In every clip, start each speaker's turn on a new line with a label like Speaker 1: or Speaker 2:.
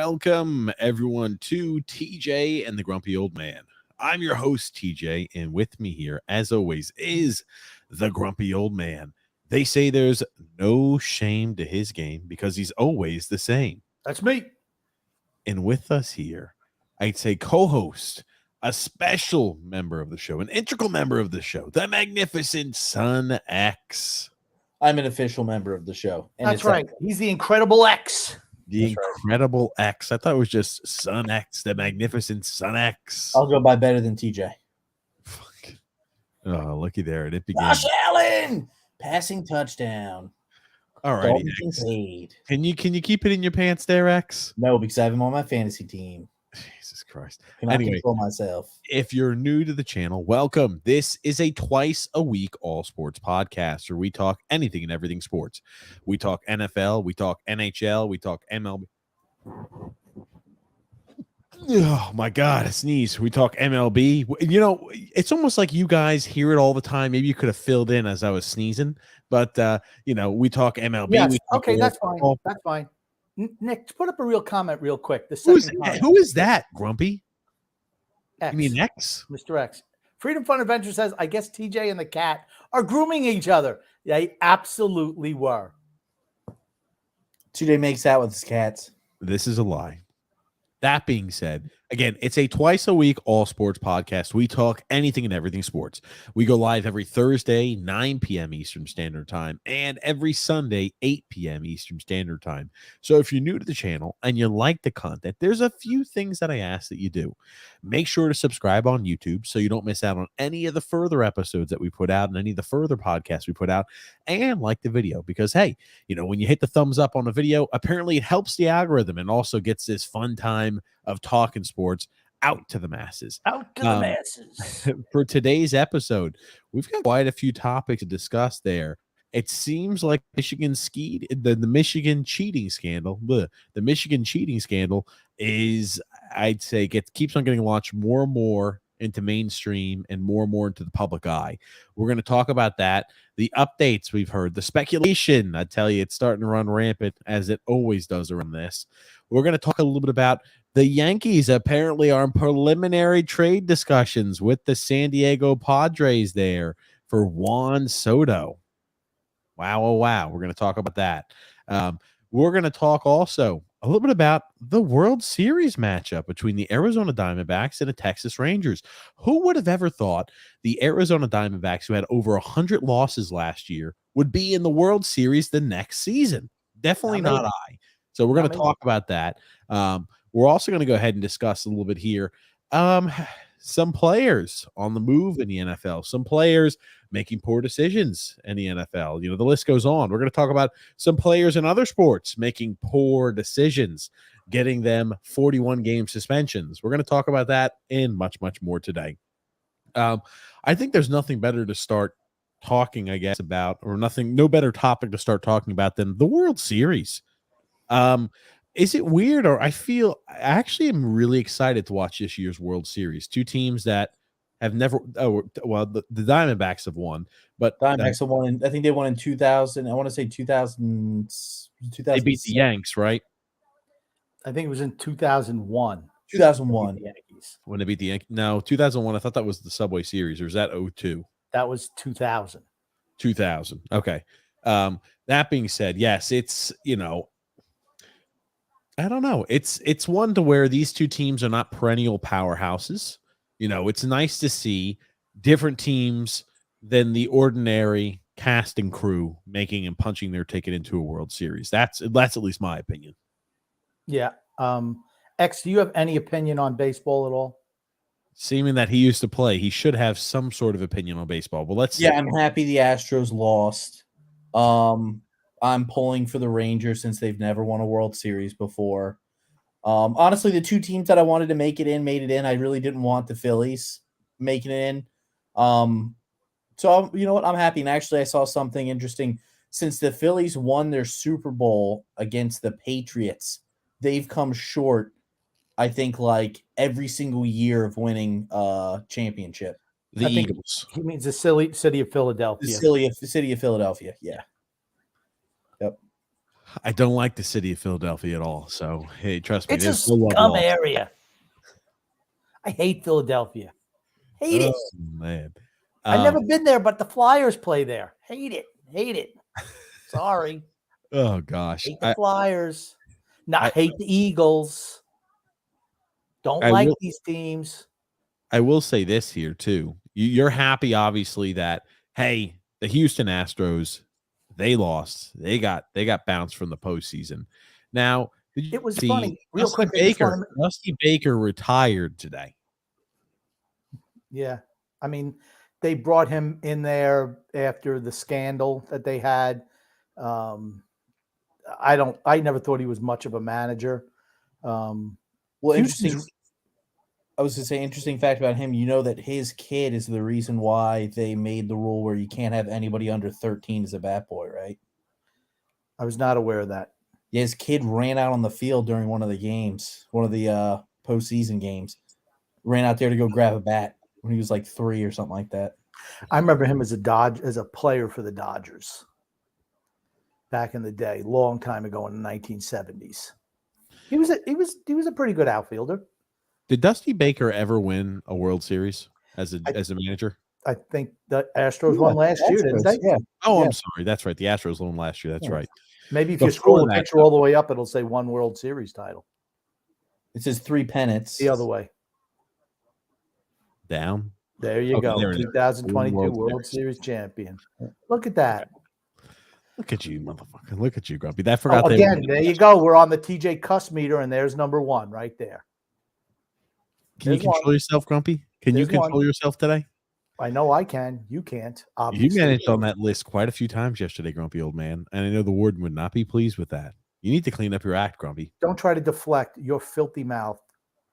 Speaker 1: welcome everyone to TJ and the Grumpy Old Man. I'm your host, TJ, and with me here, as always, is the Grumpy Old Man. They say there's no shame to his game because he's always the same.
Speaker 2: That's me.
Speaker 1: And with us here, I'd say co-host, a special member of the show, an integral member of the show, the magnificent Son X.
Speaker 3: I'm an official member of the show.
Speaker 2: And that's right. He's the Incredible X.
Speaker 1: The Incredible X. I thought it was just Son X, the magnificent Son X.
Speaker 3: I'll go by better than TJ.
Speaker 1: Fuck. Oh, looky there. And it began.
Speaker 3: Josh Allen! Passing touchdown.
Speaker 1: All right. Can you keep it in your pants there, X?
Speaker 3: No, because I have him on my fantasy team.
Speaker 1: Jesus Christ.
Speaker 3: I control myself.
Speaker 1: If you're new to the channel, welcome. This is a twice a week all sports podcast where we talk anything and everything sports. We talk NFL, we talk NHL, we talk MLB. Oh my God, I sneeze. We talk MLB. You know, it's almost like you guys hear it all the time. Maybe you could have filled in as I was sneezing, but we talk MLB.
Speaker 2: Yes. Okay, that's fine. That's fine. Nick, put up a real comment real quick.
Speaker 1: Who is that, Grumpy?
Speaker 2: X.
Speaker 1: You mean X?
Speaker 2: Mr. X. Freedom Fun Adventure says, I guess TJ and the cat are grooming each other. They absolutely were.
Speaker 3: TJ makes out with his cats.
Speaker 1: This is a lie. That being said, again, it's a twice a week all sports podcast. We talk anything and everything sports. We go live every Thursday, 9 p.m. Eastern Standard Time, and every Sunday, 8 p.m. Eastern Standard Time. So if you're new to the channel and you like the content, there's a few things that I ask that you do. Make sure to subscribe on YouTube so you don't miss out on any of the further episodes that we put out and any of the further podcasts we put out, and like the video because, hey, when you hit the thumbs up on a video, apparently it helps the algorithm and also gets this fun time of talking sports out to the masses.
Speaker 2: Out to the masses.
Speaker 1: For today's episode, we've got quite a few topics to discuss there. It seems like the Michigan cheating scandal. The Michigan cheating scandal is, I'd say, keeps on getting launched more and more into mainstream and more into the public eye. We're going to talk about that, the updates we've heard, the speculation. I tell you, it's starting to run rampant as it always does around this. We're going to talk a little bit about the Yankees apparently are in preliminary trade discussions with the San Diego Padres there for Juan Soto. Wow, oh, wow. We're going to talk about that. We're going to talk also a little bit about the World Series matchup between the Arizona Diamondbacks and the Texas Rangers. Who would have ever thought the Arizona Diamondbacks, who had over 100 losses last year, would be in the World Series the next season? Definitely not I. So we're going to talk about that. We're also going to go ahead and discuss a little bit here. Some players on the move in the NFL, some players making poor decisions in the NFL. The list goes on. We're going to talk about some players in other sports making poor decisions, getting them 41-game suspensions. We're going to talk about that and much, much more today. I think there's nothing better to start talking, I guess, about, or no better topic to start talking about than the World Series. Is it weird, or I actually am really excited to watch this year's World Series? Two teams that have never, the Diamondbacks have won, but
Speaker 3: Diamondbacks have won. I think they won in 2000. I want to say 2000.
Speaker 1: They beat the Yanks, right?
Speaker 2: I think it was in 2001.
Speaker 3: 2001.
Speaker 2: The Yankees.
Speaker 1: When they beat the Yankees. No, 2001. I thought that was the Subway Series, or is that 02?
Speaker 2: That was 2000.
Speaker 1: 2000. Okay. That being said, yes, it's, I don't know. It's one to where these two teams are not perennial powerhouses. It's nice to see different teams than the ordinary cast and crew making and punching their ticket into a World Series. That's at least my opinion.
Speaker 2: Yeah. X, do you have any opinion on baseball at all?
Speaker 1: Seeming that he used to play, he should have some sort of opinion on baseball. But let's see.
Speaker 3: I'm happy the Astros lost. I'm pulling for the Rangers since they've never won a World Series before. Honestly, the two teams that I wanted to make it in made it in. I really didn't want the Phillies making it in. So you know what? I'm happy. And actually, I saw something interesting. Since the Phillies won their Super Bowl against the Patriots, they've come short, I think, like every single year of winning a championship.
Speaker 1: The Eagles.
Speaker 2: He means the city of Philadelphia.
Speaker 3: The city of Philadelphia, yeah. Yep.
Speaker 1: I don't like the city of Philadelphia at all. So hey, trust me,
Speaker 2: It's a
Speaker 1: there's no love
Speaker 2: scum
Speaker 1: lost.
Speaker 2: area. I hate Philadelphia. Hate it.
Speaker 1: Oh man.
Speaker 2: I've never been there, but the Flyers play there. Hate it. Hate it. Sorry.
Speaker 1: Oh gosh.
Speaker 2: Hate the Flyers. Not hate the Eagles. Don't
Speaker 1: I
Speaker 2: like
Speaker 1: will-
Speaker 2: these teams.
Speaker 1: I will say this here too. You're happy, obviously, that hey, the Houston Astros, they lost. They got bounced from the postseason. Now, did you
Speaker 2: It was
Speaker 1: see
Speaker 2: funny. Real
Speaker 1: Dusty
Speaker 2: quick, I just
Speaker 1: Baker?
Speaker 2: wanna-
Speaker 1: Dusty Baker retired today.
Speaker 2: Yeah. I mean, they brought him in there after the scandal that they had. I never thought he was much of a manager.
Speaker 3: Well,
Speaker 2: Houston's-
Speaker 3: interesting. I was going to say, interesting fact about him. You know that his kid is the reason why they made the rule where you can't have anybody under 13 as a bat boy, right?
Speaker 2: I was not aware of that.
Speaker 3: Yeah, his kid ran out on the field during one of the games, one of the postseason games. Ran out there to go grab a bat when he was like 3 or something like that.
Speaker 2: I remember him as a player for the Dodgers back in the day, long time ago in the 1970s. He was a pretty good outfielder.
Speaker 1: Did Dusty Baker ever win a World Series as a manager?
Speaker 2: I think the Astros won last year, didn't they?
Speaker 3: Yeah.
Speaker 1: Oh,
Speaker 3: Yeah.
Speaker 1: I'm sorry. That's right. The Astros won last year. That's right.
Speaker 2: Maybe if you
Speaker 1: Before
Speaker 2: scroll the
Speaker 1: that,
Speaker 2: picture all the way up, it'll say one World Series title.
Speaker 3: It says 3 pennants.
Speaker 2: The other way.
Speaker 1: Down.
Speaker 2: There you
Speaker 1: Okay,
Speaker 2: go.
Speaker 1: there it is.
Speaker 2: 2022
Speaker 1: World
Speaker 2: World
Speaker 1: Series.
Speaker 2: Series champion. Look at that.
Speaker 1: Look at you, motherfucker. Look at you, Grumpy. That forgot.
Speaker 2: Oh,
Speaker 1: they
Speaker 2: again,
Speaker 1: won.
Speaker 2: there you go. We're on the TJ Cuss meter, and there's number one right there.
Speaker 1: Can you
Speaker 2: There's one.
Speaker 1: control yourself, Grumpy? Can you
Speaker 2: There's
Speaker 1: control
Speaker 2: one.
Speaker 1: yourself today?
Speaker 2: I know I can. You can't. Obviously.
Speaker 1: You managed on that list quite a few times yesterday, Grumpy old man, and I know the warden would not be pleased with that. You need to clean up your act, Grumpy.
Speaker 2: Don't try to deflect your filthy mouth.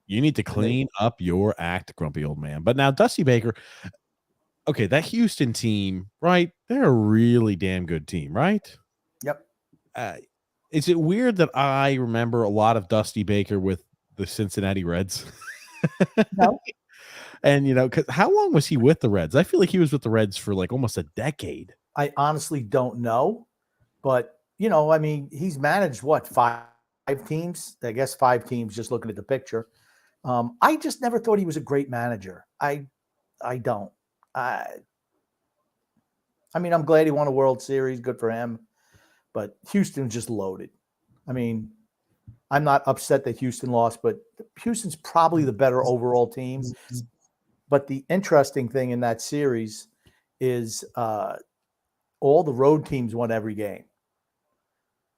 Speaker 1: You need to clean up your act, Grumpy old man. But now, Dusty Baker, okay, that Houston team, right? They're a really damn good team, right?
Speaker 2: Yep.
Speaker 1: Is it weird that I remember a lot of Dusty Baker with the Cincinnati Reds?
Speaker 2: No.
Speaker 1: And, because how long was he with the Reds? I feel like he was with the Reds for like almost a decade.
Speaker 2: I honestly don't know, but I mean, he's managed what, five teams? I guess 5 teams. Just looking at the picture, I just never thought he was a great manager. I don't. I mean, I'm glad he won a World Series. Good for him, but Houston's just loaded. I mean, I'm not upset that Houston lost, but Houston's probably the better overall team. But the interesting thing in that series is all the road teams won every game,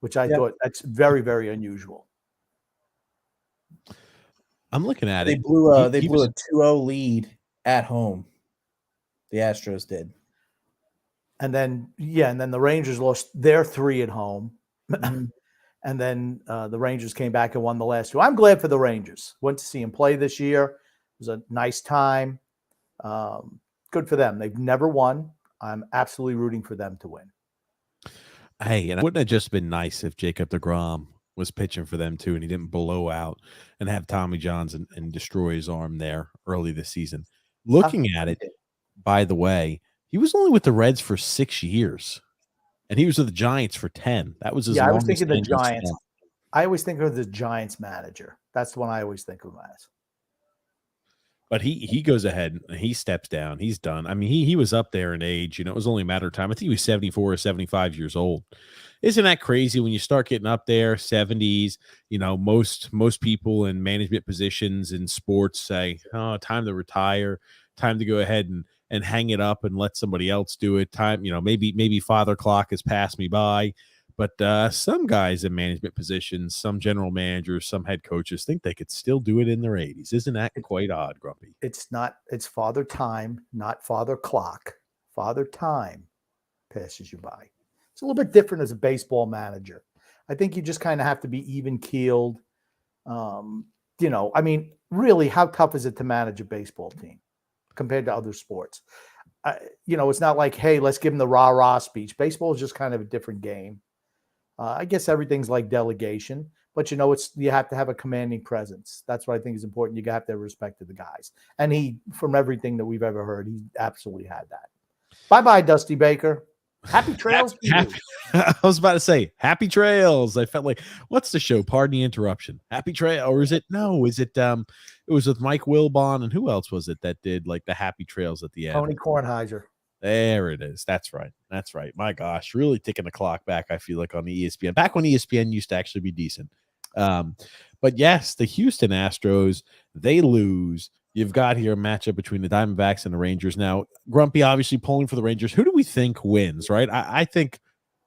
Speaker 2: which I thought that's very, very unusual.
Speaker 1: I'm looking at
Speaker 3: They
Speaker 1: it.
Speaker 3: blew a
Speaker 1: He was-
Speaker 3: 2-0 lead at home. The Astros did.
Speaker 2: And then the Rangers lost their 3 at home.
Speaker 3: Mhm.
Speaker 2: And then the Rangers came back and won the last 2. I'm glad for the Rangers. Went to see him play this year. It was a nice time. Good for them. They've never won. I'm absolutely rooting for them to win.
Speaker 1: Hey, and wouldn't it have just been nice if Jacob deGrom was pitching for them too, and he didn't blow out and have Tommy Johns and destroy his arm there early this season? Looking at it, by the way, he was only with the Reds for 6 years, and he was with the Giants for 10. That was his
Speaker 2: I was
Speaker 1: longest
Speaker 2: thinking the
Speaker 1: tenure
Speaker 2: Giants.
Speaker 1: stint.
Speaker 2: I always think of the Giants manager. That's the one I always think of him as.
Speaker 1: But he goes ahead and he steps down. He's done. I mean, he was up there in age. It was only a matter of time. I think he was 74 or 75 years old. Isn't that crazy when you start getting up there, 70s? Most people in management positions in sports say, "Oh, time to retire, time to go ahead and hang it up and let somebody else do it. Time, maybe father clock has passed me by." But some guys in management positions, some general managers, some head coaches think they could still do it in their 80s. Isn't that quite odd, Grumpy?
Speaker 2: It's father time, not father clock. Father time passes you by. It's a little bit different as a baseball manager. I think you just kind of have to be even keeled. I mean, really, how tough is it to manage a baseball team compared to other sports? It's not like, hey, let's give them the rah-rah speech. Baseball is just kind of a different game. I guess everything's like delegation, but you have to have a commanding presence. That's what I think is important. You have to have respect to the guys. And from everything that we've ever heard, he absolutely had that. Bye-bye, Dusty Baker. Happy trails to you.
Speaker 1: I was about to say happy trails. I felt like, what's the show? Pardon the interruption. Happy trail, or is it no? Is it it was with Mike Wilbon, and who else was it that did like the happy trails at the end?
Speaker 2: Tony Kornheiser.
Speaker 1: There it is. That's right. That's right. My gosh, really ticking the clock back, I feel like, on the ESPN. Back when ESPN used to actually be decent. But yes, the Houston Astros, they lose. You've got here a matchup between the Diamondbacks and the Rangers. Now, Grumpy obviously pulling for the Rangers. Who do we think wins, right? I think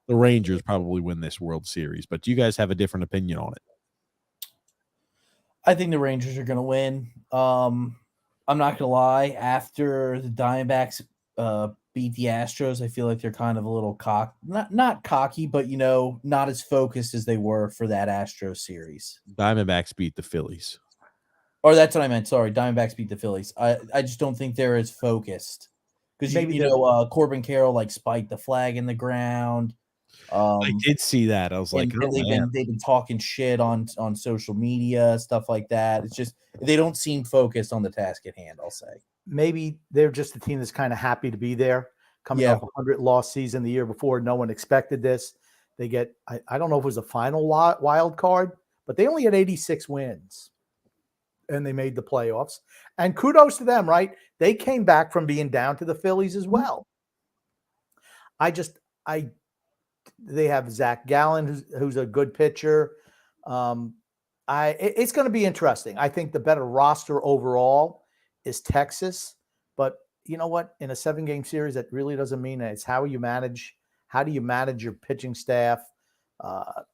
Speaker 1: the Rangers probably win this World Series, but do you guys have a different opinion on it?
Speaker 3: I think the Rangers are going to win. I'm not going to lie. After the Diamondbacks beat the Astros, I feel like they're kind of a little not cocky, but, not as focused as they were for that Astros series.
Speaker 1: Diamondbacks beat the Phillies.
Speaker 3: Or that's what I meant. Sorry, Diamondbacks beat the Phillies. I just don't think they're as focused because Corbin Carroll spiked the flag in the ground.
Speaker 1: I did see that. I was like,
Speaker 3: they've been talking shit on social media, stuff like that. It's just they don't seem focused on the task at hand. I'll say
Speaker 2: maybe they're just a team that's kind of happy to be there, coming off a 100-loss season the year before. No one expected this. They get I don't know if it was a final wild card, but they only had 86 wins. And they made the playoffs. And kudos to them, right? They came back from being down to the Phillies as well. They have Zach Gallen, who's a good pitcher. It's going to be interesting. I think the better roster overall is Texas. But you know what? In a 7-game series, that really doesn't mean that. It's how do you manage your pitching staff?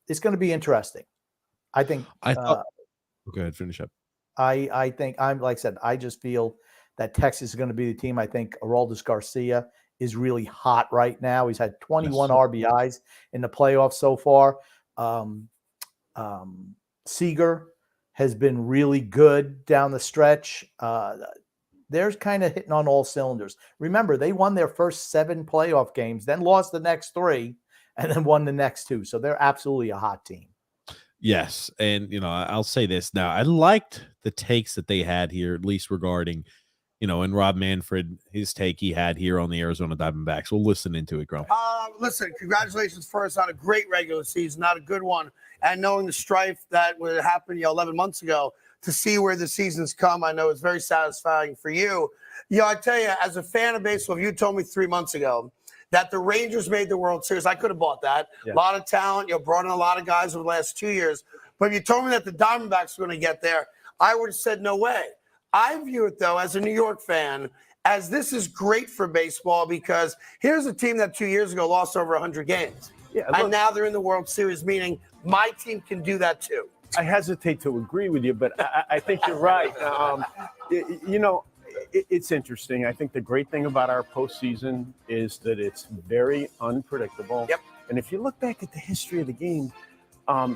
Speaker 2: It's going to be interesting. I think.
Speaker 1: Go ahead, finish up.
Speaker 2: I think like I said, I just feel that Texas is going to be the team. I think Aroldis Garcia is really hot right now. He's had 21 RBIs in the playoffs so far. Seager has been really good down the stretch. They're kind of hitting on all cylinders. Remember, they won their first 7 playoff games, then lost the next 3, and then won the next 2. So they're absolutely a hot team.
Speaker 1: Yes, and I'll say this now. I liked the takes that they had here, at least regarding, and Rob Manfred, his take he had here on the Arizona Diamondbacks. We'll listen into it, Grump.
Speaker 4: Listen, congratulations first on a great regular season, not a good one, and knowing the strife that would happen 11 months ago to see where the season's come, I know it's very satisfying for you. I tell you, as a fan of baseball, if you told me 3 months ago that the Rangers made the World Series, I could have bought that. Yeah. A lot of talent. Brought in a lot of guys over the last 2 years. But if you told me that the Diamondbacks were going to get there, I would have said no way. I view it, though, as a New York fan, as this is great for baseball because here's a team that 2 years ago lost over 100 games. Yeah, look, and now they're in the World Series, meaning my team can do that too.
Speaker 5: I hesitate to agree with you, but I think you're right. It's interesting. I think the great thing about our postseason is that it's very unpredictable.
Speaker 4: Yep.
Speaker 5: And if you look back at the history of the game,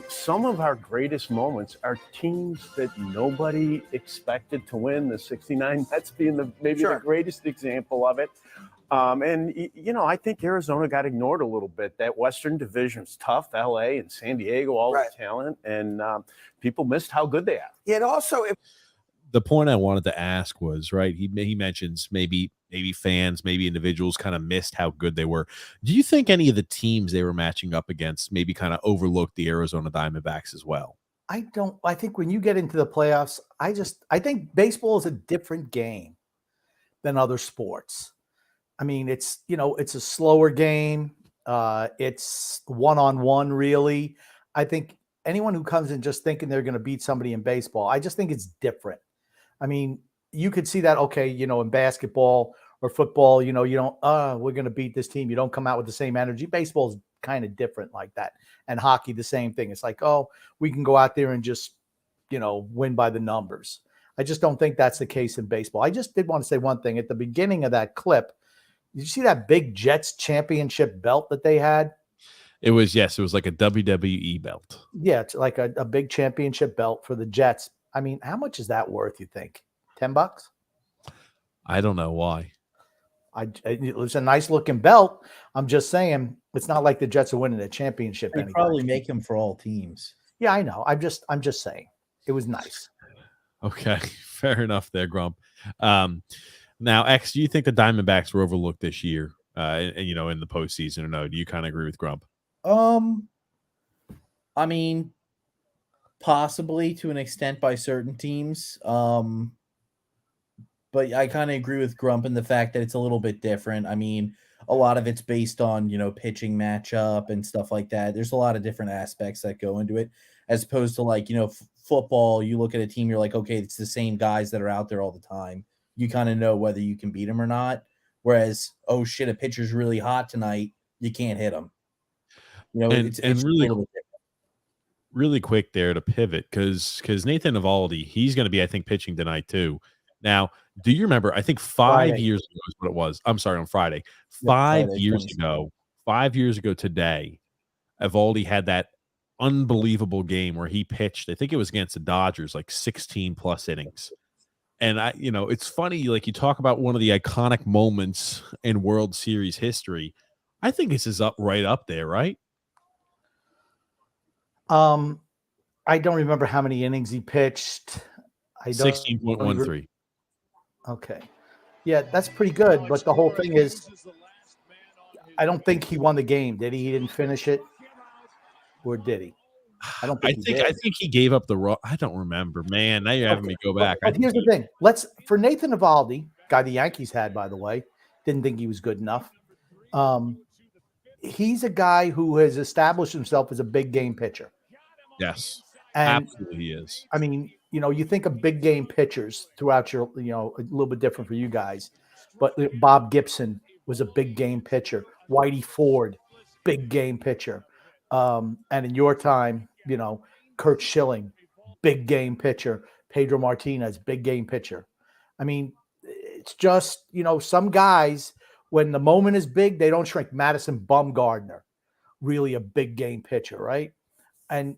Speaker 5: some of our greatest moments are teams that nobody expected to win. The '69 Mets being the greatest example of it. I think Arizona got ignored a little bit. That Western Division's tough. LA and San Diego, all the talent, and people missed how good they are.
Speaker 4: Yeah, and also
Speaker 1: the point I wanted to ask was, right, he mentions maybe fans, maybe individuals kind of missed how good they were. Do you think any of the teams they were matching up against maybe kind of overlooked the Arizona Diamondbacks as well?
Speaker 2: I don't. I think when you get into the playoffs, I think baseball is a different game than other sports. I mean, it's a slower game. It's one-on-one, really. I think anyone who comes in just thinking they're going to beat somebody in baseball, I just think it's different. I mean, you could see that, in basketball or football, you don't, we're going to beat this team. You don't come out with the same energy. Baseball is kind of different like that. And hockey, the same thing. It's like, we can go out there and just, win by the numbers. I just don't think that's the case in baseball. I just did want to say one thing. At the beginning of that clip, did you see that big Jets championship belt that they had?
Speaker 1: It was like a WWE belt.
Speaker 2: Yeah, it's like a big championship belt for the Jets. I mean, how much is that worth, you think? $10?
Speaker 1: I don't know why.
Speaker 2: It was a nice looking belt. I'm just saying, it's not like the Jets are winning a championship.
Speaker 3: They probably make them for all teams.
Speaker 2: Yeah, I know. I'm just saying, it was nice.
Speaker 1: Okay, fair enough there, Grump. Now, X, do you think the Diamondbacks were overlooked this year? and in the postseason, or no? Do you kind of agree with Grump?
Speaker 3: I mean, possibly to an extent by certain teams. But I kind of agree with Grump in the fact that it's a little bit different. I mean, a lot of it's based on, pitching matchup and stuff like that. There's a lot of different aspects that go into it, as opposed to like, football. You look at a team, you're like, okay, it's the same guys that are out there all the time. You kind of know whether you can beat them or not. Whereas, oh shit, a pitcher's really hot tonight. You can't hit him. It's
Speaker 1: really,
Speaker 3: a little bit different.
Speaker 1: Really quick there to pivot because Nathan Eovaldi, he's going to be, I think, pitching tonight too. Now, do you remember? I think 5 years ago is what it was. I'm sorry, on Friday. Five years ago today, Eovaldi had that unbelievable game where he pitched. I think it was against the Dodgers, like 16 plus innings. And it's funny, like you talk about one of the iconic moments in World Series history. I think this is right up there, right?
Speaker 2: I don't remember how many innings he pitched.
Speaker 1: 16.13.
Speaker 2: Okay. Yeah, that's pretty good. But the whole thing is, I don't think he won the game. Did he? He didn't finish it, or did he? I don't think.
Speaker 1: I think he gave up the raw. I don't remember, man. Now you're having me go back.
Speaker 2: But here's the thing. For Nathan Eovaldi, guy the Yankees had, by the way, didn't think he was good enough. He's a guy who has established himself as a big game pitcher.
Speaker 1: Yes,
Speaker 2: and
Speaker 1: absolutely he is.
Speaker 2: I mean, you think of big game pitchers throughout your, a little bit different for you guys, but Bob Gibson was a big game pitcher. Whitey Ford, big game pitcher. And in your time, Kurt Schilling, big game pitcher. Pedro Martinez, big game pitcher. I mean, it's just, some guys, when the moment is big, they don't shrink. Madison Bumgarner, really a big game pitcher, right? And,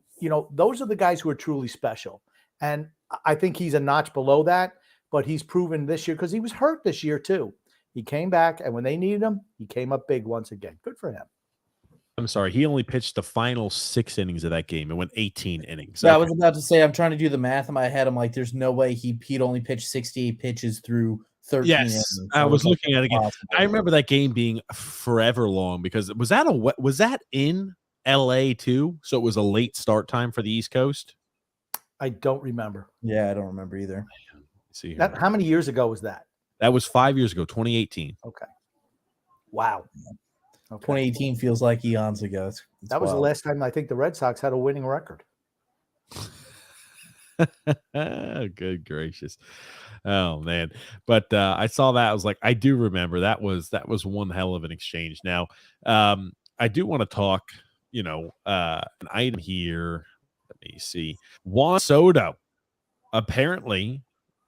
Speaker 2: those are the guys who are truly special. And I think he's a notch below that, but he's proven this year because he was hurt this year too. He came back, and when they needed him, he came up big once again. Good for him.
Speaker 1: I'm sorry. He only pitched the final 6 innings of that game. It went 18 innings.
Speaker 3: Yeah, okay. I was about to say, I'm trying to do the math in my head. I'm like, there's no way he'd only pitched 68 pitches through 13 innings.
Speaker 1: I was looking at it again. I remember that game being forever long because was that in LA too? So it was a late start time for the East Coast.
Speaker 2: I don't remember.
Speaker 3: Yeah, I don't remember either.
Speaker 1: See
Speaker 2: here. How many years ago was that?
Speaker 1: That was 5 years ago, 2018.
Speaker 2: Okay. Wow.
Speaker 3: Okay. 2018 feels like eons ago.
Speaker 2: That was wild. The last time I think the Red Sox had a winning record.
Speaker 1: Good gracious. Oh man. But I saw that. I was like, I do remember that was one hell of an exchange. Now, I do want to talk, an item here. Let me see. Juan Soto, apparently,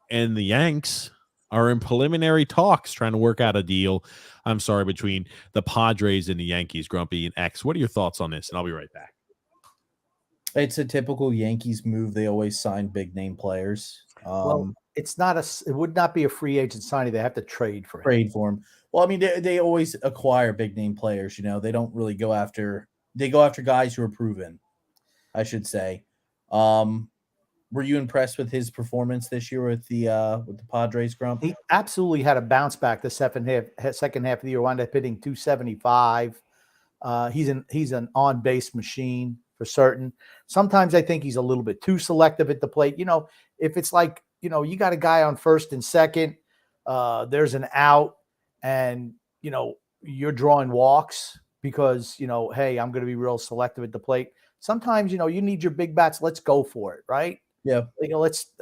Speaker 1: and the Yanks are in preliminary talks trying to work out a deal. I'm sorry, between the Padres and the Yankees, Grumpy and X. What are your thoughts on this? And I'll be right back.
Speaker 3: It's a typical Yankees move. They always sign big name players.
Speaker 2: Well, it would not be a free agent signing. They have to trade for
Speaker 3: him. Well, I mean, they always acquire big name players. They don't really go after. They go after guys who are proven, I should say. Were you impressed with his performance this year with the Padres, Grump?
Speaker 2: He absolutely had a bounce back the second half of the year. Wound up hitting 275. He's an on base machine for certain. Sometimes I think he's a little bit too selective at the plate. If it's like you got a guy on first and second, there's an out, and you're drawing walks because hey, I'm going to be real selective at the plate. Sometimes you need your big bats. Let's go for it, right?
Speaker 3: Yeah.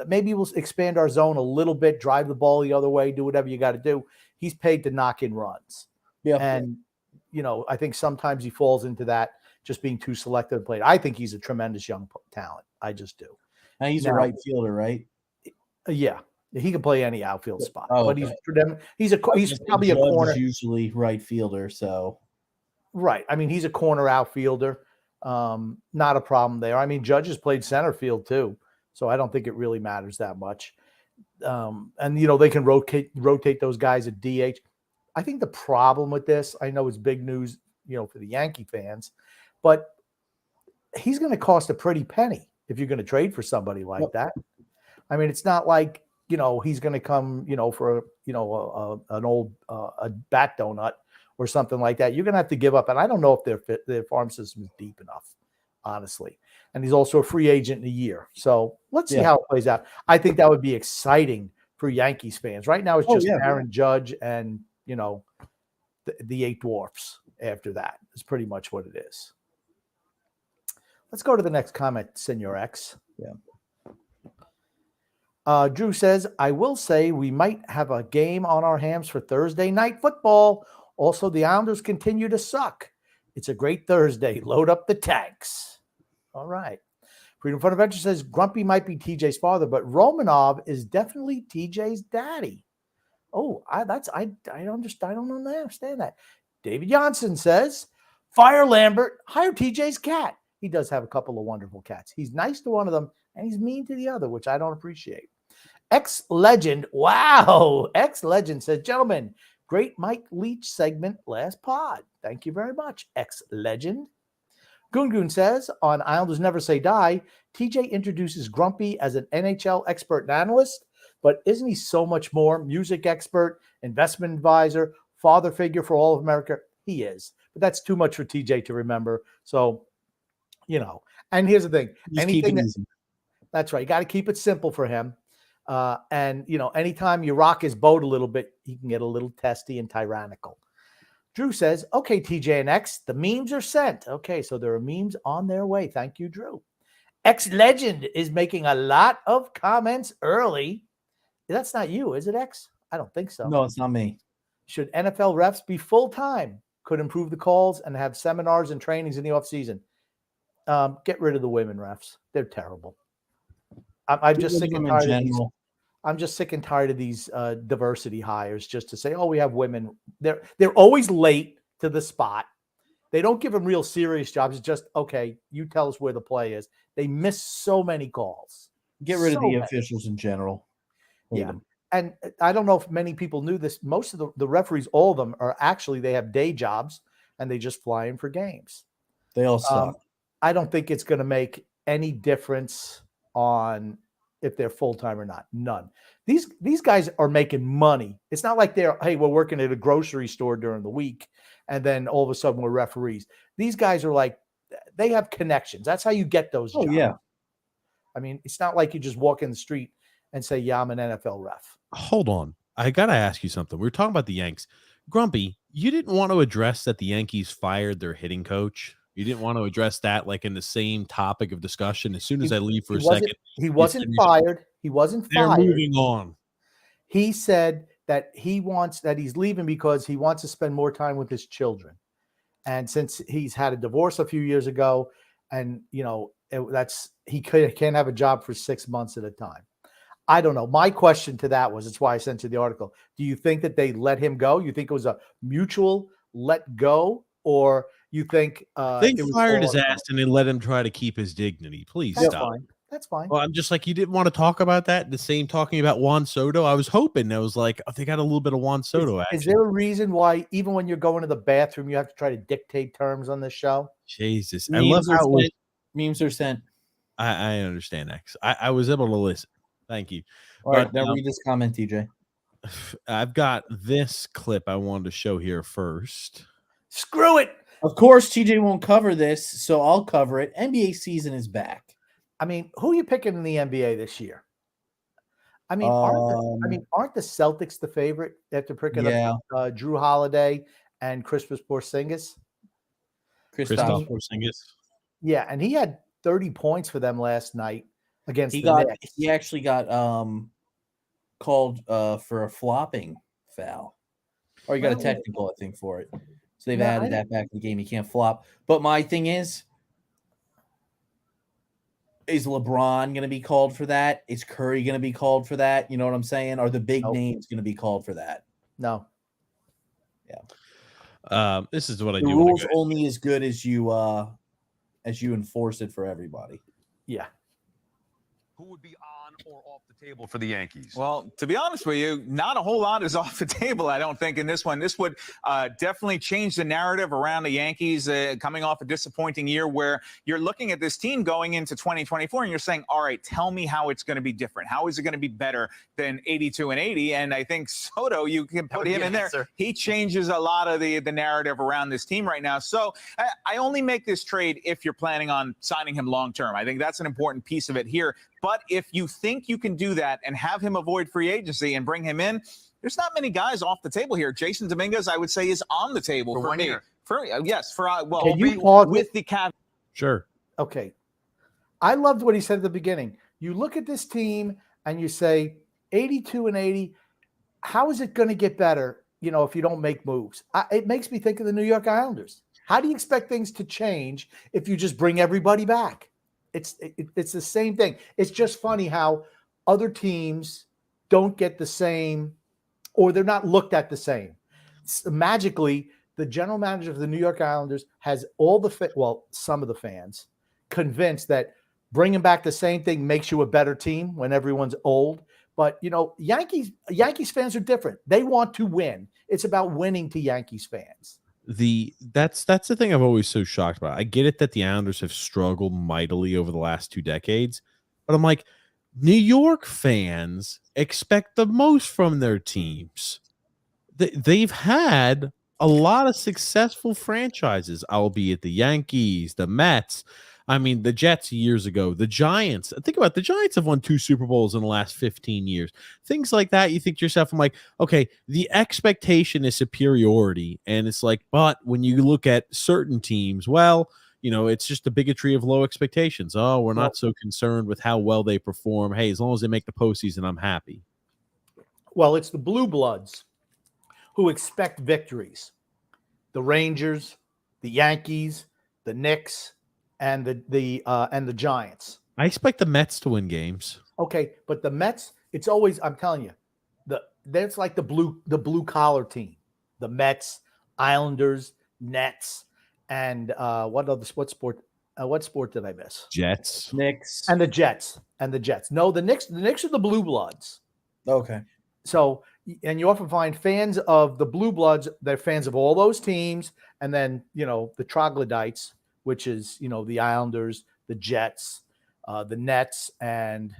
Speaker 2: Maybe we'll expand our zone a little bit, drive the ball the other way, do whatever you got to do. He's paid to knock in runs.
Speaker 3: Yeah.
Speaker 2: And, I think sometimes he falls into that, just being too selective played. I think he's a tremendous young talent. I just do.
Speaker 3: And he's a right fielder, right?
Speaker 2: Yeah. He can play any outfield spot.
Speaker 3: Oh,
Speaker 2: but
Speaker 3: okay.
Speaker 2: he's probably a corner.
Speaker 3: Usually right fielder, so.
Speaker 2: Right. I mean, he's a corner outfielder. Not a problem there. I mean, Judge has played center field too. So I don't think it really matters that much. And, they can rotate those guys at DH. I think the problem with this, I know it's big news, for the Yankee fans, but he's going to cost a pretty penny if you're going to trade for somebody like that. I mean, it's not like, he's going to come, for, an old a bat donut or something like that, you're going to have to give up. And I don't know if their farm system is deep enough, honestly. And he's also a free agent in a year. So let's see how it plays out. I think that would be exciting for Yankees fans. Right now, it's just Aaron Judge and, the 8 dwarfs after that. Is pretty much what it is. Let's go to the next comment, Senor X.
Speaker 3: Yeah.
Speaker 2: Drew says, I will say we might have a game on our hands for Thursday night football. Also, the Islanders continue to suck. It's a great Thursday. Load up the tanks. All right. Freedom Fun Adventure says, Grumpy might be TJ's father, but Romanov is definitely TJ's daddy. Oh, I don't understand that. David Johnson says, fire Lambert, hire TJ's cat. He does have a couple of wonderful cats. He's nice to one of them, and he's mean to the other, which I don't appreciate. X-Legend, wow. X-Legend says, gentlemen, great Mike Leach segment last pod. Thank you very much, X-Legend. Goon says, on Islanders Never Say Die, TJ introduces Grumpy as an NHL expert and analyst, but isn't he so much more? Music expert, investment advisor, father figure for all of America? He is. But that's too much for TJ to remember. So, and here's the thing. That's right. You got to keep it simple for him. And anytime you rock his boat a little bit, he can get a little testy and tyrannical. Drew says, okay, TJ and X, the memes are sent. Okay, so there are memes on their way. Thank you, Drew. X-Legend is making a lot of comments early. That's not you, is it, X? I don't think so.
Speaker 3: No, it's not me.
Speaker 2: Should NFL refs be full-time? Could improve the calls and have seminars and trainings in the offseason. Get rid of the women refs. They're terrible. I'm just sick and tired of these. I'm just sick and tired of these diversity hires just to say, oh, we have women. They're always late to the spot. They don't give them real serious jobs. It's just, okay, you tell us where the play is. They miss so many calls.
Speaker 3: Get rid of the officials in general.
Speaker 2: Yeah. And I don't know if many people knew this. Most of the referees, all of them are actually, they have day jobs and they just fly in for games.
Speaker 3: They all suck.
Speaker 2: I don't think it's going to make any difference on if they're full-time or not. None. These guys are making money. It's not like we're working at a grocery store during the week and then all of a sudden we're referees. These guys are like, they have connections. That's how you get those jobs.
Speaker 3: Yeah.
Speaker 2: I mean, it's not like you just walk in the street and say, yeah, I'm an NFL ref.
Speaker 1: Hold on. I got to ask you something. We were talking about the Yanks. Grumpy, you didn't want to address that the Yankees fired their hitting coach. You didn't want to address that like in the same topic of discussion. As soon as I leave for a second.
Speaker 2: He wasn't fired. He wasn't fired.
Speaker 1: They're moving on.
Speaker 2: He said that he's leaving because he wants to spend more time with his children. And since he's had a divorce a few years ago, and he can't have a job for 6 months at a time. I don't know. My question to that was, that's why I sent you the article. Do you think that they let him go? You think it was a mutual let go, or you think
Speaker 1: they fired his ass and they let him try to keep his dignity? Please stop.
Speaker 2: Fine. That's fine.
Speaker 1: Well, I'm just like, you didn't want to talk about that. The same talking about Juan Soto. I was hoping that was like, they got a little bit of Juan Soto action.
Speaker 2: Is there a reason why even when you're going to the bathroom, you have to try to dictate terms on this show?
Speaker 1: Jesus.
Speaker 3: Memes
Speaker 1: I love how
Speaker 3: memes are sent.
Speaker 1: I understand, X. I was able to listen. Thank you.
Speaker 3: All right, now read this comment, TJ.
Speaker 1: I've got this clip I wanted to show here first.
Speaker 2: Screw it.
Speaker 3: Of course, TJ won't cover this, so I'll cover it. NBA season is back.
Speaker 2: I mean, who are you picking in the NBA this year? I mean, aren't the Celtics the favorite after picking up Drew Holiday and Kristaps Porzingis?
Speaker 3: Kristaps Porzingis.
Speaker 2: Yeah, and he had 30 points for them last night against the Knicks.
Speaker 3: He actually got called for a flopping foul. Or he got a technical, I think, for it. So they've added that back in the game. He can't flop. But my thing is LeBron going to be called for that? Is Curry going to be called for that? You know what I'm saying? Are the big names going to be called for that?
Speaker 2: No.
Speaker 3: Yeah.
Speaker 1: This is what I
Speaker 3: do.
Speaker 1: The
Speaker 3: rules only as good as you enforce it for everybody.
Speaker 2: Yeah.
Speaker 6: Who would be on or off the table for the Yankees?
Speaker 7: Well, to be honest with you, not a whole lot is off the table, I don't think, in this one. This would definitely change the narrative around the Yankees coming off a disappointing year where you're looking at this team going into 2024 and you're saying, all right, tell me how it's going to be different. How is it going to be better than 82 and 80? And I think Soto, you can put him in there. He changes a lot of the narrative around this team right now. So I only make this trade if you're planning on signing him long term. I think that's an important piece of it here. But if you think you can do that and have him avoid free agency and bring him in, there's not many guys off the table here. Jason Dominguez, I would say, is on the table for 1 year. Yes, with the cap.
Speaker 1: Sure.
Speaker 2: Okay. I loved what he said at the beginning. You look at this team and you say 82 and 80, how is it going to get better, if you don't make moves? It makes me think of the New York Islanders. How do you expect things to change if you just bring everybody back? It's the same thing. It's just funny how other teams don't get the same, or they're not looked at the same. Magically, the general manager of the New York Islanders has some of the fans convinced that bringing back the same thing makes you a better team when everyone's old. But, Yankees fans are different. They want to win. It's about winning to Yankees fans.
Speaker 1: That's the thing I've always so shocked about. I get it that the Islanders have struggled mightily over the last 2 decades, but I'm like, New York fans expect the most from their teams. They've had a lot of successful franchises, albeit the Yankees, the Mets. I mean, the Jets years ago, the Giants. Think about it, the Giants have won 2 Super Bowls in the last 15 years. Things like that, you think to yourself, I'm like, okay, the expectation is superiority. And it's like, but when you look at certain teams, well, it's just the bigotry of low expectations. Oh, we're not so concerned with how well they perform. Hey, as long as they make the postseason, I'm happy.
Speaker 2: Well, it's the Blue Bloods who expect victories. The Rangers, the Yankees, the Knicks, and the Giants.
Speaker 1: I expect the Mets to win games.
Speaker 2: Okay, but the Mets, it's always, I'm telling you, that's like the blue collar team. The Mets, Islanders, Nets, and what sport did I miss?
Speaker 1: Jets.
Speaker 3: Knicks.
Speaker 2: And the Jets. No, the Knicks are the Blue Bloods.
Speaker 3: Okay.
Speaker 2: So, and you often find fans of the Blue Bloods, they're fans of all those teams, and then, the troglodytes, which is, the Islanders, the Jets, the Nets, and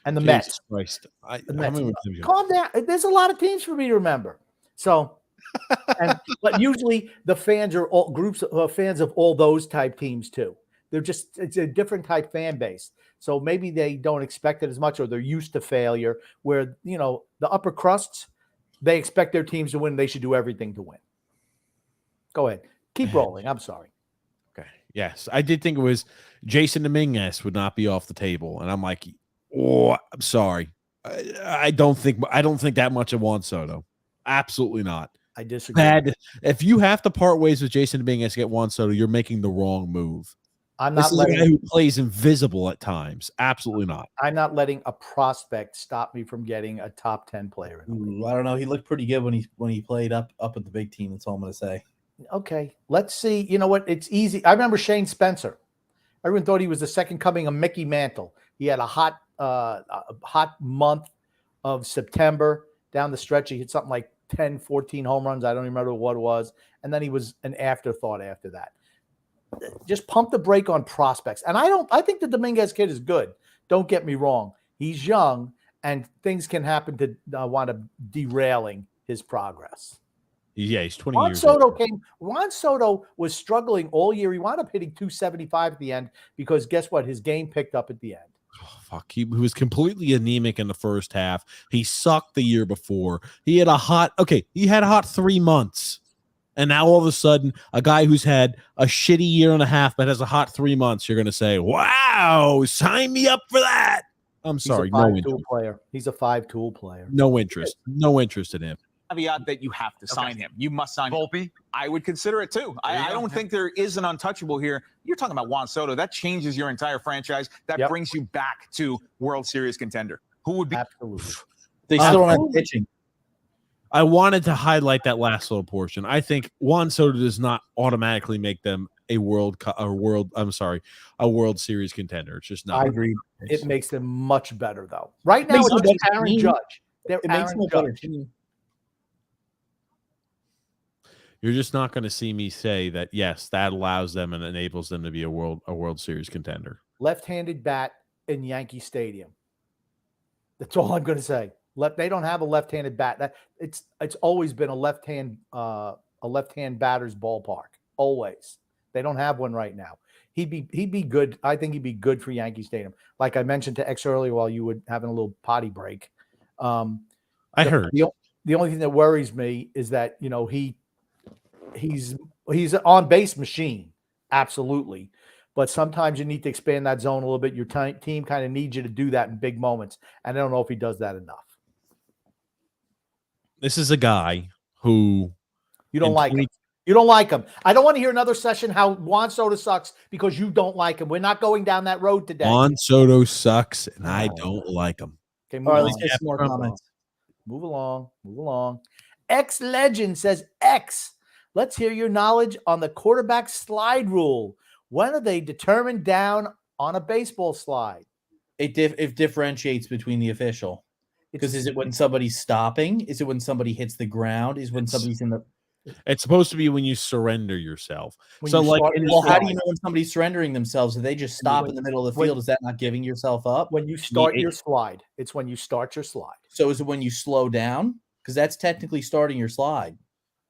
Speaker 2: the Mets.
Speaker 1: Christ.
Speaker 2: Calm down. There's a lot of teams for me to remember. So, but usually the fans are all groups of fans of all those type teams too. It's a different type fan base. So maybe they don't expect it as much, or they're used to failure, where, the upper crusts, they expect their teams to win. They should do everything to win. Go ahead. Keep rolling. I'm sorry.
Speaker 1: Okay. Yes. I did think it was Jason Dominguez would not be off the table. And I'm like, oh, I'm sorry. I don't think that much of Juan Soto. Absolutely not.
Speaker 2: I disagree.
Speaker 1: If you have to part ways with Jason Dominguez to get Juan Soto, you're making the wrong move. This is a guy who plays invisible at times. Absolutely not.
Speaker 2: I'm not letting a prospect stop me from getting a top 10 player.
Speaker 3: I don't know. He looked pretty good when he played up at the big team. That's all I'm going to say.
Speaker 2: Okay, let's see. You know what? It's easy. I remember Shane Spencer. Everyone thought he was the second coming of Mickey Mantle. He had a hot month of September. Down the stretch, he hit something like 10, 14 home runs. I don't remember what it was. And then he was an afterthought after that. Just pump the brake on prospects. And I think the Dominguez kid is good. Don't get me wrong. He's young, and things can happen to wind up derailing his progress.
Speaker 1: Yeah, he's 20 years
Speaker 2: old. Juan Soto was struggling all year. He wound up hitting 275 at the end because guess what? His game picked up at the end.
Speaker 1: Oh, fuck. He was completely anemic in the first half. He sucked the year before. He had a hot 3 months. And now all of a sudden, a guy who's had a shitty year and a half but has a hot 3 months, you're going to say, wow, sign me up for that. I'm sorry.
Speaker 2: He's a five-tool player. He's a 5-tool player.
Speaker 1: No interest. No interest in him.
Speaker 7: Caveat that you have to sign him. You must sign
Speaker 6: Volpe.
Speaker 7: I would consider it too. I don't think there is an untouchable here. You're talking about Juan Soto. That changes your entire franchise. That brings you back to World Series contender. Who would be?
Speaker 2: Absolutely.
Speaker 3: They still don't have pitching.
Speaker 1: I wanted to highlight that last little portion. I think Juan Soto does not automatically make them a World Series contender. It's just not.
Speaker 2: I agree. It makes them much better, though. Right now,
Speaker 3: Makes
Speaker 2: it's
Speaker 3: them
Speaker 2: just
Speaker 3: better
Speaker 2: Aaron
Speaker 3: team.
Speaker 2: Judge. They're
Speaker 3: It makes
Speaker 2: Aaron
Speaker 3: them a better
Speaker 2: Judge.
Speaker 3: team.
Speaker 1: You're just not going to see me say that. Yes, that allows them and enables them to be a World Series contender.
Speaker 2: Left-handed bat in Yankee Stadium. That's all I'm going to say. They don't have a left-handed bat. It's always been a left-hand batter's ballpark. Always. They don't have one right now. He'd be good. I think he'd be good for Yankee Stadium. Like I mentioned to X earlier while you were having a little potty break.
Speaker 1: I heard.
Speaker 2: The only thing that worries me is that, he's an on-base machine. Absolutely. But sometimes you need to expand that zone a little bit. Your team kind of needs you to do that in big moments. And I don't know if he does that enough.
Speaker 1: This is a guy who
Speaker 2: you don't like him. You don't like him. I don't want to hear another session how Juan Soto sucks because you don't like him. We're not going down that road today.
Speaker 1: Juan Soto sucks, and I don't like him.
Speaker 2: Okay,
Speaker 3: all right, let's get some more comments.
Speaker 2: Move along. X Legend says, X, let's hear your knowledge on the quarterback slide rule. When are they determined down on a baseball slide?
Speaker 3: It differentiates between the official. Because is it when somebody's stopping? Is it when somebody hits the ground? Is when somebody's in the...
Speaker 1: It's supposed to be when you surrender yourself.
Speaker 2: When
Speaker 1: so,
Speaker 2: you
Speaker 1: like,
Speaker 2: how
Speaker 3: do you know when somebody's surrendering themselves? If they just stop in the middle of the field, is that not giving yourself up?
Speaker 2: When you start your slide. It's when you start your slide.
Speaker 3: So is it when you slow down? Because that's technically starting your slide.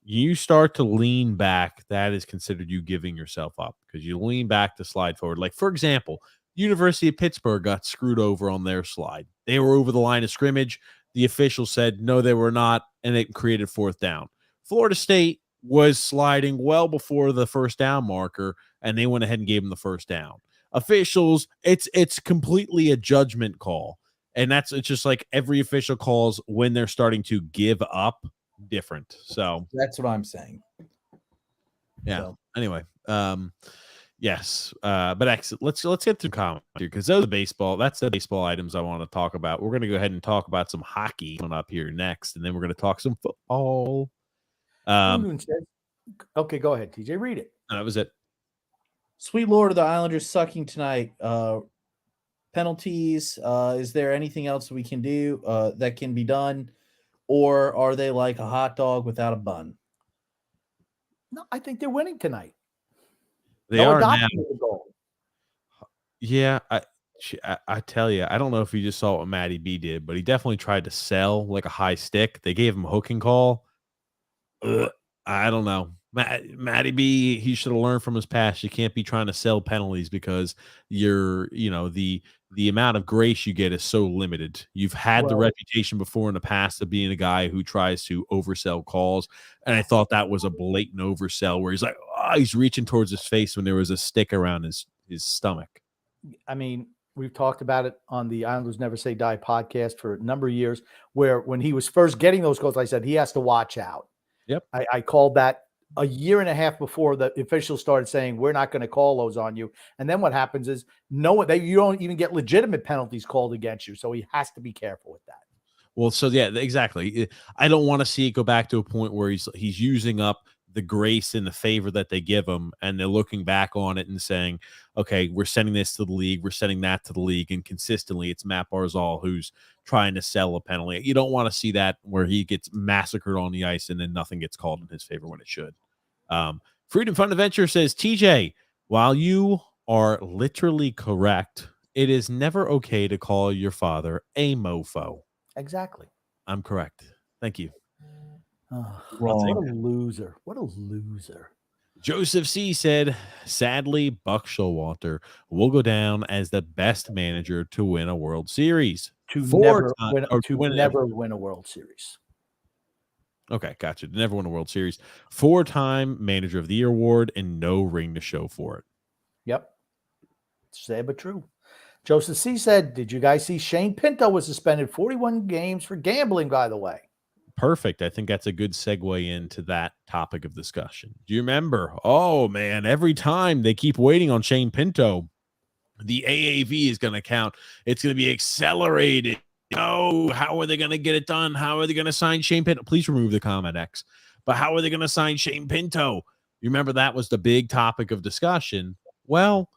Speaker 1: You start to lean back, that is considered you giving yourself up because you lean back to slide forward. Like, for example, University of Pittsburgh got screwed over on their slide. They were over the line of scrimmage. The official said, no, they were not, and it created fourth down. Florida State was sliding well before the first down marker, and they went ahead and gave them the first down. Officials, it's completely a judgment call, and it's just like every official calls when they're starting to give up different. So
Speaker 3: that's what I'm saying.
Speaker 1: Yeah. So. Anyway, yes. But let's get through comments here because those are baseball. That's the baseball items I want to talk about. We're going to go ahead and talk about some hockey coming up here next, and then we're going to talk some football.
Speaker 2: Okay, go ahead, TJ. Read it.
Speaker 1: That was it.
Speaker 3: Sweet Lord of the Islanders sucking tonight. Penalties. Is there anything else we can do that can be done? Or are they like a hot dog without a bun?
Speaker 2: No, I think they're winning tonight.
Speaker 1: They are now. Yeah, I tell you, I don't know if you just saw what Matty B did, but he definitely tried to sell like a high stick. They gave him a hooking call. I don't know. Matty B, he should have learned from his past. You can't be trying to sell penalties because the amount of grace you get is so limited. You've had the reputation before in the past of being a guy who tries to oversell calls. And I thought that was a blatant oversell where he's like, he's reaching towards his face when there was a stick around his stomach.
Speaker 2: I mean, we've talked about it on the Islanders Never Say Die podcast for a number of years, where when he was first getting those calls, I said he has to watch out.
Speaker 1: Yep.
Speaker 2: I called that a year and a half before the officials started saying, we're not going to call those on you. And then what happens is you don't even get legitimate penalties called against you. So he has to be careful with that.
Speaker 1: Well, so yeah, exactly. I don't want to see it go back to a point where he's using up the grace and the favor that they give him, and they're looking back on it and saying, okay, we're sending this to the league, we're sending that to the league, and consistently it's Matt Barzal who's trying to sell a penalty. You don't want to see that where he gets massacred on the ice and then nothing gets called in his favor when it should. Freedom Fun Adventure says, TJ, while you are literally correct, it is never okay to call your father a mofo.
Speaker 2: Exactly.
Speaker 1: I'm correct. Thank you.
Speaker 2: What a loser. What a loser.
Speaker 1: Joseph C. said, sadly, Buck Showalter will go down as the best manager to win a World Series.
Speaker 2: To never win a World Series.
Speaker 1: Okay, gotcha. To never win a World Series. 4-time Manager of the Year award and no ring to show for it.
Speaker 2: Yep. Sad but true. Joseph C. said, did you guys see Shane Pinto was suspended 41 games for gambling, by the way?
Speaker 1: Perfect. I think that's a good segue into that topic of discussion. Do you remember? Oh, man, every time they keep waiting on Shane Pinto, the AAV is going to count. It's going to be accelerated. Oh, how are they going to get it done? How are they going to sign Shane Pinto? Please remove the comment, X. But how are they going to sign Shane Pinto? You remember that was the big topic of discussion. Well,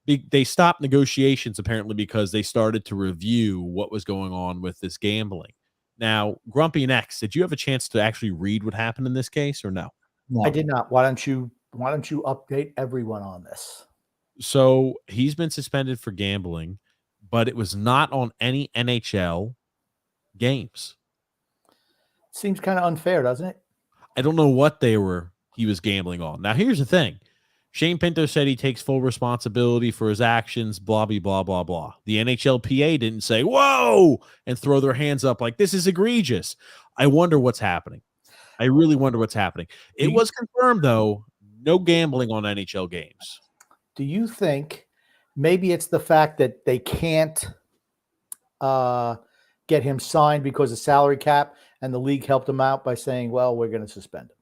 Speaker 1: they stopped negotiations apparently because they started to review what was going on with this gambling. Now, Grumpy and X, did you have a chance to actually read what happened in this case or no?
Speaker 2: I did not. Why don't you update everyone on this?
Speaker 1: So he's been suspended for gambling, but it was not on any NHL games.
Speaker 2: Seems kind of unfair, doesn't it?
Speaker 1: I don't know what he was gambling on. Now, here's the thing. Shane Pinto said he takes full responsibility for his actions, blah, blah, blah, blah, blah. The NHLPA didn't say, whoa, and throw their hands up like this is egregious. I wonder what's happening. I really wonder what's happening. It was confirmed, though, no gambling on NHL games.
Speaker 2: Do you think maybe it's the fact that they can't get him signed because of salary cap and the league helped him out by saying, well, we're going to suspend him?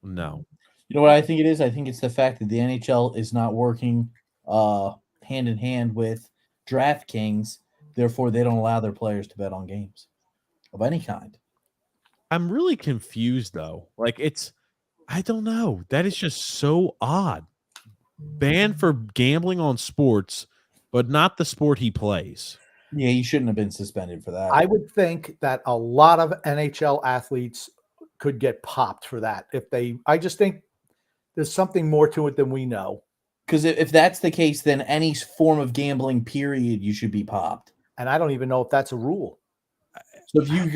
Speaker 1: No.
Speaker 3: You know what I think it is? I think it's the fact that the NHL is not working hand in hand with DraftKings. Therefore, they don't allow their players to bet on games of any kind.
Speaker 1: I'm really confused, though. Like, I don't know. That is just so odd. Banned for gambling on sports, but not the sport he plays.
Speaker 3: Yeah, he shouldn't have been suspended for that.
Speaker 2: I would think that a lot of NHL athletes could get popped for that. I just think there's something more to it than we know.
Speaker 3: Because if that's the case, then any form of gambling, period, you should be popped.
Speaker 2: And I don't even know if that's a rule.
Speaker 3: So if you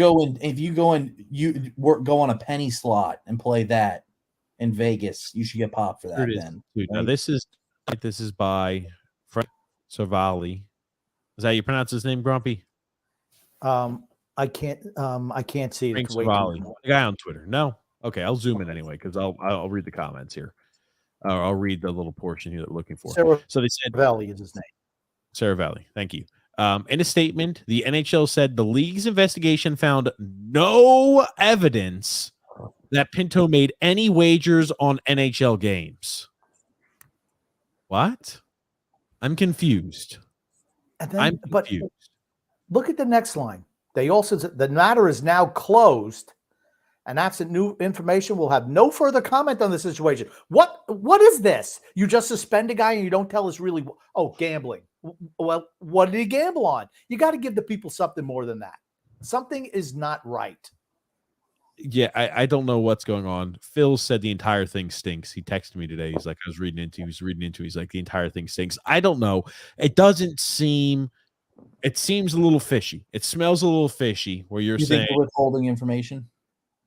Speaker 3: go on a penny slot and play that in Vegas, you should get popped for that. Then
Speaker 1: Dude, now this is by Frank Savali. Is that you pronounce his name, Grumpy?
Speaker 2: I can't see it.
Speaker 1: Frank Savali, the guy on Twitter. No, okay, I'll zoom in anyway because I'll read the comments here. I'll read the little portion here that we're looking for. So they said
Speaker 2: Valley is his name.
Speaker 1: Sarah Valley. Thank you. In a statement, the NHL said the league's investigation found no evidence that Pinto made any wagers on NHL games. What? I'm confused.
Speaker 2: And then, but look at the next line. They also said the matter is now closed, and absent new information, will have no further comment on the situation. What is this? You just suspend a guy and you don't tell us really. Oh, gambling. Well, what did he gamble on? You got to give the people something more than that. Something is not right.
Speaker 1: Yeah, I don't know what's going on. Phil said the entire thing stinks. He texted me today. He's like, he's like, the entire thing stinks. I don't know. It seems a little fishy. It smells a little fishy where you're saying
Speaker 3: think they're withholding information.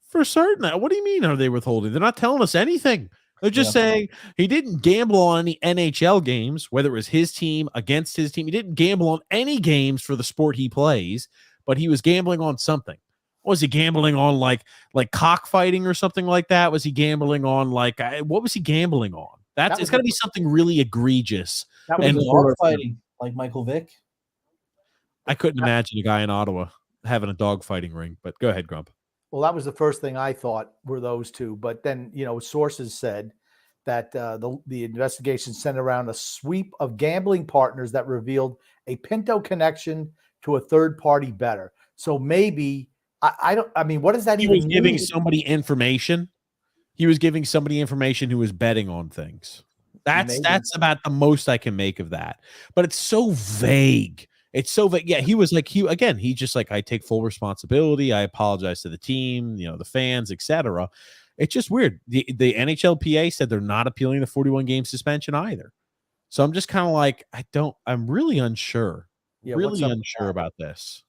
Speaker 1: For certain. What do you mean are they withholding? They're not telling us anything. They're just saying he didn't gamble on any NHL games, whether it was his team against his team. He didn't gamble on any games for the sport he plays, but he was gambling on something. Was he gambling on like cockfighting or something like that? Was he gambling on what was he gambling on? It's got to be something really egregious.
Speaker 3: That was dog fighting, like Michael Vick.
Speaker 1: I couldn't imagine a guy in Ottawa having a dog fighting ring, but go ahead, Grump.
Speaker 2: Well, that was the first thing I thought were those two. But then, sources said that the investigation sent around a sweep of gambling partners that revealed a Pinto connection to a third-party bettor. So maybe, what does that even mean? He was
Speaker 1: giving somebody information. He was giving somebody information who was betting on things. That's about the most I can make of that. But it's so vague. It's so vague. Yeah, he was like, he just like, I take full responsibility. I apologize to the team, the fans, etc. It's just weird. The NHLPA said they're not appealing the 41-game suspension either. So I'm just kind of like, I'm really unsure.
Speaker 2: Yeah,
Speaker 1: really unsure about this.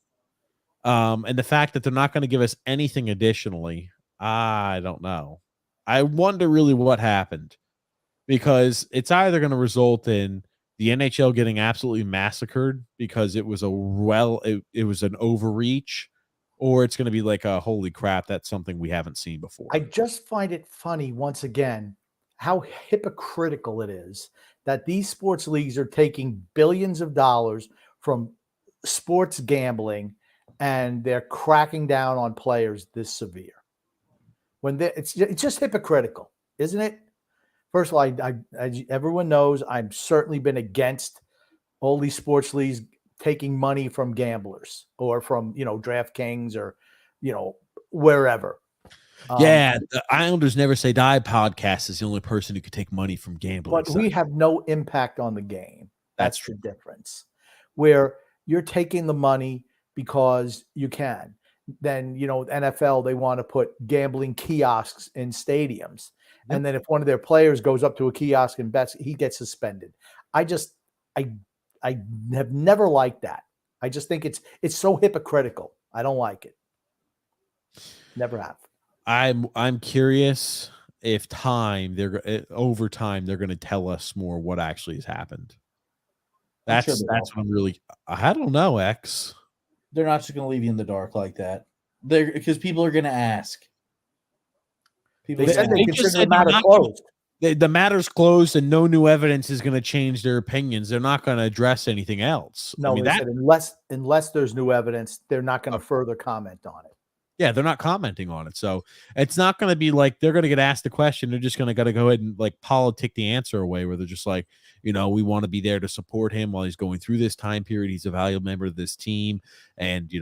Speaker 1: And the fact that they're not going to give us anything additionally, I don't know. I wonder really what happened, because it's either going to result in the NHL getting absolutely massacred because it was it was an overreach, or it's going to be like a holy crap, that's something we haven't seen before.
Speaker 2: I just find it funny once again how hypocritical it is that these sports leagues are taking billions of dollars from sports gambling and they're cracking down on players this severe. It's just hypocritical, isn't it? First of all, everyone knows I've certainly been against all these sports leagues taking money from gamblers or from, DraftKings or, wherever.
Speaker 1: Yeah, the Islanders Never Say Die podcast is the only person who could take money from gambling.
Speaker 2: But we have no impact on the game.
Speaker 1: That's
Speaker 2: That's the difference. Where you're taking the money because you can. Then, NFL, they want to put gambling kiosks in stadiums.
Speaker 1: Yep.
Speaker 2: And then if one of their players goes up to a kiosk and bets, he gets suspended. I have never liked that. I just think it's so hypocritical. I don't like it. Never have.
Speaker 1: I'm curious if over time they're going to tell us more what actually has happened. That's what I'm really. I don't know, X.
Speaker 3: They're not just going to leave you in the dark like that. Because people are going to ask.
Speaker 2: They said they consider the matter closed.
Speaker 1: The matter's closed, and no new evidence is going to change their opinions. They're not going to address anything else.
Speaker 2: No, they said unless there's new evidence, they're not going to further comment on it.
Speaker 1: Yeah, they're not commenting on it. So it's not going to be like they're going to get asked the question. They're just going to go ahead and like politic the answer away, where they're just like, we want to be there to support him while he's going through this time period. He's a valuable member of this team. And,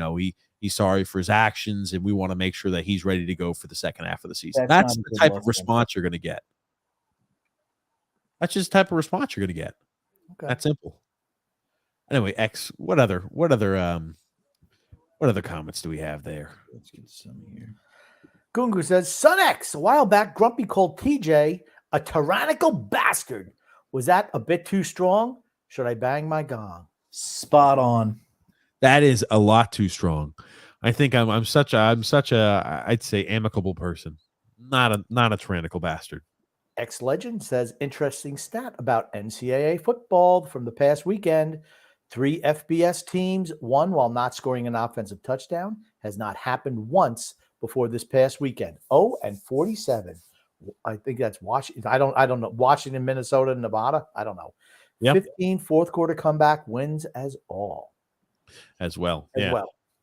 Speaker 1: he's sorry for his actions. And we want to make sure that he's ready to go for the second half of the season. That's the type of response you're going to get. That's just the type of response you're going to get. Okay. That's simple. Anyway, X, what other comments do we have there?
Speaker 3: Let's get some here.
Speaker 2: Gungu says, Son X, a while back, Grumpy called TJ a tyrannical bastard. Was that a bit too strong? Should I bang my gong?
Speaker 3: Spot on.
Speaker 1: That is a lot too strong. I think I'm such a I'd say amicable person. Not a tyrannical bastard.
Speaker 2: X Legend says, interesting stat about NCAA football from the past weekend. 3 FBS teams won while not scoring an offensive touchdown. Has not happened once before this past weekend. 0-47. I think that's Washington. I don't know. Washington, Minnesota, Nevada. I don't know. Yep. 15 fourth quarter comeback wins as well.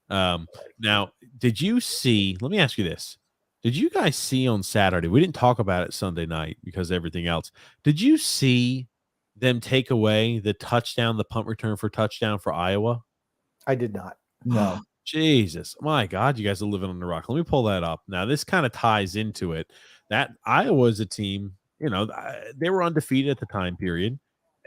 Speaker 1: Now, did you see? Let me ask you this: did you guys see on Saturday? We didn't talk about it Sunday night because of everything else. Did you see them take away the punt return for touchdown for Iowa?
Speaker 2: I did not.
Speaker 3: No.
Speaker 1: Jesus, my God, you guys are living on the rock. Let me pull that up. Now, this kind of ties into it. That Iowa is a team, they were undefeated at the time period.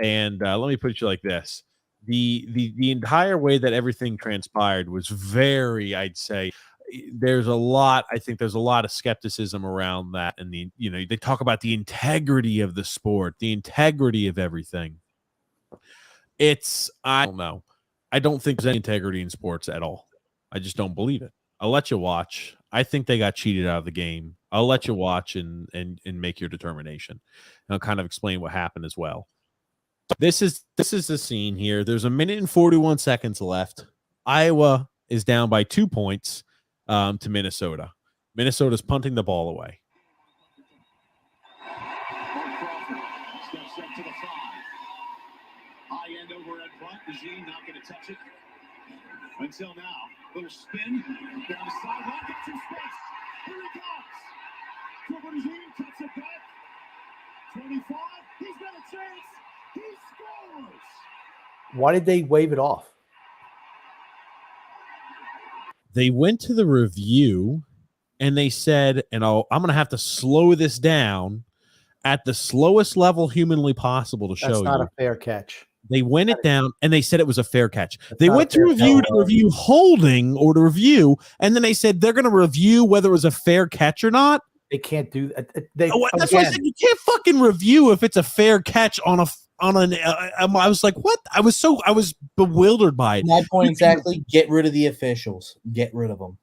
Speaker 1: And let me put it like this. The entire way that everything transpired was very, I'd say, there's a lot of skepticism around that. And they talk about the integrity of the sport, the integrity of everything. I don't know. I don't think there's any integrity in sports at all. I just don't believe it. I'll let you watch. I think they got cheated out of the game. I'll let you watch and make your determination. And I'll kind of explain what happened as well. This is the scene here. There's 1 minute and 41 seconds left. Iowa is down by 2 points to Minnesota. Minnesota's punting the ball away. Steps up to the 5. High end over at front. Eugene not going to touch it. Until now. Little spin. Down the sideline. Gets some space. Here he comes. Cooper Eugene cuts it back. 25. He's got a chance. He scores. Why did they wave it off? They went to the review and they said, I'm going to have to slow this down at the slowest level humanly possible to show you. That's not a fair catch. They went it down and they said it was a fair catch. They went to review holding or to review, and then they said they're going to review whether it was a fair catch or not. They can't do that. That's why I said you can't fucking review if it's a fair catch on an. I was like, what? I was bewildered by it.
Speaker 3: My point exactly. Get rid of the officials. Get rid of them.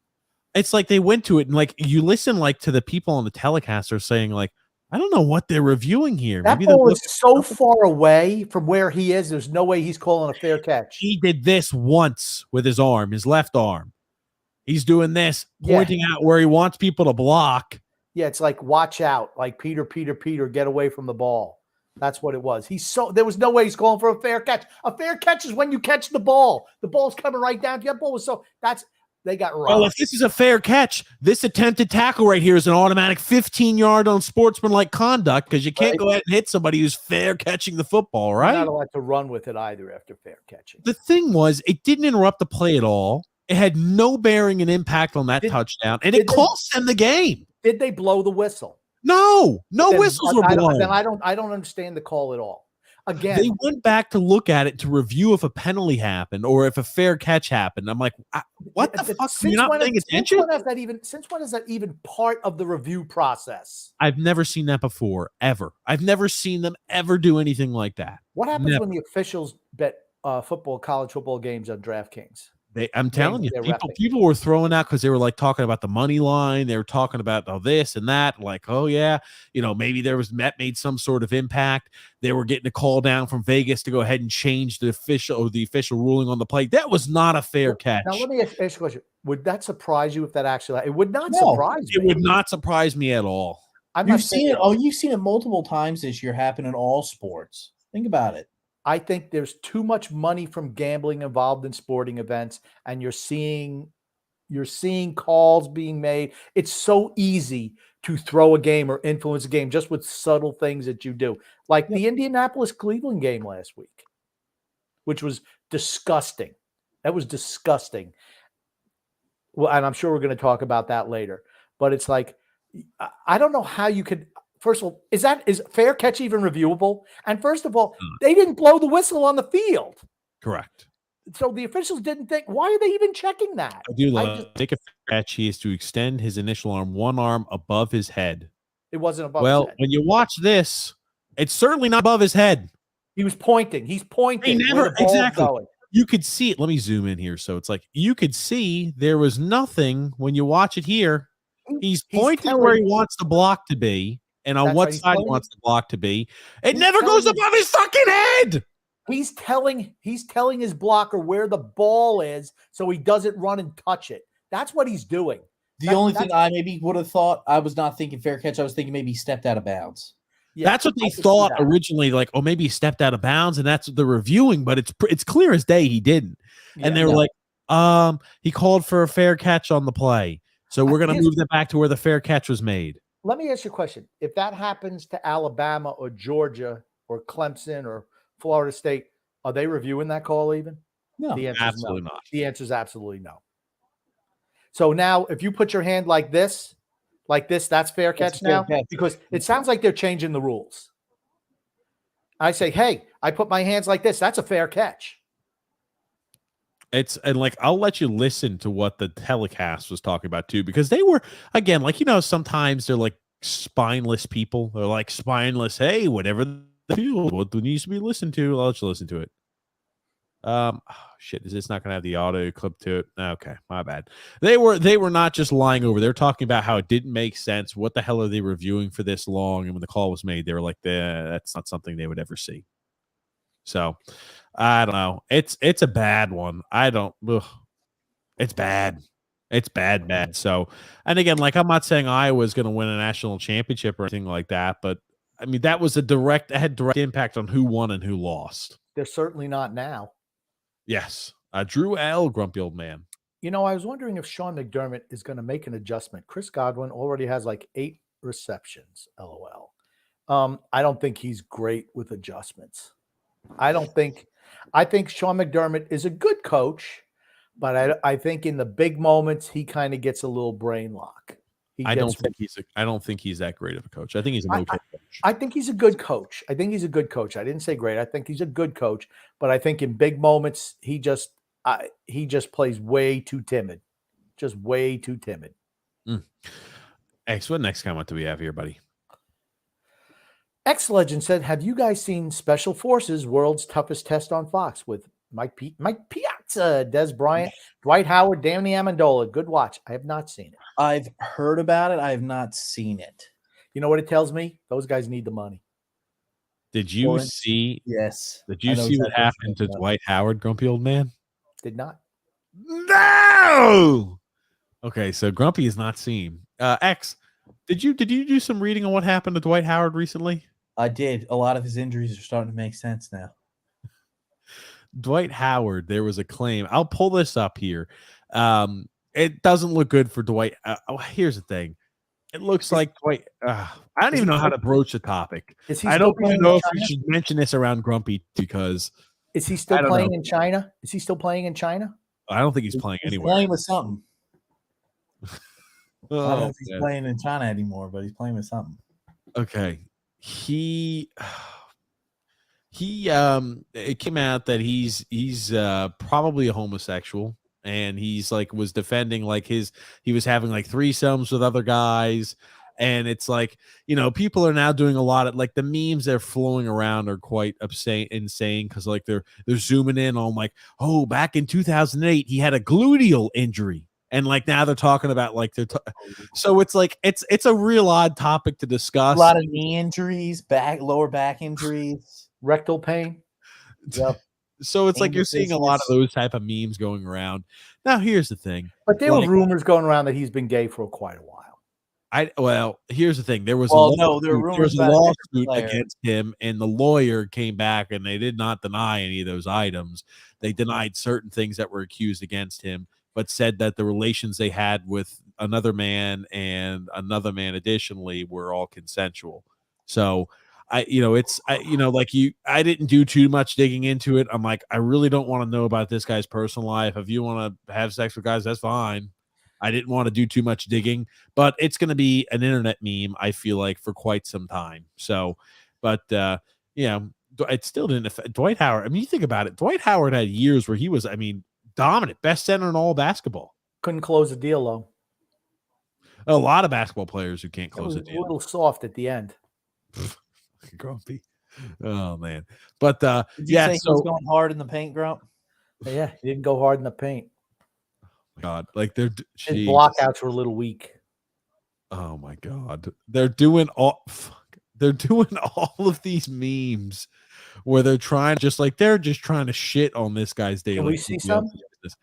Speaker 1: It's like they went to it and like you listen like to the people on the telecast are saying like, I don't know what they're reviewing here.
Speaker 2: That ball is so far away from where he is. There's no way he's calling a fair catch.
Speaker 1: He did this once with his arm, his left arm. He's doing this, pointing out where he wants people to block.
Speaker 2: Yeah, it's like watch out, like Peter, get away from the ball. That's what it was. There was no way he's calling for a fair catch. A fair catch is when you catch the ball. The ball's coming right down to you. That ball was they got robbed.
Speaker 1: Well, if this is a fair catch, this attempted tackle right here is an automatic 15-yard on sportsmanlike conduct because you can't go ahead and hit somebody who's fair catching the football, right?
Speaker 2: You're not allowed to run with it either after fair catching.
Speaker 1: The thing was, it didn't interrupt the play at all. It had no bearing and impact on that touchdown, and it cost them the game.
Speaker 2: Did they blow the whistle?
Speaker 1: No
Speaker 2: Then
Speaker 1: whistles were blown.
Speaker 2: Then I don't understand the call at all. Again,
Speaker 1: They went back to look at it to review if a penalty happened or if a fair catch happened. I'm like, what the fuck? You're not paying attention?
Speaker 2: Since when is that even part of the review process?
Speaker 1: I've never seen that before, ever. I've never seen them ever do anything like that.
Speaker 2: What happens when the officials bet college football games on DraftKings?
Speaker 1: I'm telling you, people were throwing out because they were like talking about the money line. They were talking about this and that. Like, oh yeah, maybe there was made some sort of impact. They were getting a call down from Vegas to go ahead and change the official ruling on the play. That was not a fair catch.
Speaker 2: Now let me ask you a question: would that surprise you if that actually? It would not surprise me.
Speaker 1: It would not surprise me at all.
Speaker 3: You've seen it. Oh, you've seen it multiple times this year happen in all sports. Think about it.
Speaker 2: I think there's too much money from gambling involved in sporting events, and you're seeing calls being made. It's so easy to throw a game or influence a game just with subtle things that you do, like the Indianapolis-Cleveland game last week, which was disgusting. That was disgusting. Well, and I'm sure we're going to talk about that later. But it's like, I don't know how you could. First of all, is fair catch even reviewable? And first of all, they didn't blow the whistle on the field.
Speaker 1: Correct.
Speaker 2: So the officials didn't think, why are they even checking that?
Speaker 1: I do take a fair catch. He is to extend his initial arm, one arm above his head.
Speaker 2: It wasn't above his head.
Speaker 1: When you watch this, it's certainly not above his head.
Speaker 2: He was pointing. He's pointing.
Speaker 1: Exactly. Going. You could see it. Let me zoom in here. So it's like you could see there was nothing when you watch it here. He's pointing where he wants the block to be. And on what side he wants the block to be. It never goes above his fucking head.
Speaker 2: He's telling his blocker where the ball is so he doesn't run and touch it. That's what he's doing.
Speaker 3: The only thing I maybe would have thought, I was not thinking fair catch. I was thinking maybe he stepped out of bounds.
Speaker 1: Yeah, that's what they thought originally, like, oh, maybe he stepped out of bounds, and that's what they're reviewing, but it's clear as day he didn't. And they were like, he called for a fair catch on the play. So we're going to move that back to where the fair catch was made.
Speaker 2: Let me ask you a question. If that happens to Alabama or Georgia or Clemson or Florida State, are they reviewing that call even?
Speaker 1: No,
Speaker 2: the answer
Speaker 1: absolutely
Speaker 2: is no.
Speaker 1: not.
Speaker 2: The answer is absolutely no. So now if you put your hand like this, that's fair catch now? Because it sounds like they're changing the rules. I say, hey, I put my hands like this. That's a fair catch.
Speaker 1: I'll let you listen to what the telecast was talking about too, because they were, again, sometimes they're like spineless people. They're like spineless. Hey, whatever the field, what needs to be listened to, I'll let you listen to it. Shit, is this not going to have the audio clip to it? Okay, my bad. They were not just lying over. They're talking about how it didn't make sense. What the hell are they reviewing for this long? And when the call was made, they were like, that's not something they would ever see. So I don't know. It's a bad one. It's bad. It's bad. So, and again, I'm not saying Iowa's going to win a national championship or anything like that, but I mean, that was had direct impact on who won and who lost.
Speaker 2: They're certainly not now.
Speaker 1: Yes. Drew L., grumpy old man.
Speaker 2: I was wondering if Sean McDermott is going to make an adjustment. Chris Godwin already has 8 receptions, LOL. I don't think he's great with adjustments. I think Sean McDermott is a good coach, but I think in the big moments he kind of gets a little brain lock. I don't
Speaker 1: think he's that great of a coach. I think he's an okay coach.
Speaker 2: I think he's a good coach. I didn't say great. I think he's a good coach, but I think in big moments he just plays way too timid. Just way too timid.
Speaker 1: Hey, so what next comment do we have here, buddy?
Speaker 2: X Legend said, have you guys seen Special Forces World's Toughest Test on Fox with Mike Piazza, Des Bryant, Dwight Howard, Danny Amendola? Good watch. I have not seen it.
Speaker 3: I've heard about it. I have not seen it.
Speaker 2: You know what it tells me? Those guys need the money.
Speaker 1: Did you see?
Speaker 3: Yes.
Speaker 1: Did you see what happened to Dwight Howard, grumpy old man?
Speaker 2: Did not.
Speaker 1: No. Okay, so Grumpy is not seen. X, did you do some reading on what happened to Dwight Howard recently?
Speaker 3: I did. A lot of his injuries are starting to make sense now.
Speaker 1: Dwight Howard, there was a claim. I'll pull this up here. It doesn't look good for Dwight. Here's the thing. It looks like Dwight. I don't even know how to broach the topic. I don't even know if we should mention this around Grumpy because.
Speaker 2: Is he still playing in China? Is he still playing in China?
Speaker 1: I don't think he's playing anywhere.
Speaker 3: Playing with something. I don't know
Speaker 1: Oh,
Speaker 3: if he's
Speaker 1: man.
Speaker 3: playing in China anymore, but he's playing with something.
Speaker 1: Okay. He it came out that he's probably a homosexual, and he's like was defending like he was having like threesomes with other guys. And it's like, people are now doing a lot of like the memes they're flowing around are quite insane because like they're zooming in on like, oh, back in 2008 he had a gluteal injury, and like now they're talking about like so it's like it's a real odd topic to discuss.
Speaker 3: A lot of knee injuries, lower back injuries,
Speaker 2: rectal pain.
Speaker 3: Yep.
Speaker 1: So it's like you're seeing a lot of those type of memes going around. Now here's the thing.
Speaker 2: But there were rumors going around that he's been gay for quite a while.
Speaker 1: Here's the thing. There was
Speaker 3: there were
Speaker 1: a
Speaker 3: rumors about
Speaker 1: lawsuit against him, and the lawyer came back and they did not deny any of those items. They denied certain things that were accused against him, but said that the relations they had with another man and another man additionally were all consensual. So I didn't do too much digging into it. I'm like, I really don't want to know about this guy's personal life. If you want to have sex with guys, that's fine. I didn't want to do too much digging, but it's going to be an internet meme, I feel like, for quite some time. So, but it still didn't affect Dwight Howard. I mean, you think about it. Dwight Howard had years where he was, dominant, best center in all basketball.
Speaker 2: Couldn't close a deal, though.
Speaker 1: A lot of basketball players who can't close a deal.
Speaker 2: A little soft at the end.
Speaker 1: Grumpy. Oh man. But
Speaker 3: Did you say he was going hard in the paint, Grump?
Speaker 2: Yeah, he didn't go hard in the paint.
Speaker 1: God, like his
Speaker 2: blockouts were a little weak.
Speaker 1: Oh my God, they're doing all of these memes where they're trying to shit on this guy's daily.
Speaker 2: Can we see some?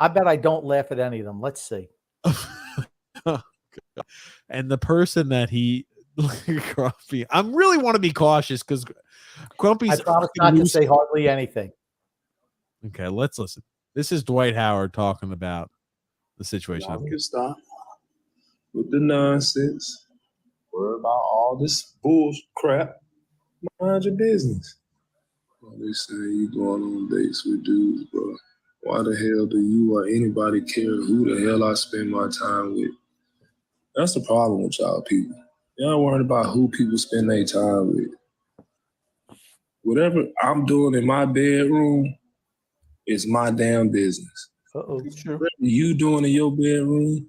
Speaker 2: I bet I don't laugh at any of them. Let's see.
Speaker 1: And the person that he Grumpy, I really want to be cautious because Grumpy's.
Speaker 2: I promise not to say hardly anything.
Speaker 1: Okay, let's listen. This is Dwight Howard talking about the situation.
Speaker 8: Y'all can stop with the nonsense. Worry about all this bull crap. Mind your business. Well, they say you going on dates with dudes, bro. Why the hell do you or anybody care who the hell I spend my time with? That's the problem with y'all people. Y'all worried about who people spend their time with. Whatever I'm doing in my bedroom is my damn business. Whatever you doing in your bedroom,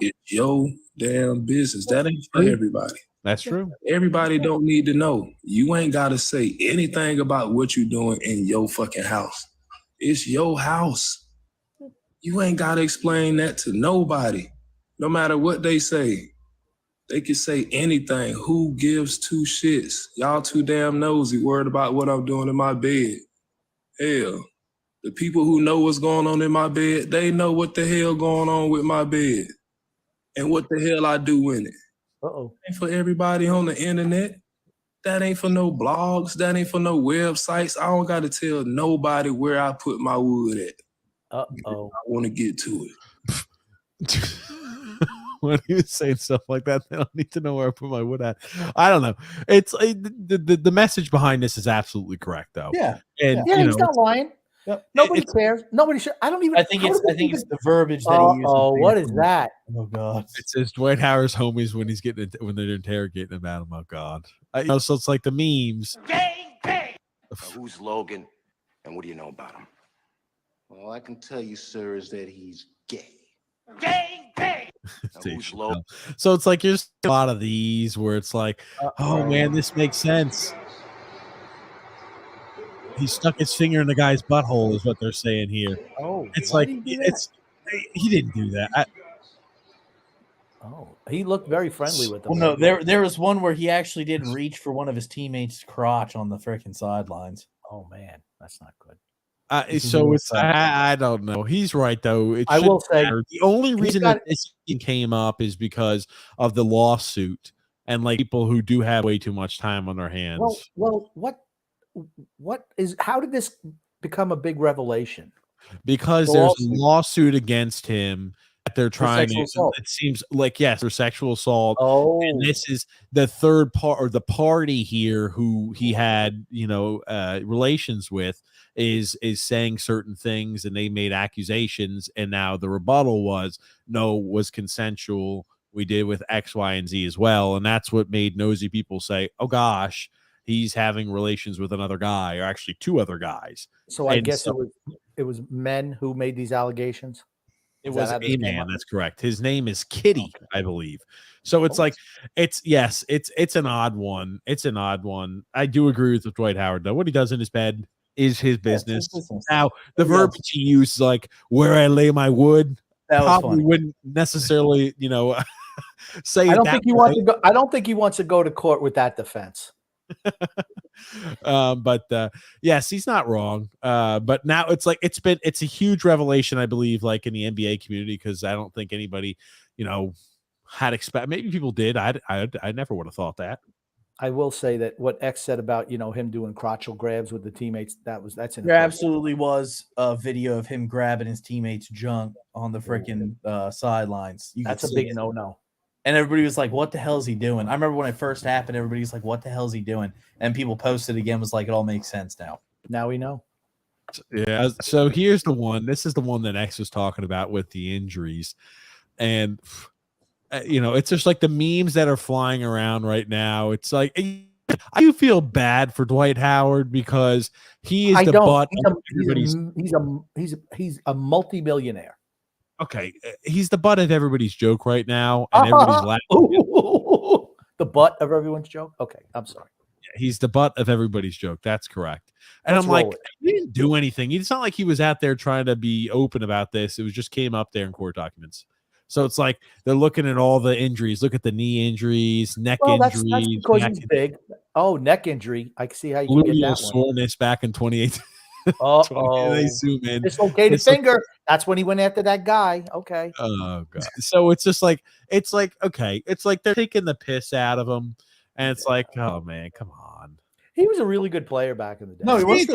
Speaker 8: it's your damn business. That ain't for everybody.
Speaker 1: That's true.
Speaker 8: Everybody don't need to know. You ain't got to say anything about what you're doing in your fucking house. It's your house. You ain't got to explain that to nobody. No matter what they say. They can say anything. Who gives two shits? Y'all too damn nosy, worried about what I'm doing in my bed. Hell. The people who know what's going on in my bed, they know what the hell going on with my bed and what the hell I do in it. Ain't for everybody on the internet. That ain't for no blogs. That ain't for no websites. I don't got to tell nobody where I put my wood at. I want to get to it.
Speaker 1: When he was saying stuff like that, I don't need to know where I put my wood at. I don't know. It's the message behind this is absolutely correct, though.
Speaker 3: Yeah,
Speaker 1: and
Speaker 2: he's not lying. Yep. Nobody cares. Nobody should. I don't even.
Speaker 3: I think it's the verbiage that he uses.
Speaker 2: Oh, what is that?
Speaker 3: Oh God!
Speaker 1: It says Dwight Howard's homies when they're interrogating about him. Oh God! So it's like the memes.
Speaker 9: Who's Logan, and what do you know about him? All I can tell you, sir, is that he's gay. Gay. Who's Logan?
Speaker 1: So it's like there's a lot of these where it's like, oh man, this makes sense. He stuck his finger in the guy's butthole, is what they're saying here.
Speaker 2: Oh,
Speaker 1: it's like he didn't do that.
Speaker 2: He looked very friendly with them.
Speaker 3: Well, no, there was one where he actually did reach for one of his teammates' crotch on the freaking sidelines.
Speaker 2: Oh man, that's not good.
Speaker 1: So it's I don't know. He's right though.
Speaker 2: I will say
Speaker 1: the only reason that this came up is because of the lawsuit and like people who do have way too much time on their hands.
Speaker 2: Well, how did this become a big revelation?
Speaker 1: Because there's a lawsuit against him that they're trying to. It seems like for sexual assault.
Speaker 2: Oh,
Speaker 1: and this is the third part or the party here who he had relations with is saying certain things, and they made accusations, and now the rebuttal was consensual. we did with X, Y, and Z as well. And that's what made nosy people say, oh gosh, he's having relations with another guy, or actually 2 other guys.
Speaker 2: So I
Speaker 1: And
Speaker 2: guess
Speaker 1: so
Speaker 2: it was men who made these allegations.
Speaker 1: it
Speaker 2: Is that
Speaker 1: was
Speaker 2: how this
Speaker 1: a
Speaker 2: came
Speaker 1: man.
Speaker 2: up?
Speaker 1: That's correct. His name is Kitty,
Speaker 2: Okay.
Speaker 1: I believe. So it's like, it's an odd one. It's an odd one. I do agree with Dwight Howard though. What he does in his bed is his business. Now the verbiage he used, like where I lay my wood,
Speaker 3: That was
Speaker 1: probably
Speaker 3: funny.
Speaker 1: wouldn't necessarily, say
Speaker 2: I
Speaker 1: it
Speaker 2: don't
Speaker 1: that
Speaker 2: think he
Speaker 1: way.
Speaker 2: wants to go. I don't think he wants to go to court with that defense.
Speaker 1: But yes, he's not wrong. But now it's like it's a huge revelation, I believe, like in the NBA community, because I don't think anybody, had expect. Maybe people did. I never would have thought that.
Speaker 2: I will say that what X said about him doing crotchal grabs with the teammates, that's
Speaker 3: There
Speaker 2: inappropriate.
Speaker 3: absolutely was a video of him grabbing his teammate's junk on the freaking sidelines.
Speaker 2: That's a big no-no.
Speaker 3: And everybody was like, what the hell is he doing? I remember when it first happened, everybody's like, what the hell is he doing? And people posted again, was like, it all makes sense now.
Speaker 2: Now we know.
Speaker 1: Yeah. So here's the one. This is the one that X was talking about with the injuries. And, it's just like the memes that are flying around right now. It's like, I do feel bad for Dwight Howard because he is butt of everybody's.
Speaker 2: He's a multimillionaire.
Speaker 1: Okay, he's the butt of everybody's joke right now, and everybody's laughing.
Speaker 2: The butt of everyone's joke? Okay, I'm sorry.
Speaker 1: He's the butt of everybody's joke. That's correct. And I'm like, he didn't do anything. It's not like he was out there trying to be open about this. It was just came up there in court documents. So it's like they're looking at all the injuries. Look at the knee injuries, neck injuries.
Speaker 2: That's because he's big. Oh, neck injury. I can see how you can get that one.
Speaker 1: Soreness back in 2018. They zoom in.
Speaker 2: Dislocated finger. That's when he went after that guy. Okay.
Speaker 1: Oh god. So it's just like okay. It's like they're taking the piss out of him, and it's like, oh man, come on.
Speaker 2: He was a really good player back in the day.
Speaker 3: No, he was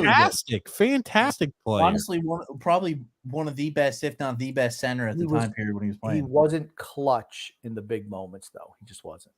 Speaker 1: fantastic player.
Speaker 3: Honestly, probably one of the best, if not the best center at the time period when he was playing.
Speaker 2: He wasn't clutch in the big moments, though. He just wasn't.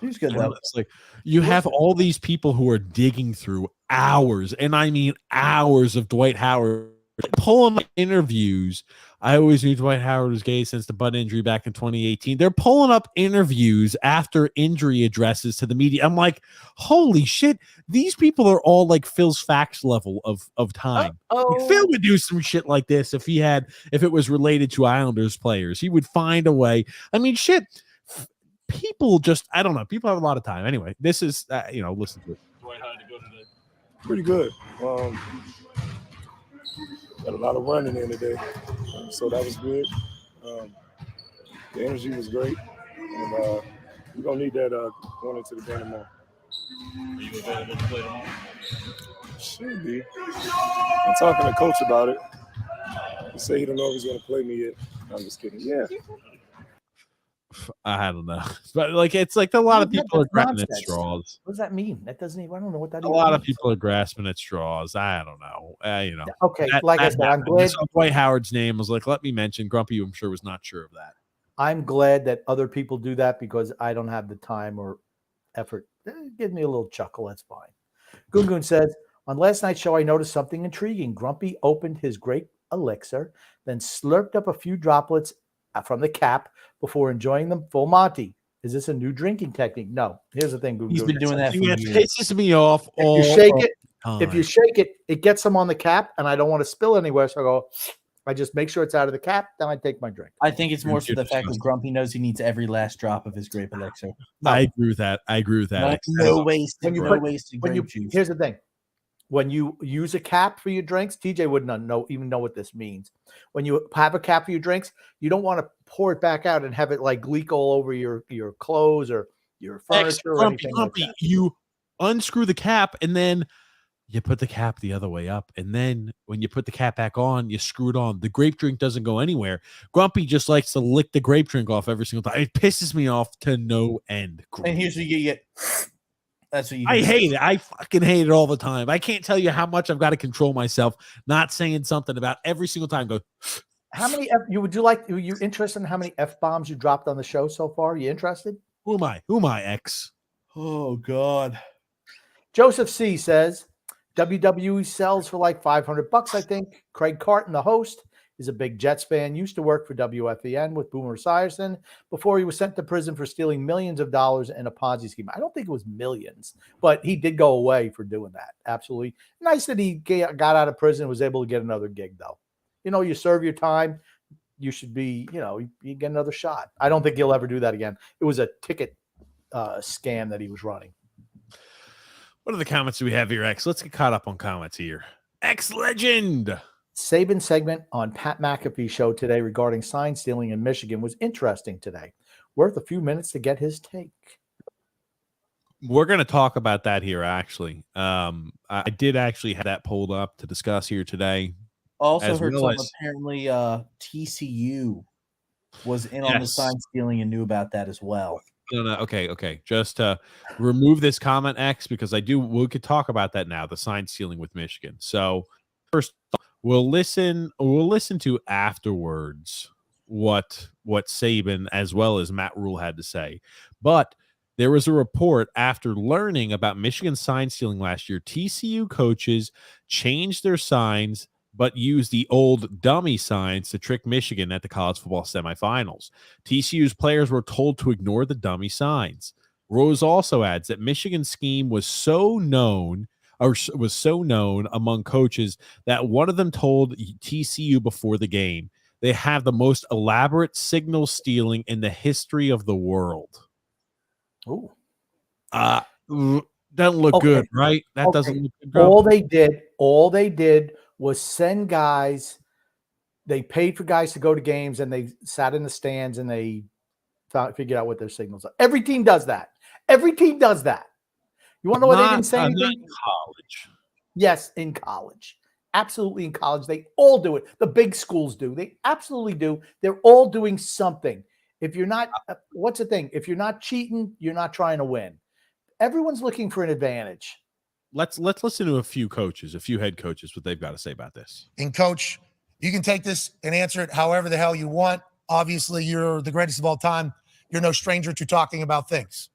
Speaker 3: He was good though.
Speaker 1: It's like you have all these people who are digging through hours, and I mean hours of Dwight Howard pulling interviews. I always knew Dwight Howard was gay since the butt injury back in 2018. They're pulling up interviews after injury addresses to the media. I'm like, holy shit, these people are all like Phil's facts level of time. Like, Phil would do some shit like this if it was related to Islanders players. He would find a way. I mean, shit. People just, I don't know. People have a lot of time. Anyway, this is, listen to it.
Speaker 10: Dwight, how did it go today?
Speaker 11: Pretty good. Got a lot of running in today, so that was good. The energy was great, and we're going to need that going into the game tomorrow.
Speaker 10: Are you available to play tomorrow?
Speaker 11: Should be. I'm talking to Coach about it. He said he don't know if he's going to play me yet. I'm just kidding. Yeah.
Speaker 1: I don't know, but like it's like a lot of people are grasping at straws.
Speaker 2: What does that mean? That doesn't even. I don't know what that.
Speaker 1: A lot of people are grasping at straws. I don't know.
Speaker 2: Okay, like I said, I'm glad
Speaker 1: Dwight Howard's name was like, let me mention. Grumpy, I'm sure, was not sure of that.
Speaker 2: I'm glad that other people do that because I don't have the time or effort. Give me a little chuckle. That's fine. Gungun says on last night's show, I noticed something intriguing. Grumpy opened his grape elixir, then slurped up a few droplets from the cap before enjoying them full Monty. Is this a new drinking technique? No. Here's the thing.
Speaker 3: He's been doing that for years.
Speaker 1: It pisses me off.
Speaker 2: If you shake it, it gets some on the cap, and I don't want to spill anywhere. So I just make sure it's out of the cap. Then I take my drink.
Speaker 3: I think it's more so the fact that Grumpy knows he needs every last drop of his grape elixir.
Speaker 1: I agree with that.
Speaker 3: No waste.
Speaker 2: Here's the thing. When you use a cap for your drinks, TJ wouldn't even know what this means. When you have a cap for your drinks, you don't want to pour it back out and have it like leak all over your clothes or your furniture or anything like that.
Speaker 1: You unscrew the cap and then you put the cap the other way up. And then when you put the cap back on, you screw it on. The grape drink doesn't go anywhere. Grumpy just likes to lick the grape drink off every single time. It pisses me off to no end.
Speaker 3: And here's what you get. That's what you
Speaker 1: I hate it. I fucking hate it all the time. I can't tell you how much I've got to control myself not saying something about every single time. Go.
Speaker 2: How many you interested in how many F-bombs you dropped on the show so far? You interested?
Speaker 1: Who am I? Who am I, X?
Speaker 3: Oh God.
Speaker 2: Joseph C says WWE sells for like $500, I think. Craig Carton, the host, is a big Jets fan, used to work for WFEN with Boomer Esiason before he was sent to prison for stealing millions of dollars in a Ponzi scheme. I don't think it was millions, but he did go away for doing that. Absolutely. Nice that he got out of prison and was able to get another gig, though. You serve your time. You should be, you get another shot. I don't think he'll ever do that again. It was a ticket scam that he was running.
Speaker 1: What are the comments we have here, X? Let's get caught up on comments here. X Legend.
Speaker 2: Saban segment on Pat McAfee show today regarding sign stealing in Michigan was interesting today. Worth a few minutes to get his take.
Speaker 1: We're going to talk about that here, actually. I did actually have that pulled up to discuss here today.
Speaker 3: Also heard something apparently TCU was in on the sign stealing and knew about that as well.
Speaker 1: No. Okay. Just remove this comment, X, because we could talk about that now, the sign stealing with Michigan. So first, we'll listen to afterwards what Saban as well as Matt Rule had to say. But there was a report after learning about Michigan sign stealing last year. TCU coaches changed their signs but used the old dummy signs to trick Michigan at the college football semifinals. TCU's players were told to ignore the dummy signs. Rose also adds that Michigan's scheme was so known among coaches that one of them told TCU before the game, they have the most elaborate signal stealing in the history of the world.
Speaker 2: Ooh.
Speaker 1: Doesn't look good, right? That doesn't look good.
Speaker 2: All they did was send guys. They paid for guys to go to games, and they sat in the stands and they figured out what their signals are. Every team does that. You want to know why they didn't say anything?
Speaker 1: Not in college.
Speaker 2: Yes, in college. Absolutely in college. They all do it. The big schools do. They absolutely do. They're all doing something. If you're not, what's the thing? If you're not cheating, you're not trying to win. Everyone's looking for an advantage.
Speaker 1: Let's listen to a few head coaches, what they've got to say about this.
Speaker 12: And coach, you can take this and answer it however the hell you want. Obviously, you're the greatest of all time. You're no stranger to talking about things.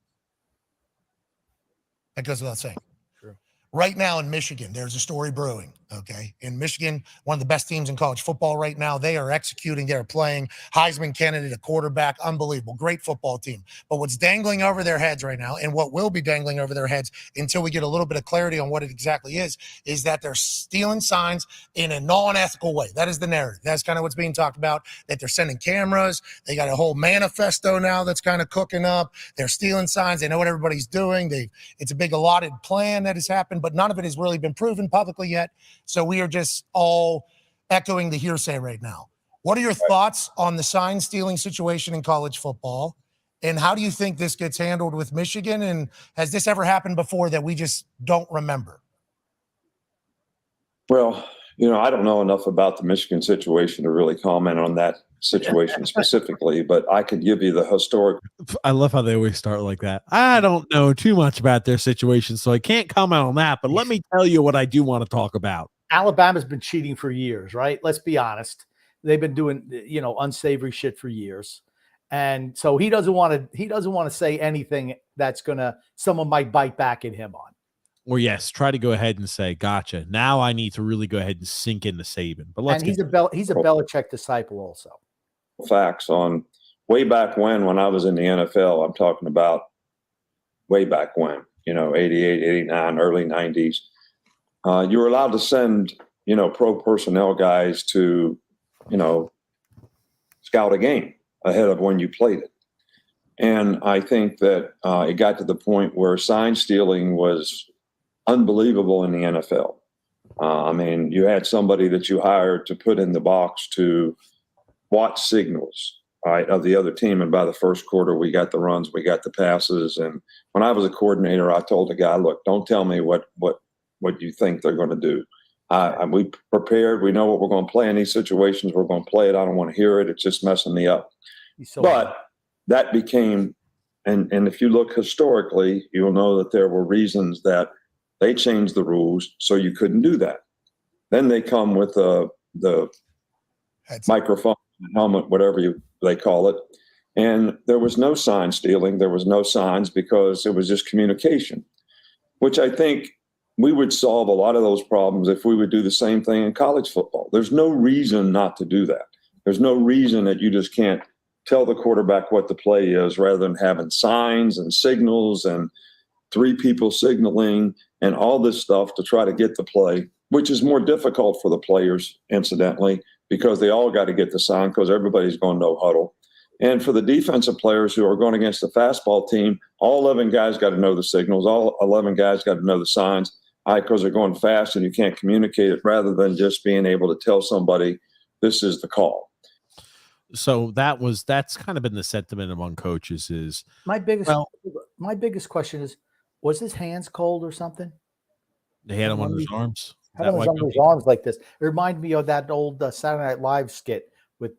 Speaker 12: That goes without saying.
Speaker 2: True.
Speaker 12: Right now in Michigan, there's a story brewing, okay? In Michigan, one of the best teams in college football right now. They are executing. They're playing. Heisman candidate, a quarterback, unbelievable. Great football team. But what's dangling over their heads right now, and what will be dangling over their heads until we get a little bit of clarity on what it exactly is that they're stealing signs in a non-ethical way. That is the narrative. That's kind of what's being talked about, that they're sending cameras. They got a whole manifesto now that's kind of cooking up. They're stealing signs. They know what everybody's doing. It's a big allotted plan that has happened, but none of it has really been proven publicly yet. So we are just all echoing the hearsay right now. What are your thoughts on the sign stealing situation in college football? And how do you think this gets handled with Michigan? And has this ever happened before that we just don't remember?
Speaker 13: Well, I don't know enough about the Michigan situation to really comment on that situation specifically, but I could give you the historic.
Speaker 1: I love how they always start like that. I don't know too much about their situation, so I can't comment on that, but let me tell you what I do want to talk about.
Speaker 2: Alabama's been cheating for years, right? Let's be honest. They've been doing, unsavory shit for years. And so he doesn't want to say anything that's someone might bite back at him on.
Speaker 1: Or yes, try to go ahead and say, gotcha. Now I need to really go ahead and sink into Saban. But
Speaker 2: he's a Belichick disciple also.
Speaker 13: Facts on way back when I was in the NFL. I'm talking about way back when, 88, 89, early 90s. You were allowed to send, pro personnel guys to, scout a game ahead of when you played it. And I think that it got to the point where sign stealing was unbelievable in the NFL. You had somebody that you hired to put in the box to watch signals, right, of the other team. And by the first quarter, we got the runs, we got the passes. And when I was a coordinator, I told the guy, look, don't tell me what you think they're going to do. We prepared. We know what we're going to play in these situations. We're going to play it. I don't want to hear it. It's just messing me up. But that became, and if you look historically, you'll know that there were reasons that they changed the rules so you couldn't do that. Then they come with the microphone, helmet, whatever they call it. And there was no sign stealing. There was no signs because it was just communication, which I think we would solve a lot of those problems if we would do the same thing in college football. There's no reason not to do that. There's no reason that you just can't tell the quarterback what the play is rather than having signs and signals and 3 people signaling and all this stuff to try to get the play, which is more difficult for the players, incidentally, because they all got to get the sign because everybody's going no huddle. And for the defensive players who are going against the fastball team, all 11 guys got to know the signals. All 11 guys got to know the signs because they're going fast and you can't communicate it rather than just being able to tell somebody this is the call.
Speaker 1: So that's kind of been the sentiment among coaches is
Speaker 2: my biggest question is, was his hands cold or something?
Speaker 1: They had him on his arms.
Speaker 2: Had him on his arms like this. It reminded me of that old Saturday Night Live skit with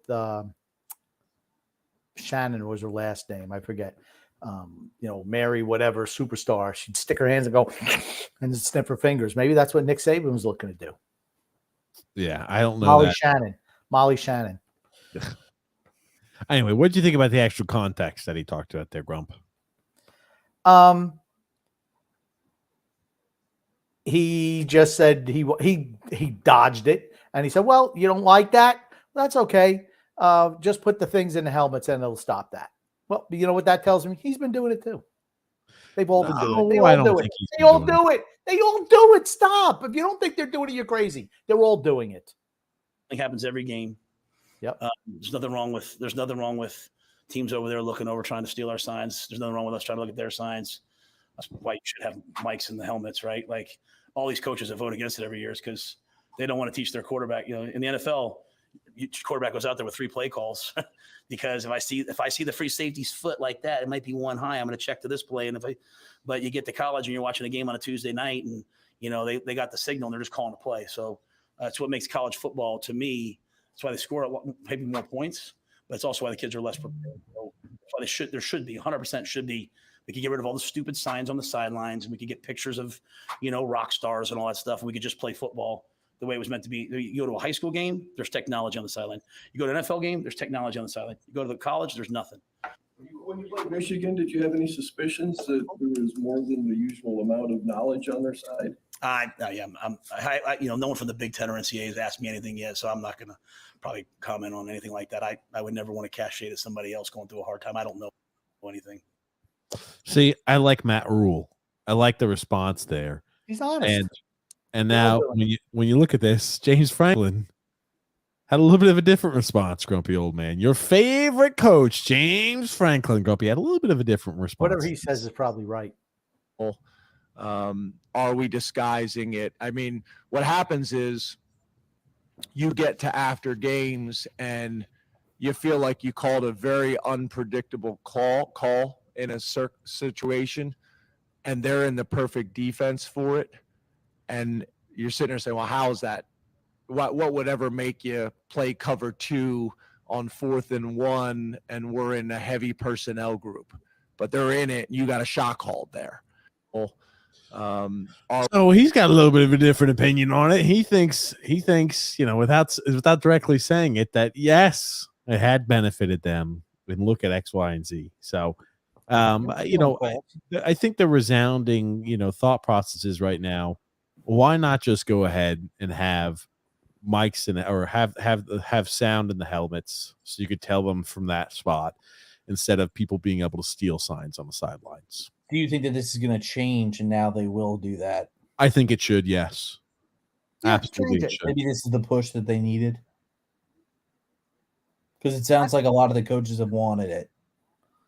Speaker 2: Shannon was her last name. I forget. Mary, whatever, superstar. She'd stick her hands and go and sniff her fingers. Maybe that's what Nick Saban was looking to do.
Speaker 1: Yeah, I don't know.
Speaker 2: Molly Shannon.
Speaker 1: Anyway, what did you think about the actual context that he talked about there, Grump?
Speaker 2: He just said he dodged it, and he said, "Well, you don't like that? That's okay. Just put the things in the helmets, and it'll stop that." Well, you know what that tells me? He's been doing it too. They've all been doing it. They all do it. They all do it. They all do it. Stop! If you don't think they're doing it, you're crazy. They're all doing it.
Speaker 14: It happens every game.
Speaker 2: Yep.
Speaker 14: There's nothing wrong with teams over there looking over trying to steal our signs. There's nothing wrong with us trying to look at their signs. That's why you should have mics in the helmets, right? Like all these coaches that vote against it every year is because they don't want to teach their quarterback. In the NFL, quarterback goes out there with 3 play calls because if I see the free safety's foot like that, it might be 1 high. I'm going to check to this play. But you get to college and you're watching a game on a Tuesday night, and they got the signal and they're just calling a play. So that's what makes college football, to me. That's why they score maybe more points, but it's also why the kids are less prepared. So that's why there should be 100% should be. We could get rid of all the stupid signs on the sidelines, and we could get pictures of, rock stars and all that stuff. And we could just play football the way it was meant to be. You go to a high school game, there's technology on the sideline. You go to an NFL game, there's technology on the sideline. You go to the college, there's nothing.
Speaker 15: When you played Michigan, did you have any suspicions that there was more than the usual amount of knowledge on their side?
Speaker 14: No one from the Big Ten or NCAA has asked me anything yet, so I'm not going to probably comment on anything like that. I would never want to cast shade at somebody else going through a hard time. I don't know anything.
Speaker 1: See, I like Matt Rule. I like the response there.
Speaker 2: He's honest.
Speaker 1: And now when you look at this, James Franklin had a little bit of a different response, Grumpy Old Man. Your favorite coach, James Franklin, Grumpy, had a little bit of a different response.
Speaker 2: Whatever he says is probably right.
Speaker 16: Are we disguising it? I mean, what happens is you get to after games and you feel like you called a very unpredictable call in a situation, and they're in the perfect defense for it. And you're sitting there saying, well, how is that? What would ever make you play cover 2 on 4th and 1 and we're in a heavy personnel group? But they're in it, and you got a shot called there. Well,
Speaker 1: so he's got a little bit of a different opinion on it. He thinks, without directly saying it, that yes, it had benefited them. And look at X, Y, and Z. So, I think the resounding, thought processes right now. Why not just go ahead and have mics or have sound in the helmets so you could tell them from that spot instead of people being able to steal signs on the sidelines?
Speaker 3: Do you think that this is going to change and now they will do that?
Speaker 1: I think it should, yes.
Speaker 3: Yeah,
Speaker 1: absolutely. It should.
Speaker 3: Maybe this is the push that they needed. Because it sounds like a lot of the coaches have wanted it.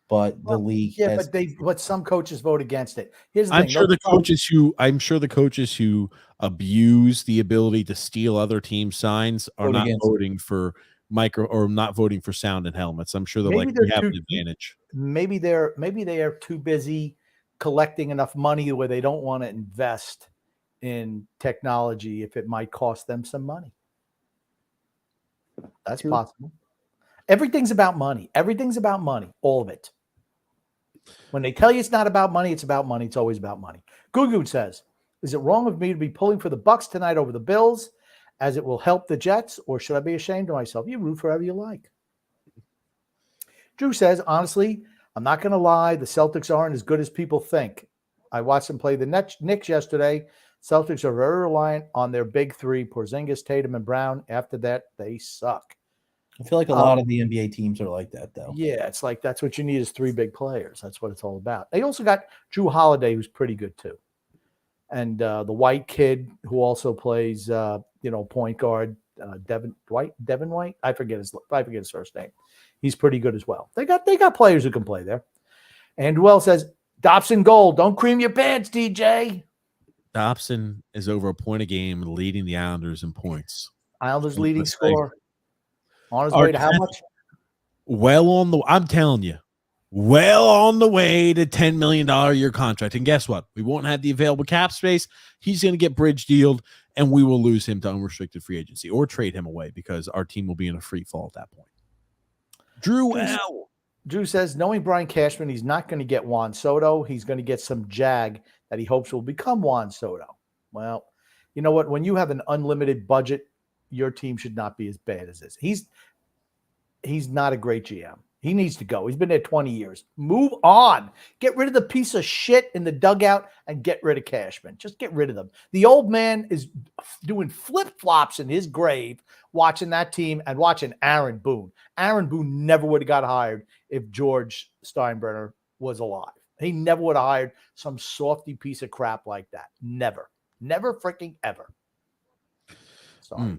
Speaker 3: But the league
Speaker 2: but some coaches vote against it. Here's the
Speaker 1: I'm
Speaker 2: thing.
Speaker 1: sure the coaches who abuse the ability to steal other teams' signs are not voting for not voting for sound and helmets. I'm sure we have an advantage.
Speaker 2: Maybe they are too busy collecting enough money where they don't want to invest in technology if it might cost them some money. That's possible. Everything's about money. Everything's about money. All of it. When they tell you it's not about money, it's about money. It's always about money. Gugu says, is it wrong of me to be pulling for the Bucks tonight over the Bills as it will help the Jets, or should I be ashamed of myself? You root for whoever you like. Drew says, honestly, I'm not going to lie. The Celtics aren't as good as people think. I watched them play the Knicks yesterday. Celtics are very reliant on their big three, Porzingis, Tatum, and Brown. After that, they suck.
Speaker 3: I feel like a lot of the NBA teams are like that, though.
Speaker 2: Yeah, it's like that's what you need is three big players. That's what it's all about. They also got Drew Holiday, who's pretty good too, and the white kid who also plays, point guard, Devin White. I forget his first name. He's pretty good as well. They got players who can play there. And who else says Dobson Gold? Don't cream your pants, DJ.
Speaker 1: Dobson is over a point a game, leading the Islanders in points.
Speaker 2: Islanders leading scorer. On his way to how much?
Speaker 1: I'm telling you, well on the way to $10 million a year contract. And guess what? We won't have the available cap space. He's going to get bridge dealed, and we will lose him to unrestricted free agency or trade him away because our team will be in a free fall at that point.
Speaker 2: Drew says, knowing Brian Cashman, he's not going to get Juan Soto. He's going to get some jag that he hopes will become Juan Soto. Well, you know what? When you have an unlimited budget, your team should not be as bad as this. He's not a great GM. He needs to go. He's been there 20 years. Move on. Get rid of the piece of shit in the dugout and get rid of Cashman. Just get rid of them. The old man is doing flip-flops in his grave watching that team and watching Aaron Boone. Aaron Boone never would have got hired if George Steinbrenner was alive. He never would have hired some softy piece of crap like that. Never. Never freaking ever. Sorry.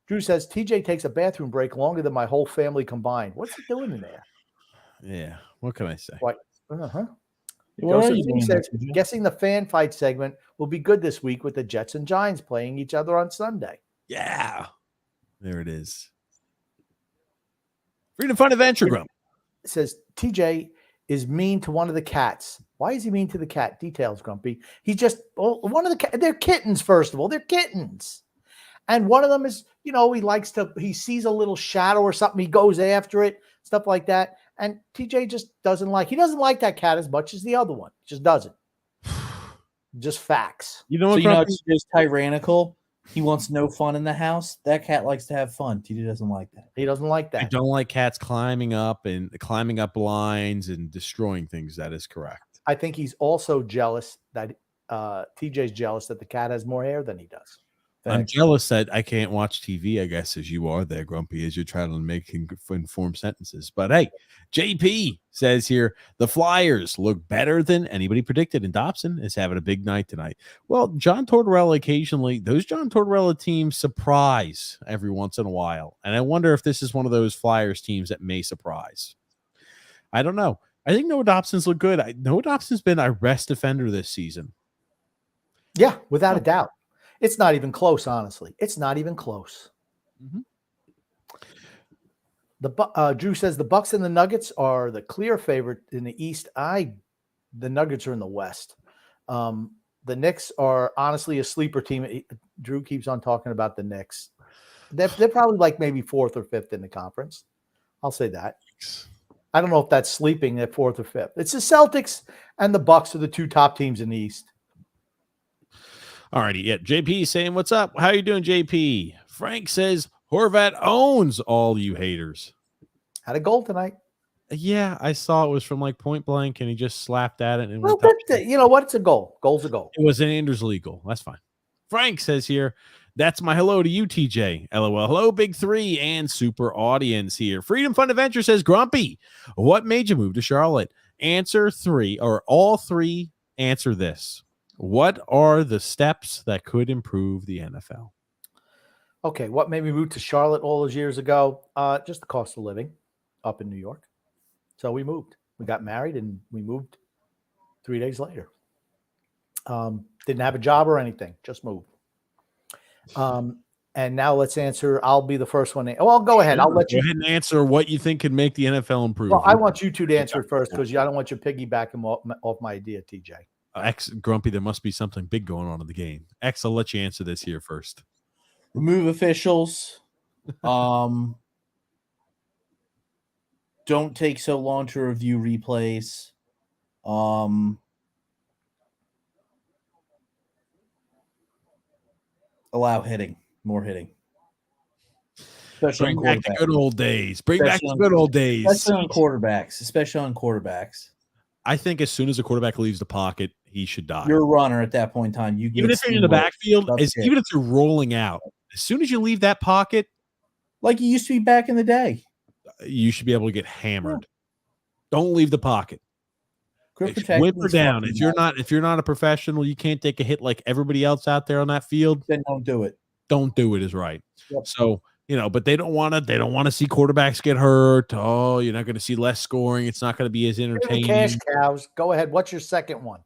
Speaker 2: Drew says, TJ takes a bathroom break longer than my whole family combined. What's he doing in there?
Speaker 1: Yeah. What can I say?
Speaker 2: What?
Speaker 3: What
Speaker 2: Joseph says, guessing the fan fight segment will be good this week with the Jets and Giants playing each other on Sunday.
Speaker 1: Yeah. There it is. Freedom Fun Adventure Grump.
Speaker 2: It says, TJ is mean to one of the cats. Why is he mean to the cat? Details, Grumpy. He's just, one of the cats. They're kittens, first of all. They're kittens. And one of them is, he sees a little shadow or something. He goes after it, stuff like that. And TJ just doesn't like that cat as much as the other one. Just doesn't. Just facts.
Speaker 3: You know what? It's just tyrannical. He wants no fun in the house. That cat likes to have fun. TJ doesn't like that.
Speaker 2: He doesn't like that.
Speaker 1: I don't like cats climbing up lines and destroying things. That is correct.
Speaker 2: I think he's also jealous that TJ's jealous that the cat has more hair than he does.
Speaker 1: I'm jealous that I can't watch TV, I guess, as you are there, Grumpy, as you're trying to make informed sentences. But hey, JP says here, the Flyers look better than anybody predicted, and Dobson is having a big night tonight. Well, John Tortorella occasionally, those John Tortorella teams surprise every once in a while. And I wonder if this is one of those Flyers teams that may surprise. I don't know. I think Noah Dobson's look good. Noah Dobson's been our best defender this season.
Speaker 2: Yeah, without a doubt. It's not even close, honestly. It's not even close. Drew says the Bucks and the Nuggets are the clear favorite in the East. The Nuggets are in the West. The Knicks are honestly a sleeper team. Drew keeps on talking about the Knicks. They're probably like maybe fourth or fifth in the conference. I'll say that. I don't know if that's sleeping at fourth or fifth. It's the Celtics and the Bucks are the two top teams in the East.
Speaker 1: All righty. Yeah. JP saying, what's up? How you doing, JP? Frank says, Horvat owns all you haters.
Speaker 2: Had a goal tonight.
Speaker 1: Yeah, I saw it was from like point blank, and he just slapped at it. And
Speaker 2: well, you know what? It's a goal. Goal's a goal.
Speaker 1: It was an Anders Lee goal. That's fine. Frank says here, that's my hello to you, TJ. LOL. Hello, Big Three and super audience here. Freedom Fun Adventure says, Grumpy, what made you move to Charlotte? Answer three, or all three answer this. What are the steps that could improve the NFL?
Speaker 2: Okay, what made me move to Charlotte all those years ago? Just the cost of living up in New York. So we moved. We got married and we moved 3 days later. Didn't have a job or anything, just moved. And now let's answer. I'll be the first one. Well, go ahead. I'll let you
Speaker 1: go ahead and answer what you think could make the NFL improve.
Speaker 2: Well, I want you two to answer it first because I don't want you piggybacking off my idea, TJ.
Speaker 1: Grumpy, there must be something big going on in the game. X, I'll let you answer this here first.
Speaker 3: Remove officials. Don't take so long to review replays. Allow hitting, more hitting.
Speaker 1: Bring back the good old days. Bring back the good old days.
Speaker 3: Especially on quarterbacks.
Speaker 1: I think as soon as a quarterback leaves the pocket, he should die.
Speaker 3: You're a runner at that point in time. You
Speaker 1: Even if you're in the backfield, even if you're rolling out, as soon as you leave that pocket,
Speaker 3: like you used to be back in the day,
Speaker 1: you should be able to get hammered. Don't leave the pocket.
Speaker 3: Whimper
Speaker 1: down. If you're not a professional, you can't take a hit like everybody else out there on that field.
Speaker 3: Then don't do it.
Speaker 1: Don't do it is right.
Speaker 3: Yep.
Speaker 1: So, but they don't want to see quarterbacks get hurt. Oh, you're not going to see less scoring. It's not going to be as entertaining.
Speaker 2: Cash cows. Go ahead. What's your second one?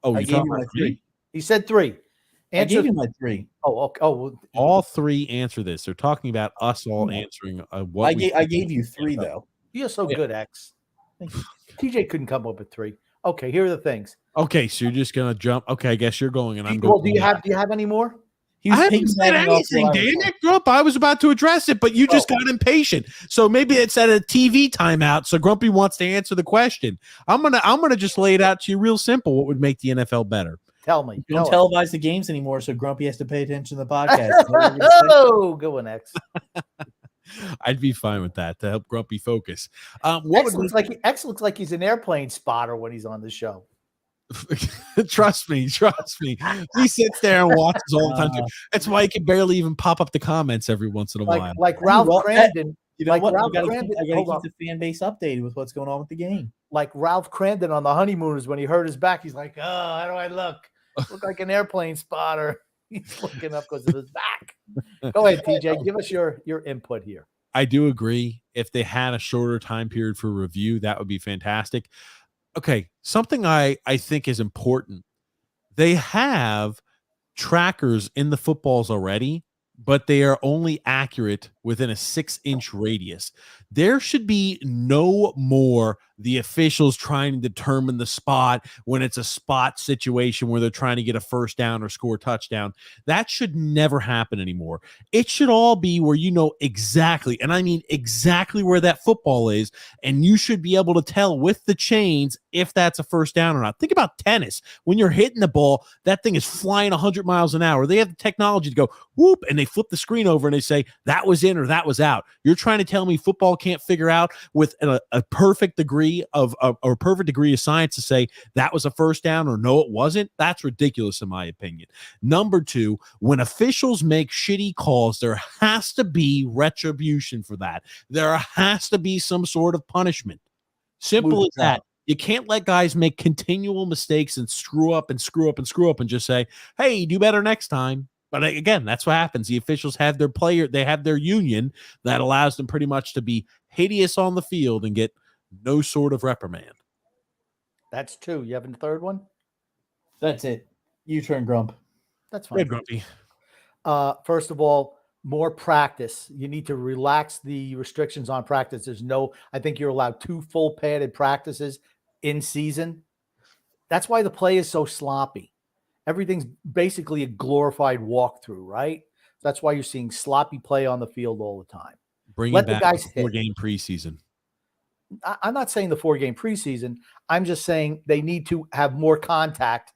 Speaker 1: Oh,
Speaker 3: I gave you my 3.
Speaker 2: He said 3.
Speaker 3: I gave you my 3.
Speaker 2: Oh, okay. Oh,
Speaker 1: all 3 answer this. They're talking about us all answering. What
Speaker 3: I gave you 3 though.
Speaker 2: You're so good, X. TJ couldn't come up with 3. Okay, here are the things.
Speaker 1: Okay, so you're just gonna jump. Okay, I guess you're going, and I'm
Speaker 2: Well,
Speaker 1: going.
Speaker 2: do you have any more?
Speaker 1: I haven't said anything, damn it, Grump. I was about to address it, but you just got impatient. So maybe it's at a TV timeout. So Grumpy wants to answer the question. I'm gonna just lay it out to you real simple. What would make the NFL better?
Speaker 2: Tell me.
Speaker 3: You don't televise the games anymore, so Grumpy has to pay attention to the podcast.
Speaker 2: Oh, good one, X.
Speaker 1: I'd be fine with that to help Grumpy focus.
Speaker 2: X looks like he's an airplane spotter when he's on the show.
Speaker 1: Trust me. He sits there and watches all the time. That's why he can barely even pop up the comments every once in a while.
Speaker 2: Like Ralph Crandon.
Speaker 3: You know what? I gotta keep the fan base updated with what's going on with the game.
Speaker 2: Like Ralph Crandon on The Honeymooners, when he hurt his back, he's like, "Oh, how do I look? Look like an airplane spotter." He's looking up because of his back. Go ahead, TJ. Give us your input here.
Speaker 1: I do agree. If they had a shorter time period for review, that would be fantastic. Okay, something I think is important. They have trackers in the footballs already, but they are only accurate within a 6-inch radius. There should be no more the officials trying to determine the spot when it's a spot situation where they're trying to get a first down or score a touchdown. That should never happen anymore. It should all be where you know exactly, and I mean exactly where that football is, and you should be able to tell with the chains if that's a first down or not. Think about tennis. When you're hitting the ball, that thing is flying 100 miles an hour. They have the technology to go whoop, and they flip the screen over and they say that was in or that was out. You're trying to tell me football can't figure out with a perfect degree of a perfect degree of science to say that was a first down or no, it wasn't? That's ridiculous in my opinion. Number 2, when officials make shitty calls, there has to be retribution for that. There has to be some sort of punishment. Simple as that. You can't let guys make continual mistakes and screw up and just say, hey, do better next time. But again, that's what happens. The officials have their they have their union that allows them pretty much to be hideous on the field and get no sort of reprimand.
Speaker 2: That's 2. You have a third one?
Speaker 3: That's it. You turn, Grump.
Speaker 2: That's fine.
Speaker 1: Grumpy.
Speaker 2: First of all, more practice. You need to relax the restrictions on practice. I think you're allowed 2 full padded practices in season. That's why the play is so sloppy. Everything's basically a glorified walkthrough, right? That's why you're seeing sloppy play on the field all the time.
Speaker 1: Let the guys hit. 4-game preseason.
Speaker 2: I'm not saying the 4-game preseason. I'm just saying they need to have more contact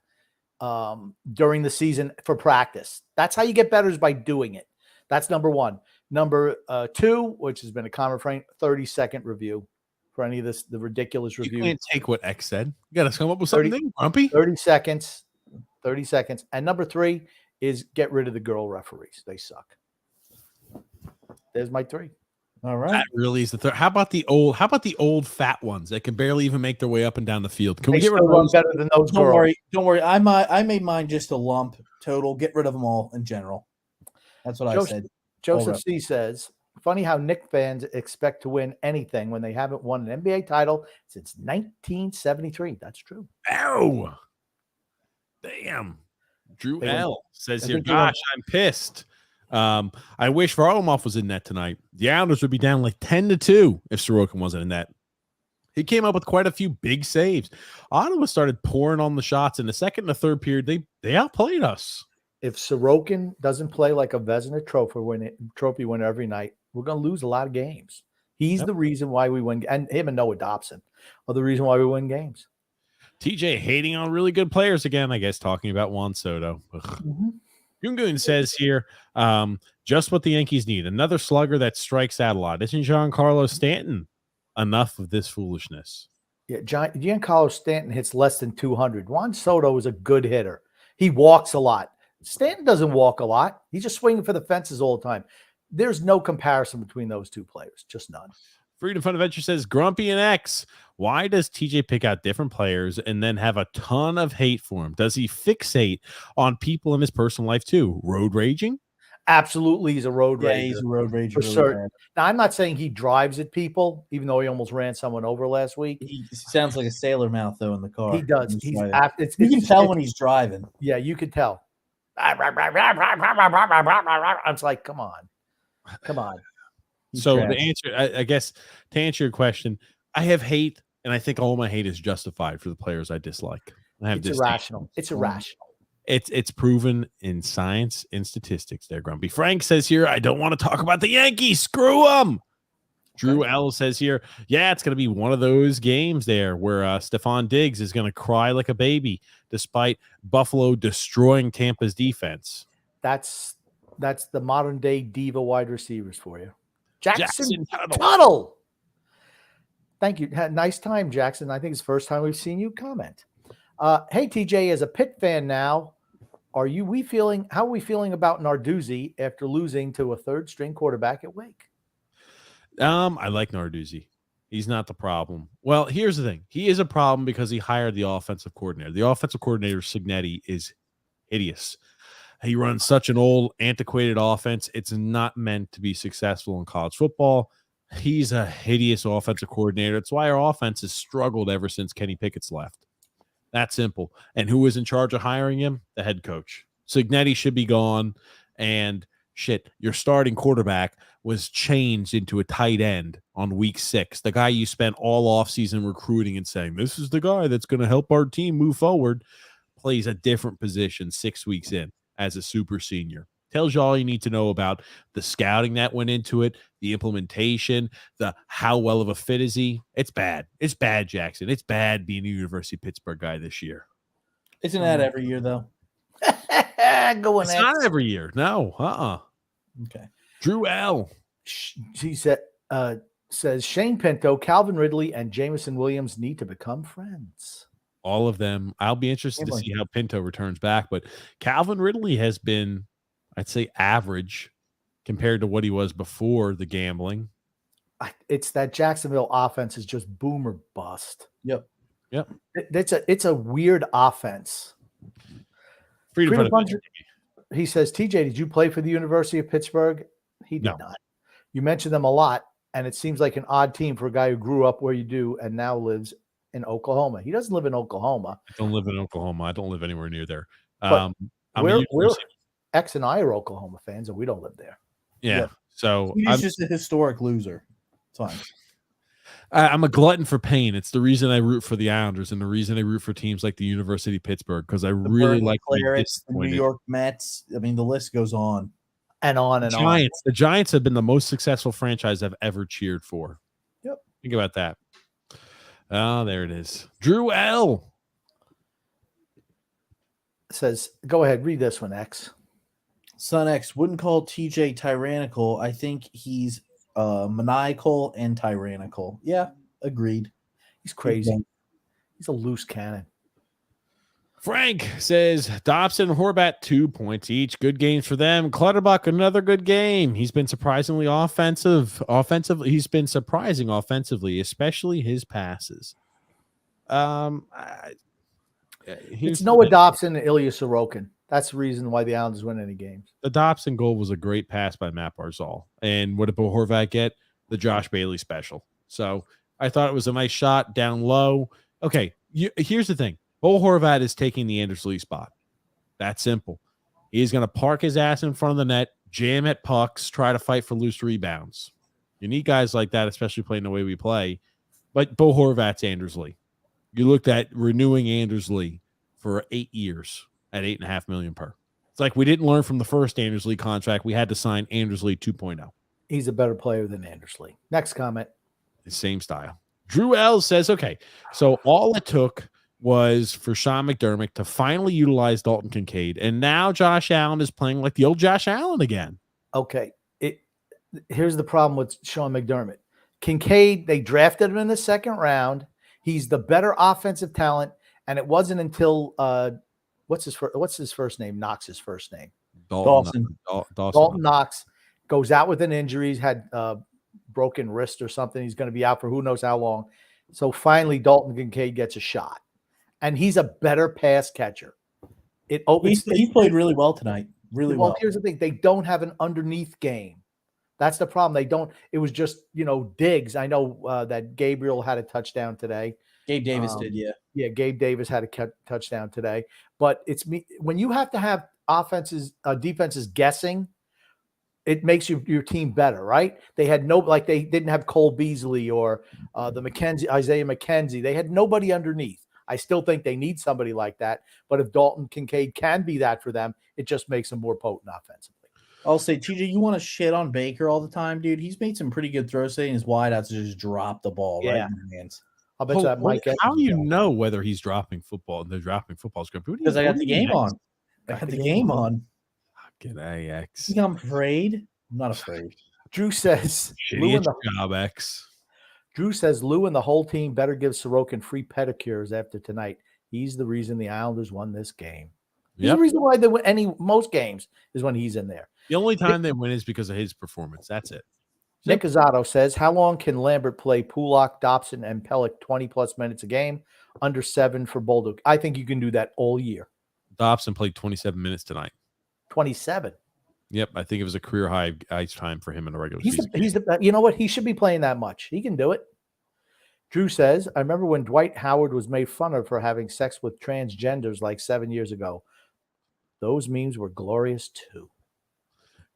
Speaker 2: during the season for practice. That's how you get better, is by doing it. That's number 1. Number 2, which has been a common refrain, 30-second review for any of the ridiculous review.
Speaker 1: You can't take what X said. You got to come up with something new, Grumpy.
Speaker 2: 30 seconds. 30 seconds. And number 3 is get rid of the girl referees. They suck. There's my 3.
Speaker 3: All right.
Speaker 1: That really is the third. How about the old fat ones that can barely even make their way up and down the field? Can we get rid of those?
Speaker 2: Better than those girls?
Speaker 3: Don't worry. I made mine just a lump total. Get rid of them all in general. That's what I said.
Speaker 2: Joseph C says, funny how Knicks fans expect to win anything when they haven't won an NBA title since 1973. That's true.
Speaker 1: Ow. Damn. Drew L says here, gosh, I'm pissed. I wish Varlamov was in net tonight. The Islanders would be down like 10-2 if Sorokin wasn't in net. He came up with quite a few big saves. Ottawa started pouring on the shots in the second and the third period. They outplayed us.
Speaker 2: If Sorokin doesn't play like a Vezina trophy winner every night, we're going to lose a lot of games. He's the reason why we win, and him and Noah Dobson are the reason why we win games.
Speaker 1: TJ hating on really good players again, I guess, talking about Juan Soto. Gungun says here, just what the Yankees need. Another slugger that strikes out a lot. Isn't Giancarlo Stanton enough of this foolishness?
Speaker 2: Yeah, Giancarlo Stanton hits less than 200. Juan Soto is a good hitter. He walks a lot. Stanton doesn't walk a lot. He's just swinging for the fences all the time. There's no comparison between those two players, just none.
Speaker 1: Freedom Fun Adventure says, Grumpy and X, why does TJ pick out different players and then have a ton of hate for him? Does he fixate on people in his personal life too? Road raging?
Speaker 2: Absolutely, he's a road rager.
Speaker 3: Yeah, he's a road rager.
Speaker 2: For
Speaker 3: Really
Speaker 2: certain.
Speaker 3: bad.
Speaker 2: Now, I'm not saying he drives at people, even though he almost ran someone over last week.
Speaker 3: He sounds like a sailor mouth though in the car.
Speaker 2: He does.
Speaker 3: He's
Speaker 2: He's
Speaker 3: driving.
Speaker 2: it's,
Speaker 3: You can
Speaker 2: it's-
Speaker 3: tell
Speaker 2: it's-
Speaker 3: when he's driving.
Speaker 2: Yeah, you could tell. It's like, come on.
Speaker 1: So the answer, I guess, to answer your question, I have hate, and I think all my hate is justified for the players I dislike. I have
Speaker 2: It's
Speaker 1: disdain.
Speaker 2: irrational. It's irrational.
Speaker 1: It's proven in science and statistics there, Grumpy. Frank says here, I don't want to talk about the Yankees. Screw them. Drew L says here, yeah, it's going to be one of those games there where Stephon Diggs is going to cry like a baby despite Buffalo destroying Tampa's defense.
Speaker 2: That's the modern day diva wide receivers for you. Jackson
Speaker 1: Tuttle.
Speaker 2: Tuttle. Thank you. Had a nice time, Jackson. I think it's the first time we've seen you comment. Hey, TJ, as a Pitt fan now, how are we feeling about Narduzzi after losing to a third string quarterback at Wake?
Speaker 1: I like Narduzzi. He's not the problem. Well, here's the thing. He is a problem because he hired the offensive coordinator. The offensive coordinator, Signetti, is hideous. He runs such an old, antiquated offense. It's not meant to be successful in college football. He's a hideous offensive coordinator. That's why our offense has struggled ever since Kenny Pickett's left. That simple. And who is in charge of hiring him? The head coach. Signetti should be gone. And shit, your starting quarterback was changed into a tight end on week 6. The guy you spent all offseason recruiting and saying, this is the guy that's going to help our team move forward, plays a different position 6 weeks in as a super senior. Tells you all you need to know about the scouting that went into it, the implementation, the how well of a fit is he. It's bad. It's bad, Jackson. It's bad being a University of Pittsburgh guy this year.
Speaker 3: Isn't that every year though?
Speaker 2: Going
Speaker 1: It's not every year. No.
Speaker 3: Okay.
Speaker 1: Drew L.
Speaker 2: He says Shane Pinto, Calvin Ridley, and Jamison Williams need to become friends.
Speaker 1: All of them. I'll be interested to see how Pinto returns back, but Calvin Ridley has been, I'd say, average compared to what he was before the gambling.
Speaker 2: It's that Jacksonville offense is just boomer bust.
Speaker 1: Yep.
Speaker 2: It's a weird offense.
Speaker 1: Freedom
Speaker 2: Fun- he says, TJ, did you play for the University of Pittsburgh? He did not. You mentioned them a lot, and it seems like an odd team for a guy who grew up where you do and now lives in Oklahoma. He doesn't live in Oklahoma.
Speaker 1: I don't live in Oklahoma. I don't live anywhere near there.
Speaker 2: But
Speaker 1: I'm
Speaker 2: we're X and I are Oklahoma fans, and we don't live there.
Speaker 1: yeah. So
Speaker 3: He's just a historic loser. It's fine.
Speaker 1: I'm a glutton for pain. It's the reason I root for the Islanders and the reason I root for teams like the University of Pittsburgh, because I really like
Speaker 3: Clarets, the New York Mets. I mean, the list goes on
Speaker 2: and on and
Speaker 1: Giants. The Giants have been the most successful franchise I've ever cheered for.
Speaker 2: Yep.
Speaker 1: Think about that. Oh, there it is. Drew L.
Speaker 2: Says, go ahead, read this one, X.
Speaker 3: Son X wouldn't call TJ tyrannical. I think he's maniacal and tyrannical. Yeah, agreed.
Speaker 2: He's crazy. He's a loose cannon.
Speaker 1: Frank says Dobson and Horvat 2 points each. Good games for them. Clutterbuck, another good game. He's been surprisingly offensive. He's been surprising offensively, especially his passes.
Speaker 2: It's Noah Dobson and Ilya Sorokin. That's the reason why the Islanders win any games.
Speaker 1: The Dobson goal was a great pass by Matt Barzal. And what did Bo Horvat get? The Josh Bailey special. So I thought it was a nice shot down low. Okay, here's the thing. Bo Horvat is taking the Anders Lee spot. That's simple. He's going to park his ass in front of the net, jam at pucks, try to fight for loose rebounds. You need guys like that, especially playing the way we play. But Bo Horvat's Anders Lee. You looked at renewing Anders Lee for 8 years at $8.5 million per. It's like we didn't learn from the first Anders Lee contract. We had to sign Anders Lee 2.0.
Speaker 2: He's a better player than Anders Lee. Next comment.
Speaker 1: The same style. Drew L says, okay, so all it took was for Sean McDermott to finally utilize Dalton Kincaid, and now Josh Allen is playing like the old Josh Allen again.
Speaker 2: Okay. Here's the problem with Sean McDermott. Kincaid, they drafted him in the second round. He's the better offensive talent, and it wasn't until what's his first name? Knox's first name.
Speaker 3: Dawson.
Speaker 2: Dalton Knox goes out with an injury. He's had broken wrist or something. He's going to be out for who knows how long. So finally, Dalton Kincaid gets a shot, and he's a better pass catcher.
Speaker 3: He played really well tonight. Really well.
Speaker 2: Here's the thing: they don't have an underneath game. That's the problem. They don't. It was just Diggs. I know that Gabriel had a touchdown today.
Speaker 3: Gabe Davis did, yeah.
Speaker 2: Yeah, Gabe Davis had a touchdown today. But it's me when you have to have defenses guessing. It makes your team better, right? They had they didn't have Cole Beasley or Isaiah McKenzie. They had nobody underneath. I still think they need somebody like that. But if Dalton Kincaid can be that for them, it just makes them more potent offensively.
Speaker 3: I'll say, TJ, you want to shit on Baker all the time, dude? He's made some pretty good throws today, and his wideouts just drop the ball right in their hands.
Speaker 2: I'll bet you that Mike.
Speaker 1: How do you know whether he's dropping football? They're dropping football script
Speaker 3: because I got the game on. I had the game on.
Speaker 1: G'day, X.
Speaker 3: You think I'm afraid? I'm not afraid.
Speaker 2: Drew says,
Speaker 1: Shitty job, X.
Speaker 2: Drew says Lou and the whole team better give Sorokin free pedicures after tonight. He's the reason the Islanders won this game. He's the reason why they win most games is when he's in there.
Speaker 1: The only time they win is because of his performance. That's it.
Speaker 2: Nick Azzato says, how long can Lambert play Pulak, Dobson, and Pellick 20-plus minutes a game? Under 7 for Bolduc. I think you can do that all year.
Speaker 1: Dobson played 27 minutes tonight.
Speaker 2: 27.
Speaker 1: Yep, I think it was a career high ice time for him in a regular season.
Speaker 2: You know what? He should be playing that much. He can do it. Drew says, I remember when Dwight Howard was made fun of for having sex with transgenders like 7 years ago. Those memes were glorious too.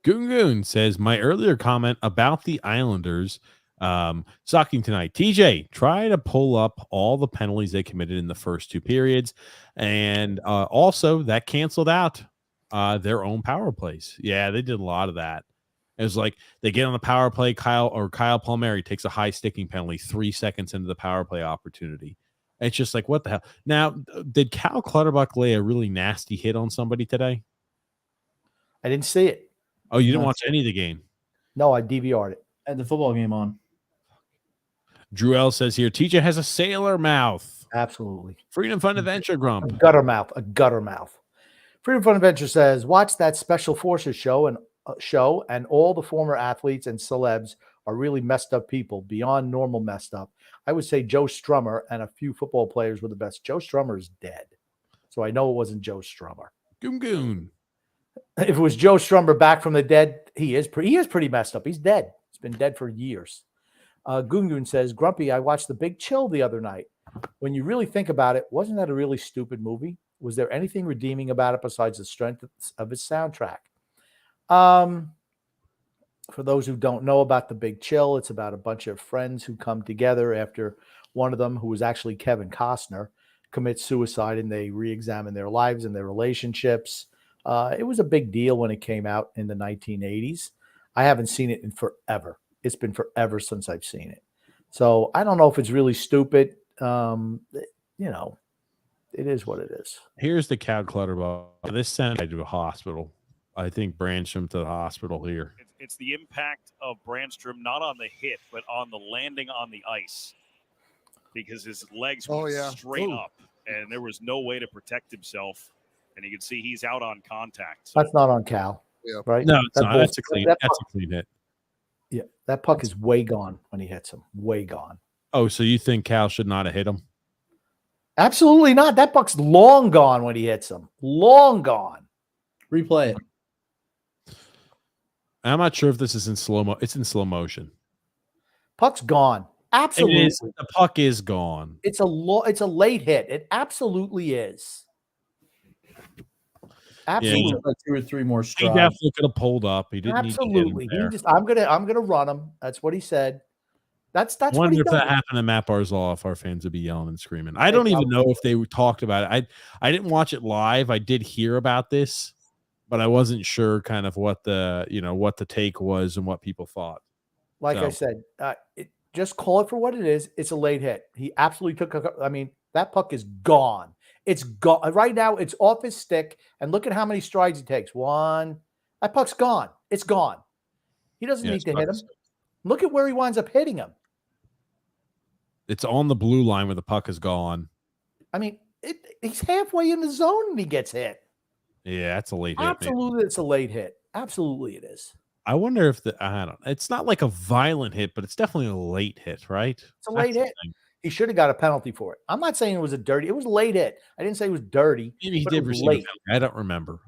Speaker 1: Goon says, my earlier comment about the Islanders sucking tonight. TJ, try to pull up all the penalties they committed in the first 2 periods. And also that canceled out their own power plays. Yeah, they did a lot of that. It was like they get on the power play, Kyle Palmieri takes a high sticking penalty 3 seconds into the power play opportunity. It's just like, what the hell? Now, did Cal Clutterbuck lay a really nasty hit on somebody today?
Speaker 2: I didn't see it.
Speaker 1: Oh, you didn't watch any of the game?
Speaker 2: No, I DVR'd it.
Speaker 3: I had the football game on.
Speaker 1: Drew L says here, TJ has a sailor mouth.
Speaker 2: Absolutely.
Speaker 1: Freedom Fund Adventure Grump.
Speaker 2: A gutter mouth. Freedom Fund Adventure says, watch that Special Forces show and all the former athletes and celebs are really messed up people, beyond normal messed up. I would say Joe Strummer and a few football players were the best. Joe Strummer is dead. So I know it wasn't Joe Strummer.
Speaker 1: Goon.
Speaker 2: If it was Joe Strummer back from the dead, he is pretty messed up. He's dead. He's been dead for years. Goon says, Grumpy, I watched The Big Chill the other night. When you really think about it, wasn't that a really stupid movie? Was there anything redeeming about it besides the strength of its soundtrack? For those who don't know about The Big Chill, it's about a bunch of friends who come together after one of them, who was actually Kevin Costner, commits suicide, and they re-examine their lives and their relationships. It was a big deal when it came out in the 1980s. I haven't seen it in forever. It's been forever since I've seen it. So I don't know if it's really stupid. It is what it is.
Speaker 1: Here's the Cal Clutterbuck. This sent to a hospital. I think Brandstrom to the hospital here.
Speaker 10: It's the impact of Brandstrom, not on the hit, but on the landing on the ice, because his legs went straight up, and there was no way to protect himself. And you can see he's out on contact. So.
Speaker 2: That's not on Cal, right?
Speaker 1: No, it's not. That's a clean hit.
Speaker 2: Yeah, that puck is way gone when he hits him. Way gone.
Speaker 1: Oh, so you think Cal should not have hit him?
Speaker 2: Absolutely not. That puck's long gone when he hits him. Long gone.
Speaker 3: Replay it.
Speaker 1: I'm not sure if this is in slow-mo. It's in slow motion.
Speaker 2: Puck's gone. Absolutely.
Speaker 1: The puck is gone.
Speaker 2: It's a late hit. It absolutely is. Absolutely.
Speaker 3: Like 2 or 3 more strides.
Speaker 1: He definitely could have pulled up. He didn't
Speaker 2: absolutely.
Speaker 1: Need to get him
Speaker 2: there. I'm gonna run him. That's what he said. That's
Speaker 1: I
Speaker 2: what
Speaker 1: wonder
Speaker 2: he
Speaker 1: if
Speaker 2: does.
Speaker 1: that happened to Matt Barzal, if our fans would be yelling and screaming. I don't even know if they talked about it. I didn't watch it live. I did hear about this, but I wasn't sure kind of what the take was and what people thought.
Speaker 2: Like I said, just call it for what it is. It's a late hit. He absolutely took that puck is gone. It's gone. Right now, it's off his stick, and look at how many strides he takes. 1. That puck's gone. It's gone. He doesn't need to hit him. Look at where he winds up hitting him.
Speaker 1: It's on the blue line where the puck is gone.
Speaker 2: I mean, he's halfway in the zone and he gets hit.
Speaker 1: Yeah, that's a late hit.
Speaker 2: Absolutely, it's a late hit. Absolutely, it is.
Speaker 1: I wonder if I don't. It's not like a violent hit, but it's definitely a late hit, right?
Speaker 2: It's a late hit. He should have got a penalty for it. I'm not saying it was a dirty. It was a late hit. I didn't say it was dirty.
Speaker 1: Maybe he
Speaker 2: but
Speaker 1: did
Speaker 2: it was
Speaker 1: receive a
Speaker 2: late.
Speaker 1: penalty.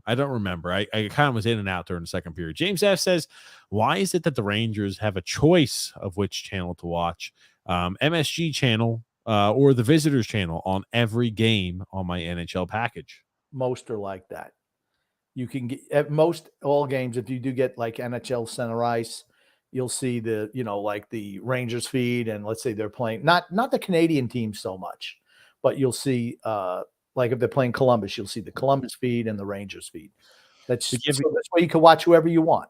Speaker 1: I don't remember. I kind of was in and out during the second period. James F says, "Why is it that the Rangers have a choice of which channel to watch? MSG channel or the Visitors channel on every game on my NHL package."
Speaker 2: Most are like that. You can get at most all games. If you do get like NHL Center Ice, you'll see the, like the Rangers feed, and let's say they're playing not the Canadian team so much, but you'll see like if they're playing Columbus, you'll see the Columbus feed and the Rangers feed. That's why you can watch whoever you want.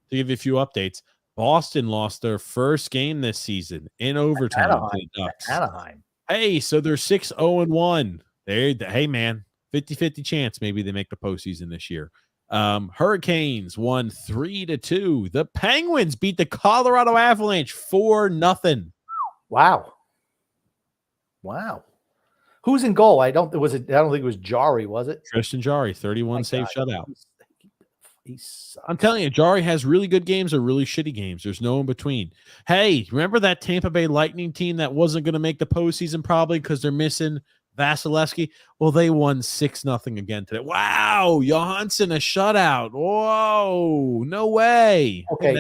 Speaker 1: To give you a few updates, Boston lost their first game this season in overtime to the Ducks.
Speaker 2: Anaheim.
Speaker 1: Hey, so they're 6-0-1. Hey, man, 50-50 chance maybe they make the postseason this year. Hurricanes won 3-2. The Penguins beat the Colorado Avalanche 4-0.
Speaker 2: Wow. Who's in goal? I don't think it was Jari, was it?
Speaker 1: Tristan Jari, 31 save shutout.
Speaker 2: He sucks.
Speaker 1: I'm telling you, Jari has really good games or really shitty games. There's no in between. Hey, remember that Tampa Bay Lightning team that wasn't going to make the postseason probably because they're missing Vasilevsky? Well, they won 6-0 again today. Wow, Johansson a shutout. Whoa, no way.
Speaker 2: Okay,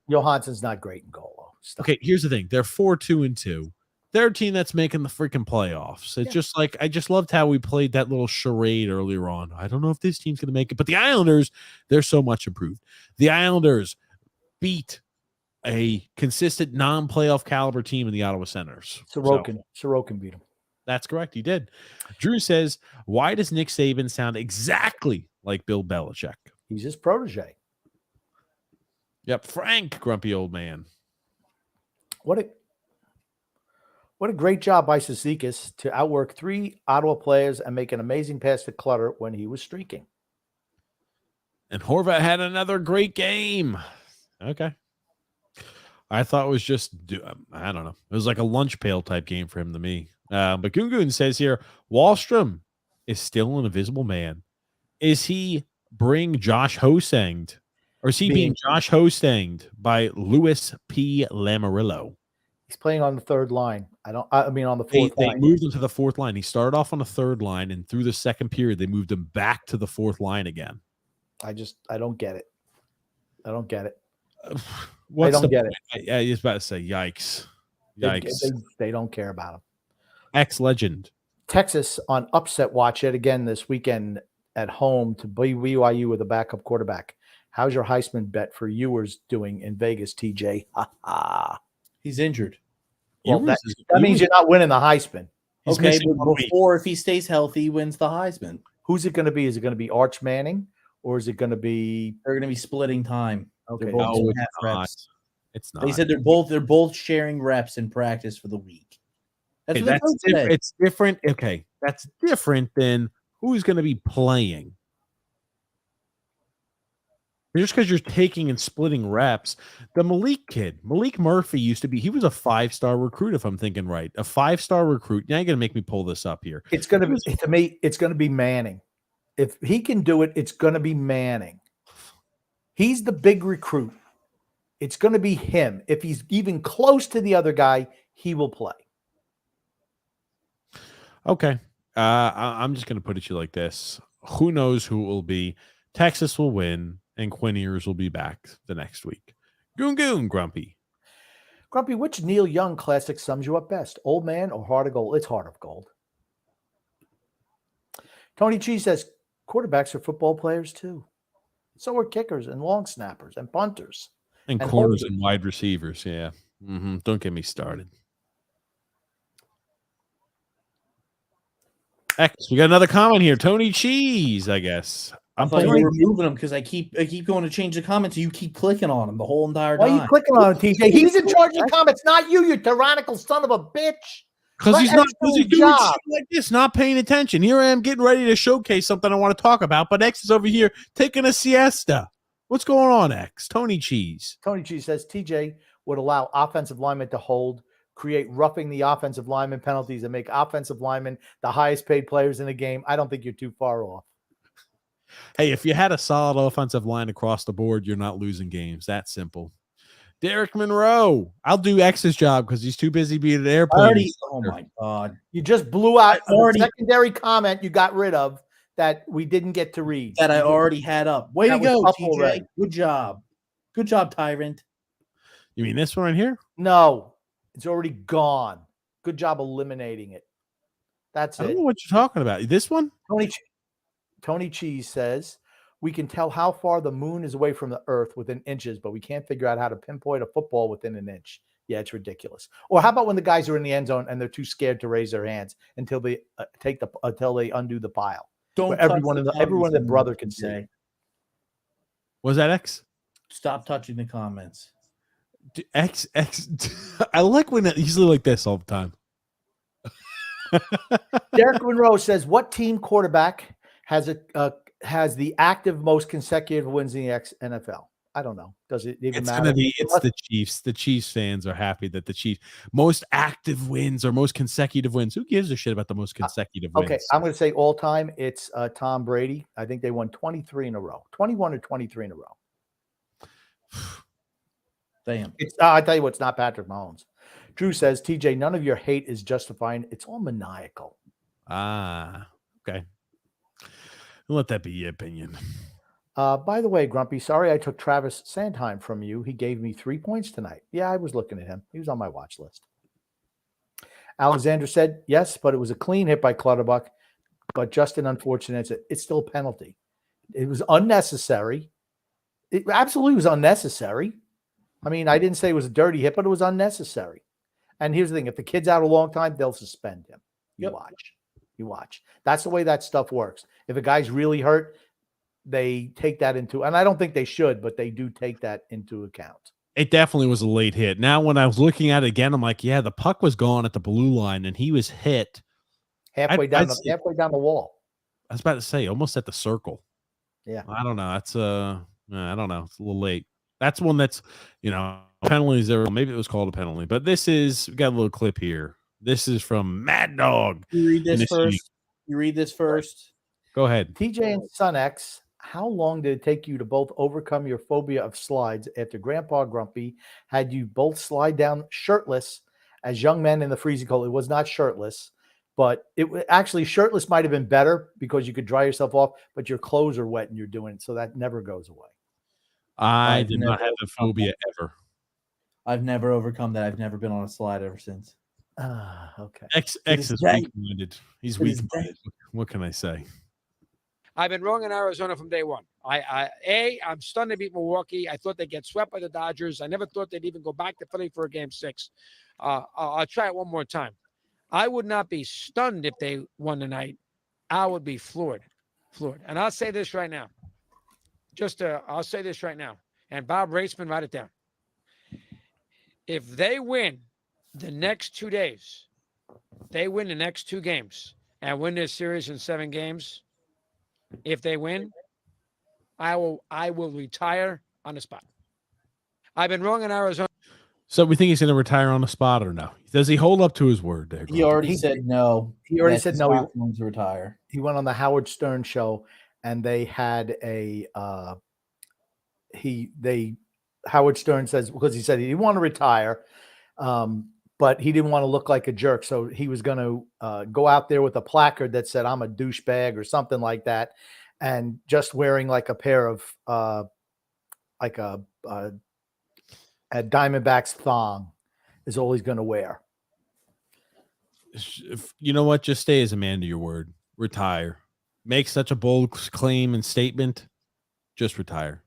Speaker 2: Johansson's not great in goal.
Speaker 1: Okay, here's the thing. They're 4-2-2. They're a team that's making the freaking playoffs. It's just like I just loved how we played that little charade earlier on. I don't know if this team's going to make it, but the Islanders, they're so much improved. The Islanders beat a consistent non-playoff caliber team in the Ottawa Senators.
Speaker 2: Sorokin beat him.
Speaker 1: That's correct. He did. Drew says, why does Nick Saban sound exactly like Bill Belichick?
Speaker 2: He's his protege.
Speaker 1: Yep. Frank, grumpy old man.
Speaker 2: What a great job by Cizikas to outwork 3 Ottawa players and make an amazing pass to Clutter when he was streaking.
Speaker 1: And Horvat had another great game. Okay. I thought it was just, I don't know. It was like a lunch pail type game for him to me. But Gungun says here, Wallstrom is still an invisible man. Is he being Josh Hosanged? Or is he being Josh Hosanged by Louis P. Lamarillo?
Speaker 2: He's playing on the third line. I mean on the fourth line.
Speaker 1: They moved him to the fourth line. He started off on the third line, and through the second period, they moved him back to the fourth line again.
Speaker 2: I don't get it. I don't get it.
Speaker 1: I don't get it. I was about to say, yikes.
Speaker 2: They don't care about him.
Speaker 1: Ex-legend.
Speaker 2: Texas on upset watch yet again this weekend at home to BYU with a backup quarterback. How's your Heisman bet for Ewers doing in Vegas, TJ?
Speaker 3: He's injured.
Speaker 2: Well, that means you're not winning the Heisman.
Speaker 3: Okay, but before, if he stays healthy, he wins the Heisman.
Speaker 2: Who's it going to be? Is it going to be Arch Manning, or is it going to be?
Speaker 3: They're going to be splitting time.
Speaker 2: Okay,
Speaker 1: it's not.
Speaker 3: They said they're both sharing reps in practice for the week. That's what
Speaker 1: it's different. Okay, that's different than who's going to be playing. Just because you're taking and splitting reps, the Malik Murphy he was a 5-star recruit, if I'm thinking right. A 5-star recruit. Now you're going to make me pull this up here.
Speaker 2: It's going to be Manning. If he can do it, it's going to be Manning. He's the big recruit. It's going to be him. If he's even close to the other guy, he will play.
Speaker 1: Okay. I'm just going to put it to you like this. Who knows who it will be? Texas will win. And Quinn Ewers will be back the next week. Goon, Grumpy.
Speaker 2: Grumpy, which Neil Young classic sums you up best? Old Man or Heart of Gold? It's Heart of Gold. Tony G says, quarterbacks are football players too. So are kickers and long snappers and punters.
Speaker 1: And corners and wide receivers, yeah. Don't get me started. X, we got another comment here. Tony Cheese, I guess.
Speaker 3: I thought you were removing them because I keep going to change the comments. And you keep clicking on them the whole entire time.
Speaker 2: Why are you clicking on him, TJ? He's in charge of the comments, not you, you tyrannical son of a bitch.
Speaker 1: Because he's doing shit like this, not paying attention. Here I am getting ready to showcase something I want to talk about, but X is over here taking a siesta. What's going on, X? Tony Cheese.
Speaker 2: Tony Cheese says TJ would allow offensive linemen to hold create roughing the offensive lineman penalties and make offensive linemen the highest paid players in the game, I don't think you're too far off.
Speaker 1: Hey, if you had a solid offensive line across the board, you're not losing games. That's simple. Derek Monroe. I'll do X's job because he's too busy being an airplane.
Speaker 3: Oh my God.
Speaker 2: You just blew out the secondary comment you got rid of that we didn't get to read.
Speaker 3: That I already had up. Way to
Speaker 2: That was
Speaker 3: go,
Speaker 2: up
Speaker 3: TJ.
Speaker 2: already.
Speaker 3: Good job. Good job, Tyrant.
Speaker 1: You mean this one right here?
Speaker 2: No, it's already gone. Good job eliminating it. That's
Speaker 1: I don't
Speaker 2: it.
Speaker 1: know what you're talking about. This one?
Speaker 2: Tony Cheese says, we can tell how far the moon is away from the earth within inches, but we can't figure out how to pinpoint a football within an inch. Yeah, it's ridiculous. Or how about when the guys are in the end zone and they're too scared to raise their hands until they until they undo the pile?
Speaker 3: Don't
Speaker 2: everyone and their brother can see.
Speaker 3: say.
Speaker 1: Was that X?
Speaker 3: Stop touching the comments.
Speaker 1: X. I like when it's usually like this all the time.
Speaker 2: Derek Monroe says, what team quarterback has the active most consecutive wins in the NFL? I don't know. Does it even matter?
Speaker 1: It's the Chiefs. The Chiefs fans are happy that the Chiefs most active wins or most consecutive wins. Who gives a shit about the most consecutive wins?
Speaker 2: Okay, I'm going to say all time. It's Tom Brady. I think they won 23 in a row, 21 or 23 in a row.
Speaker 3: Damn.
Speaker 2: I tell you what, it's not Patrick Mahomes. Drew says, TJ, none of your hate is justifying. It's all maniacal.
Speaker 1: Ah, okay. Let that be your opinion.
Speaker 2: By the way, Grumpy, sorry I took Travis Sandheim from you. He gave me 3 points tonight. Yeah, I was looking at him. He was on my watch list. Alexander said, yes, but it was a clean hit by Clutterbuck, but just an unfortunate. It's still a penalty. It was unnecessary. It absolutely was unnecessary. I mean, I didn't say it was a dirty hit, but it was unnecessary. And here's the thing. If the kid's out a long time, they'll suspend him. You watch. You watch. That's the way that stuff works. If a guy's really hurt, they take that into, and I don't think they should, but they do take that into account.
Speaker 1: It definitely was a late hit. Now, when I was looking at it again, I'm like, yeah, the puck was gone at the blue line, and he was hit
Speaker 2: halfway down the wall.
Speaker 1: I was about to say, almost at the circle.
Speaker 2: Yeah.
Speaker 1: I don't know. That's I don't know. It's a little late. That's one that's, penalties there. Maybe it was called a penalty, but we got a little clip here. This is from Mad Dog.
Speaker 3: You read this first. You read this first.
Speaker 1: Go ahead.
Speaker 2: TJ and Son X, how long did it take you to both overcome your phobia of slides after Grandpa Grumpy had you both slide down shirtless as young men in the freezing cold? It was not shirtless, but actually shirtless might have been better because you could dry yourself off, but your clothes are wet and you're doing it. So that never goes away.
Speaker 1: I did not have the phobia ever.
Speaker 3: I've never overcome that. I've never been on a slide ever since.
Speaker 2: Okay.
Speaker 1: X is weak-minded. He's weak-minded. What can I say?
Speaker 17: I've been wrong in Arizona from day one. I'm stunned to beat Milwaukee. I thought they'd get swept by the Dodgers. I never thought they'd even go back to Philly for a game 6. I'll try it one more time. I would not be stunned if they won tonight. I would be floored. And I'll say this right now. I'll say this right now. And Bob Raceman, write it down. If they win the next 2 days, they win the next 2 games and win this series in 7 games, if they win, I will retire on the spot. I've been wrong in Arizona.
Speaker 1: So we think he's going to retire on the spot or no? Does he hold up to his word there?
Speaker 3: He already said no.
Speaker 2: He already said no.
Speaker 3: He wants to retire.
Speaker 2: He went on the Howard Stern show, and they had a Howard Stern says, because he said he didn't want to retire, but he didn't want to look like a jerk. So he was going to go out there with a placard that said, I'm a douchebag or something like that. And just wearing like a pair of a Diamondbacks thong is all he's going to wear.
Speaker 1: You know what? Just stay as a man to your word. Retire. Make such a bold claim and statement. Just retire.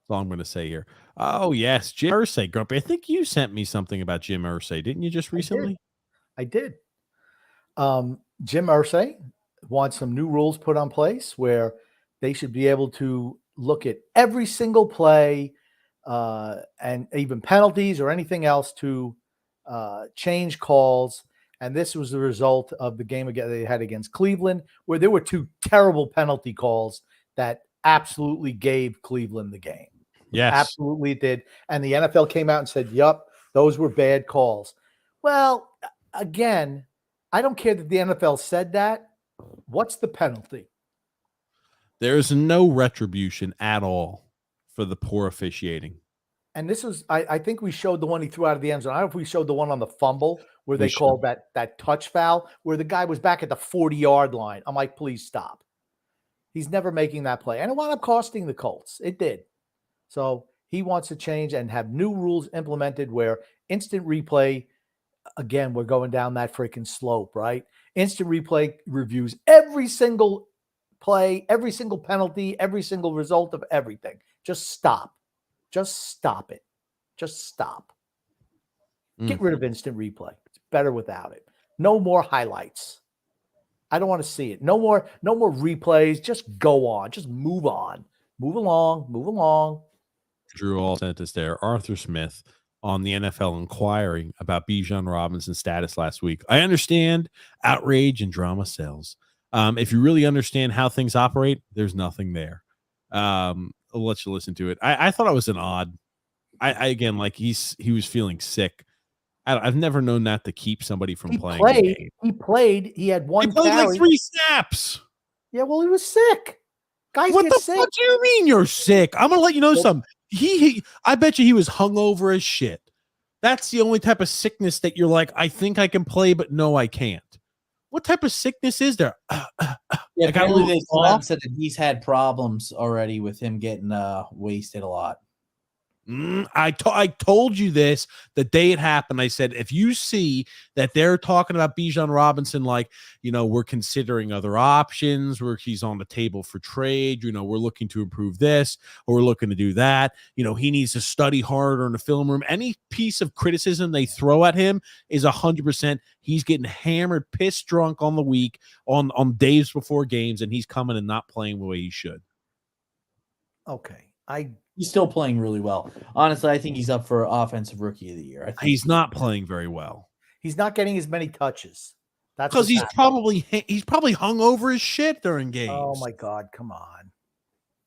Speaker 1: That's all I'm going to say here. Oh, yes. Jim Irsay, Grumpy. I think you sent me something about Jim Irsay. Didn't you just recently?
Speaker 2: I did. Jim Irsay wants some new rules put on place where they should be able to look at every single play and even penalties or anything else to change calls. And this was the result of the game they had against Cleveland, where there were 2 terrible penalty calls that absolutely gave Cleveland the game.
Speaker 1: Yes.
Speaker 2: Absolutely it did. And the NFL came out and said, yup, those were bad calls. Well, again, I don't care that the NFL said that. What's the penalty?
Speaker 1: There's no retribution at all for the poor officiating.
Speaker 2: And this was, I think we showed the one he threw out of the end zone. I don't know if we showed the one on the fumble where they called that touch foul, where the guy was back at the 40-yard line. I'm like, please stop. He's never making that play. And it wound up costing the Colts. It did. So he wants to change and have new rules implemented where instant replay, again, we're going down that freaking slope, right? Instant replay reviews every single play, every single penalty, every single result of everything. Just stop. Just stop it. Just stop. Get rid of instant replay. It's better without it. No more highlights. I don't want to see it. No more replays. Just go on. Just move on. Move along. Move along.
Speaker 1: Drew all sent us there. Arthur Smith on the NFL inquiring about Bijan Robinson's status last week. I understand outrage and drama sells. If you really understand how things operate, there's nothing there. I'll let you listen to it. I thought it was an odd. I again, like he was feeling sick. I've never known that to keep somebody from playing.
Speaker 2: He played. He had one.
Speaker 1: He played
Speaker 2: carry.
Speaker 1: like 3 snaps.
Speaker 2: Yeah, well, he was sick. Guys,
Speaker 1: what
Speaker 2: get
Speaker 1: the
Speaker 2: sick.
Speaker 1: fuck do you mean you're sick? I'm gonna let you know something. I bet you he was hungover as shit. That's the only type of sickness that you're like, I think I can play, but no, I can't. What type of sickness is there?
Speaker 3: Yeah, apparently they said that he's had problems already with him getting wasted a lot.
Speaker 1: I told you this the day it happened. I said, if you see that they're talking about Bijan Robinson, like, we're considering other options, where he's on the table for trade, we're looking to improve this, or we're looking to do that. He needs to study harder in the film room. Any piece of criticism they throw at him is 100%. He's getting hammered, pissed drunk on the week, on days before games, and he's coming and not playing the way he should.
Speaker 2: Okay.
Speaker 3: He's still playing really well. Honestly, I think he's up for Offensive Rookie of the Year. I think
Speaker 1: he's not playing very well.
Speaker 2: He's not getting as many touches. That's
Speaker 1: because he's probably hung over his shit during games.
Speaker 2: Oh my God, come on!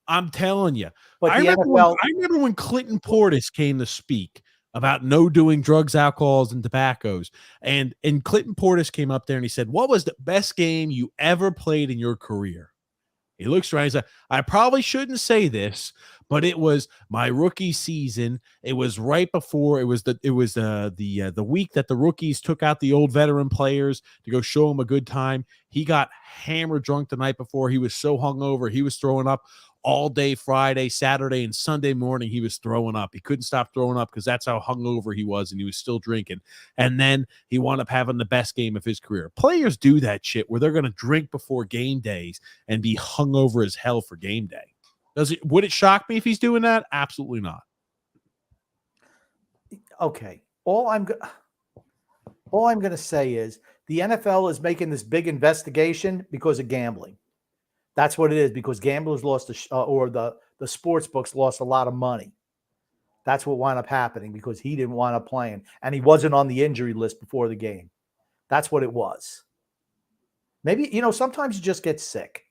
Speaker 1: I'm telling you.
Speaker 2: But
Speaker 1: I remember when Clinton Portis came to speak about no doing drugs, alcohols, and tobaccos, and Clinton Portis came up there and he said, "What was the best game you ever played in your career?" He looks around. He's like, I probably shouldn't say this, but it was my rookie season. It was right before the week that the rookies took out the old veteran players to go show them a good time. He got hammered drunk the night before. He was so hungover. He was throwing up all day Friday, Saturday, and Sunday morning. He was throwing up. He couldn't stop throwing up because that's how hungover he was, and he was still drinking. And then he wound up having the best game of his career. Players do that shit where they're going to drink before game days and be hungover as hell for game day. Would it shock me if he's doing that? Absolutely not.
Speaker 2: Okay. All I'm going to say is the NFL is making this big investigation because of gambling. That's what it is, because gamblers lost the sports books lost a lot of money. That's what wound up happening because he didn't wind up playing and he wasn't on the injury list before the game. That's what it was. Maybe, sometimes you just get sick.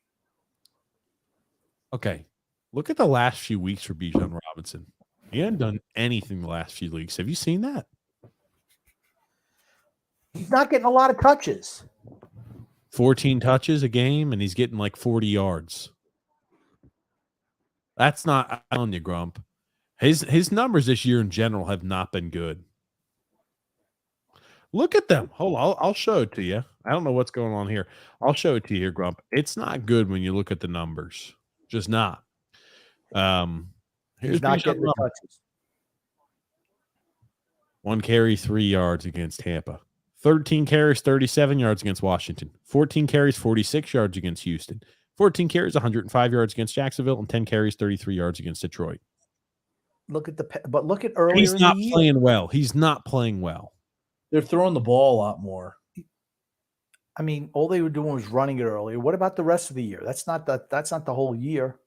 Speaker 1: Okay. Look at the last few weeks for Bijan Robinson. He hadn't done anything the last few weeks. Have you seen that?
Speaker 2: He's not getting a lot of touches.
Speaker 1: 14 touches a game, and he's getting like 40 yards. That's not, I'm telling you, Grump. His numbers this year in general have not been good. Look at them. Hold on, I'll show it to you. I don't know what's going on here. I'll show it to you here, Grump. It's not good when you look at the numbers. Just not. Here's
Speaker 2: not getting the touches.
Speaker 1: 1 carry, 3 yards against Tampa. 13 carries, 37 yards against Washington. 14 carries, 46 yards against Houston. 14 carries, 105 yards against Jacksonville, and 10 carries, 33 yards against Detroit.
Speaker 2: Look at earlier.
Speaker 1: He's not playing well. He's not playing well.
Speaker 3: They're throwing the ball a lot more.
Speaker 2: I mean, all they were doing was running it earlier. What about the rest of the year? That's not the whole year.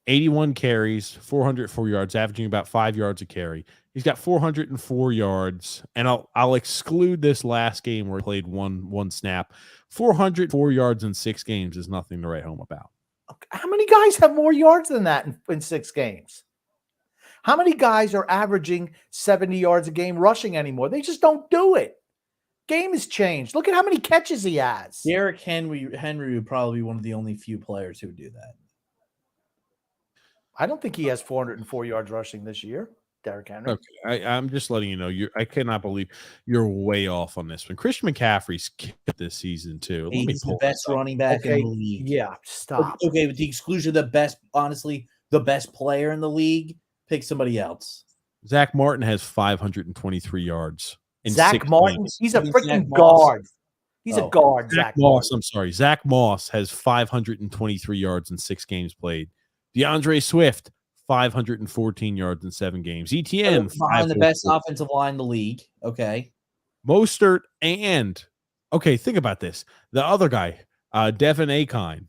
Speaker 1: 81 carries, 404 yards, averaging about 5 yards a carry. He's got 404 yards, and I'll exclude this last game where he played one snap. 404 yards in 6 games is nothing to write home about.
Speaker 2: How many guys have more yards than that in 6 games? How many guys are averaging 70 yards a game rushing anymore? They just don't do it. Game has changed. Look at how many catches he has.
Speaker 3: Derrick Henry would probably be one of the only few players who would do that.
Speaker 2: I don't think he has 404 yards rushing this year, Derrick Henry.
Speaker 1: Okay, I'm just letting you know. I cannot believe you're way off on this one. Christian McCaffrey's kicked this season too. Let me
Speaker 3: He's the
Speaker 1: pull
Speaker 3: best running back in the league.
Speaker 2: Yeah, stop.
Speaker 3: Okay, with the exclusion of the best, honestly, the best player in the league, pick somebody else.
Speaker 1: Zach Martin has 523 yards.
Speaker 2: Zach Martin, he's a freaking guard. He's a guard.
Speaker 1: Zach Moss, I'm sorry. Zach Moss has 523 yards in 6 games played. DeAndre Swift, 514 yards in 7 games. ETN,
Speaker 3: behind the best offensive line in the league. Okay.
Speaker 1: Mostert and think about this. The other guy, Devin Akine.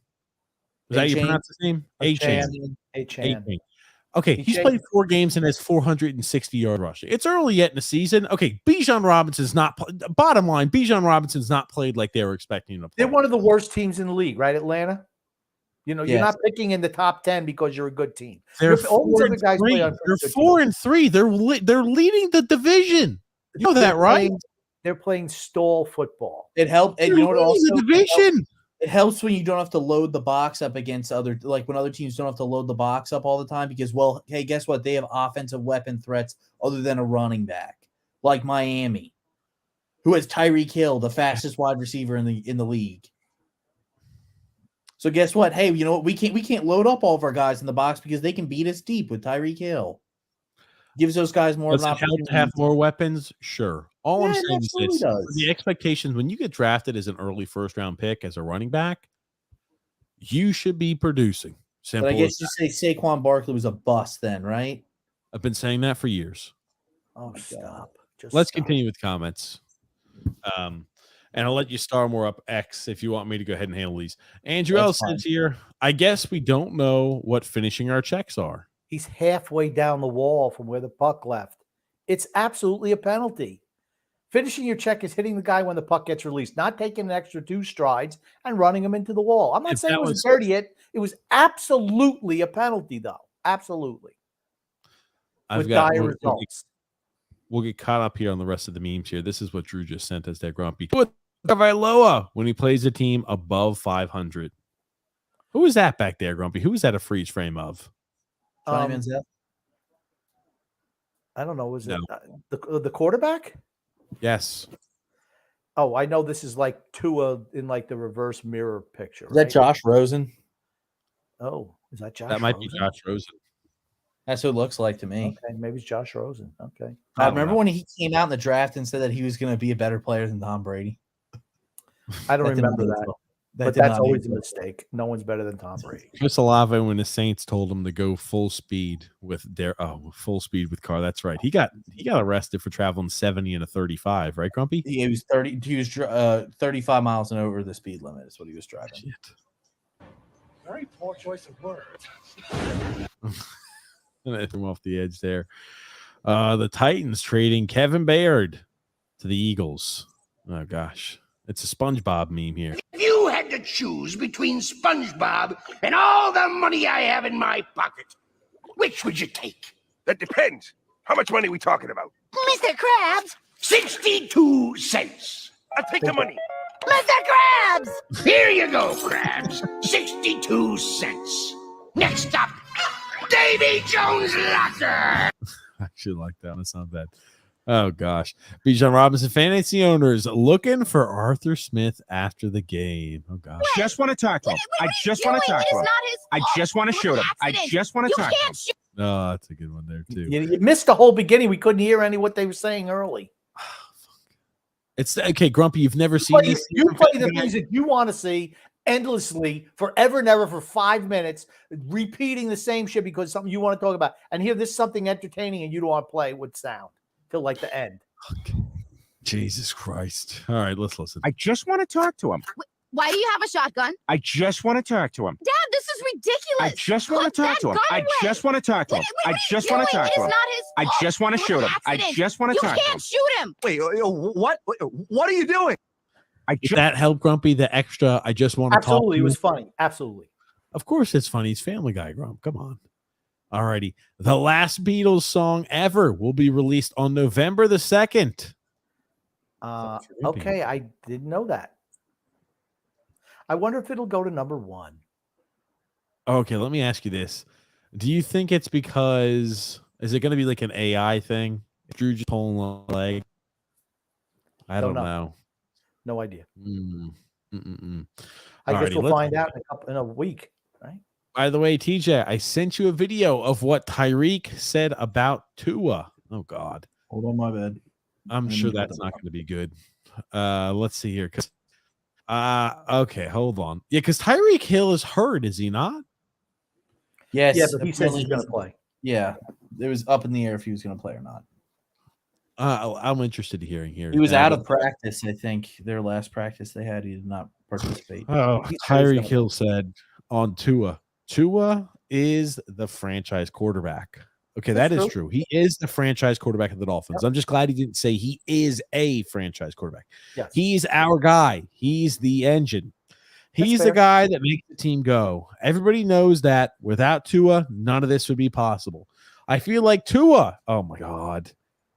Speaker 1: Is that how you pronounce his name? A-Chain. Okay, he's played 4 games and has 460 yard rushing. It's early yet in the season. Okay, Bijan Robinson's not. Bottom line, Bijan Robinson's not played like they were expecting him to play.
Speaker 2: They're one of the worst teams in the league, right, Atlanta? You know, you're not picking in the top 10 because you're a good team.
Speaker 1: They're 4-3. They're leading the division. You know that, right?
Speaker 2: They're playing stall football.
Speaker 3: It helped, and
Speaker 1: They're
Speaker 3: you know what also
Speaker 1: leading the division.
Speaker 3: It helps when you don't have to load the box up against when other teams don't have to load the box up all the time because, well, hey, guess what? They have offensive weapon threats other than a running back, like Miami, who has Tyreek Hill, the fastest wide receiver in the league. So guess what? Hey, you know what? We can't load up all of our guys in the box because they can beat us deep with Tyreek Hill. Gives those guys more of an opportunity
Speaker 1: to have more weapons. Sure. All I'm saying is this: the expectations when you get drafted as an early first-round pick as a running back, you should be producing. Simple.
Speaker 3: But I guess you say Saquon Barkley was a bust then, right?
Speaker 1: I've been saying that for years.
Speaker 3: Oh my God.
Speaker 1: Let's continue with comments. And I'll let you star more up X if you want me to go ahead and handle these. Andrew L says here, I guess we don't know what finishing our checks are.
Speaker 2: He's halfway down the wall from where the puck left. It's absolutely a penalty. Finishing your check is hitting the guy when the puck gets released, not taking an extra 2 strides and running him into the wall. I'm not saying it was dirty yet. It was absolutely a penalty, though. Absolutely. With dire results.
Speaker 1: We'll get caught up here on the rest of the memes here. This is what Drew just sent us there, Grumpy. Vailoa when he plays a team above 500. Who is that back there, Grumpy? Who is that a freeze frame of?
Speaker 2: I don't know. Was it the quarterback?
Speaker 1: Yes.
Speaker 2: Oh, I know this is like Tua in like the reverse mirror picture.
Speaker 3: Is that Josh Rosen?
Speaker 2: Oh, is that Josh?
Speaker 1: That might be Josh Rosen.
Speaker 3: That's what it looks like to me.
Speaker 2: Okay, maybe it's Josh Rosen. Okay.
Speaker 3: I remember when he came out in the draft and said that he was going to be a better player than Tom Brady.
Speaker 2: I don't remember that. But that's always a mistake. No one's better than Tom Brady.
Speaker 1: Chris Olave when the Saints told him to go full speed with Carr. That's right. He got arrested for traveling 70 and a 35, right, Grumpy?
Speaker 3: He was 30. He was 35 miles and over the speed limit. Is what he was driving.
Speaker 1: Shit.
Speaker 12: Very poor choice of words.
Speaker 1: And I threw him off the edge there. The Titans trading Kevin Bayard to the Eagles. Oh gosh, it's a SpongeBob meme here.
Speaker 9: If you had to choose between SpongeBob and all the money I have in my pocket, which would you take?
Speaker 18: That depends. How much money are we talking about?
Speaker 9: Mr. Krabs, 62 cents.
Speaker 18: I'll take the money.
Speaker 9: Mr. Krabs! Here you go, Krabs. 62 cents. Next up, Davy Jones' locker.
Speaker 1: I actually like that. That's not bad. Oh, gosh. Bijan Robinson fantasy owners looking for Arthur Smith after the game. Oh, gosh.
Speaker 6: Just want to talk to him. I just want to talk to him. I just want to shoot him. I just want to talk to him.
Speaker 1: Oh, that's a good one there, too.
Speaker 2: You missed the whole beginning. We couldn't hear any of what they were saying early.
Speaker 1: It's okay, Grumpy. You've never seen this.
Speaker 2: You play the things that you want to see endlessly, forever and ever, for 5 minutes, repeating the same shit because something you want to talk about. And here, this is something entertaining, and you don't want to play with sound till like the end.
Speaker 1: Okay. Jesus Christ! All right, let's listen.
Speaker 6: I just want to talk to him.
Speaker 19: Why do you have a shotgun?
Speaker 6: I just want to talk to him.
Speaker 19: Dad, this is ridiculous.
Speaker 6: I just want to talk to him. I just want to talk to him. I just want to talk to him. I just want to shoot him. I just want to talk to him.
Speaker 19: You can't shoot him.
Speaker 18: Wait, what? What are you doing?
Speaker 1: Did that help, Grumpy? The extra, I just want to talk.
Speaker 2: Absolutely, it was funny. Absolutely.
Speaker 1: Of course it's funny. He's Family Guy, Grump. Come on. Alrighty. The last Beatles song ever will be released on November the 2nd.
Speaker 2: Okay, I didn't know that. I wonder if it'll go to number 1.
Speaker 1: Okay, let me ask you this. Do you think it's because is it going to be like an AI thing? If Drew just pulling a leg? I don't know.
Speaker 2: No idea. I guess
Speaker 1: Alrighty,
Speaker 2: we'll find out in a week, right?
Speaker 1: By the way, TJ, I sent you a video of what Tyreek said about Tua. Oh God.
Speaker 3: Hold on, my bad.
Speaker 1: I'm sure that's not going to be good. Let's see here. Okay, hold on. Yeah, because Tyreek Hill is hurt, is he not?
Speaker 3: Yes.
Speaker 2: Yeah, but he says he's going to play.
Speaker 3: Yeah. It was up in the air if he was going to play or not.
Speaker 1: I'm interested in hearing here.
Speaker 3: He was out of practice, I think. Their last practice they had, he did not participate.
Speaker 1: Oh, Tyreek Hill said on Tua. Tua is the franchise quarterback. Okay, that is true. He is the franchise quarterback of the Dolphins. I'm just glad he didn't say he is a franchise quarterback.
Speaker 2: Yes.
Speaker 1: He's our guy. He's the engine. He's the guy that makes the team go. Everybody knows that without Tua, none of this would be possible. I feel like Tua, oh my God.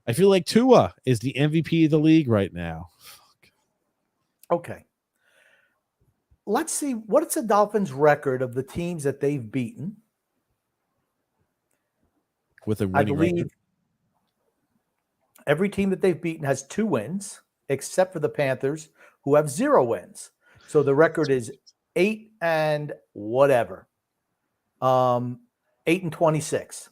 Speaker 1: I feel like Tua is the MVP of the league right now.
Speaker 2: Okay. Let's see. What's the Dolphins' record of the teams that they've beaten?
Speaker 1: With a winning record.
Speaker 2: Every team that they've beaten has 2 wins, except for the Panthers, who have 0 wins. So the record is 8 and whatever. 8-26.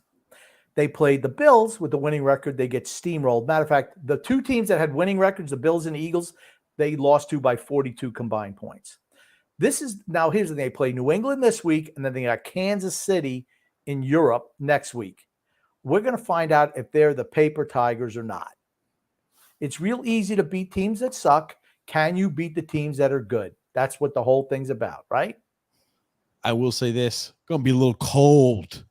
Speaker 2: They played the Bills with the winning record. They get steamrolled. Matter of fact, the 2 teams that had winning records, the Bills and the Eagles, they lost to by 42 combined points. Here's the thing. They play New England this week, and then they got Kansas City in Europe next week. We're going to find out if they're the paper tigers or not. It's real easy to beat teams that suck. Can you beat the teams that are good? That's what the whole thing's about, right?
Speaker 1: I will say this. Going to be a little cold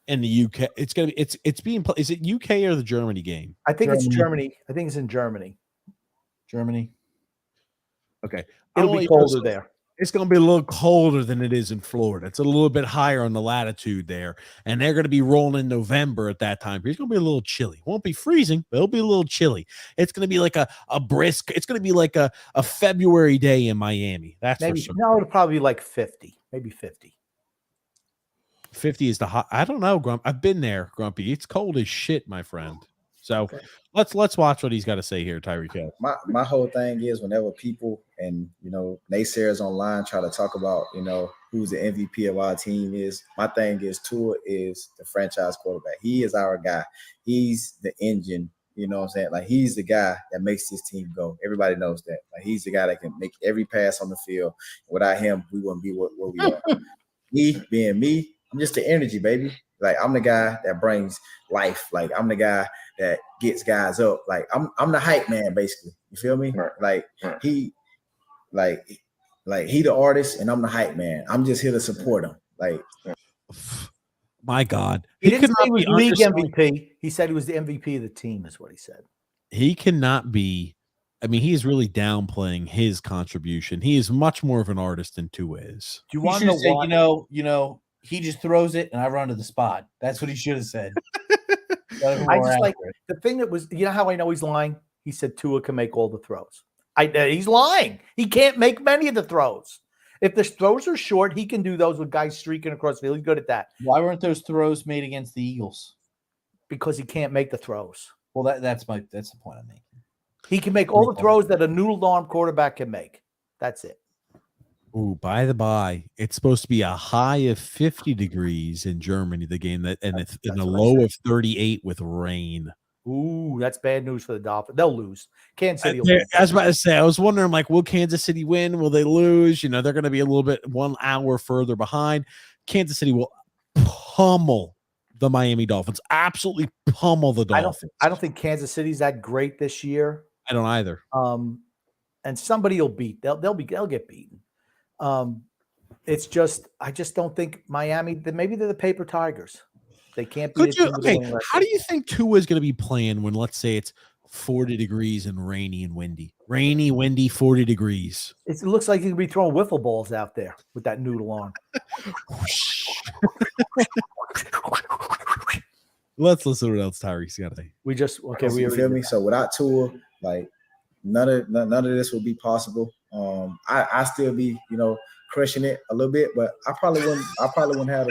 Speaker 1: in the UK. It's going to be it's being is it UK or the Germany game?
Speaker 2: I think it's Germany. I think it's in Germany.
Speaker 3: Germany.
Speaker 1: Okay.
Speaker 2: It'll be colder there.
Speaker 1: It's going to be a little colder than it is in Florida. It's a little bit higher on the latitude there. And they're going to be rolling in November at that time. It's going to be a little chilly. It won't be freezing, but it'll be a little chilly. It's going to be like a brisk. It's going to be like a February day in Miami. That's
Speaker 2: maybe,
Speaker 1: for sure.
Speaker 2: No, it'll probably be like 50. Maybe 50.
Speaker 1: 50 is the hot. I don't know, Grump. I've been there, Grumpy. It's cold as shit, my friend. So let's watch what he's got to say here, Tyreek Hill.
Speaker 20: My whole thing is whenever people and naysayers online try to talk about who's the MVP of our team is, my thing is Tua is the franchise quarterback. He is our guy. He's the engine. You know what I'm saying? Like he's the guy that makes this team go. Everybody knows that. Like he's the guy that can make every pass on the field. Without him, we wouldn't be where we are. Me being me, I'm just the energy, baby. Like I'm the guy that brings life. Like I'm the guy that gets guys up. Like I'm the hype man, basically. You feel me? Right. He the artist and I'm the hype man. I'm just here to support him. Like
Speaker 1: my God.
Speaker 2: He didn't say he was league MVP. He said he was the MVP of the team, is what he said.
Speaker 1: He cannot be. I mean, he's really downplaying his contribution. He is much more of an artist than Tua is.
Speaker 3: Do you want to know? He just throws it and I run to the spot. That's what he should have said.
Speaker 2: I just like the thing that was, how I know he's lying? He said Tua can make all the throws. He's lying. He can't make many of the throws. If the throws are short, he can do those with guys streaking across the field. He's good at that.
Speaker 3: Why weren't those throws made against the Eagles?
Speaker 2: Because he can't make the throws.
Speaker 3: Well, that's the point I'm making.
Speaker 2: He can make all the throws that a noodle-arm quarterback can make. That's it.
Speaker 1: Ooh, by the by, it's supposed to be a high of 50 degrees in Germany, the game and a low of 38 with rain.
Speaker 2: Ooh, that's bad news for the Dolphins. They'll lose. Kansas City will
Speaker 1: I was about to say, I was wondering, will Kansas City win? Will they lose? They're going to be a little bit 1 hour further behind. Kansas City will pummel the Miami Dolphins. Absolutely pummel the Dolphins.
Speaker 2: I don't think Kansas City's that great this year.
Speaker 1: I don't either.
Speaker 2: And somebody will beat. They'll get beaten. It's just I just don't think Miami. Maybe they're the paper tigers. They can't be.
Speaker 1: How do you think Tua is going to be playing when, let's say, it's 40 degrees and rainy and windy? Rainy, windy, 40 degrees.
Speaker 2: It looks like he could be throwing wiffle balls out there with that noodle arm.
Speaker 1: Let's listen to what else Tyreek's got to say.
Speaker 2: We just okay.
Speaker 20: You feel me? So without Tua, like none of this would be possible. I still be, crushing it a little bit, but I probably wouldn't have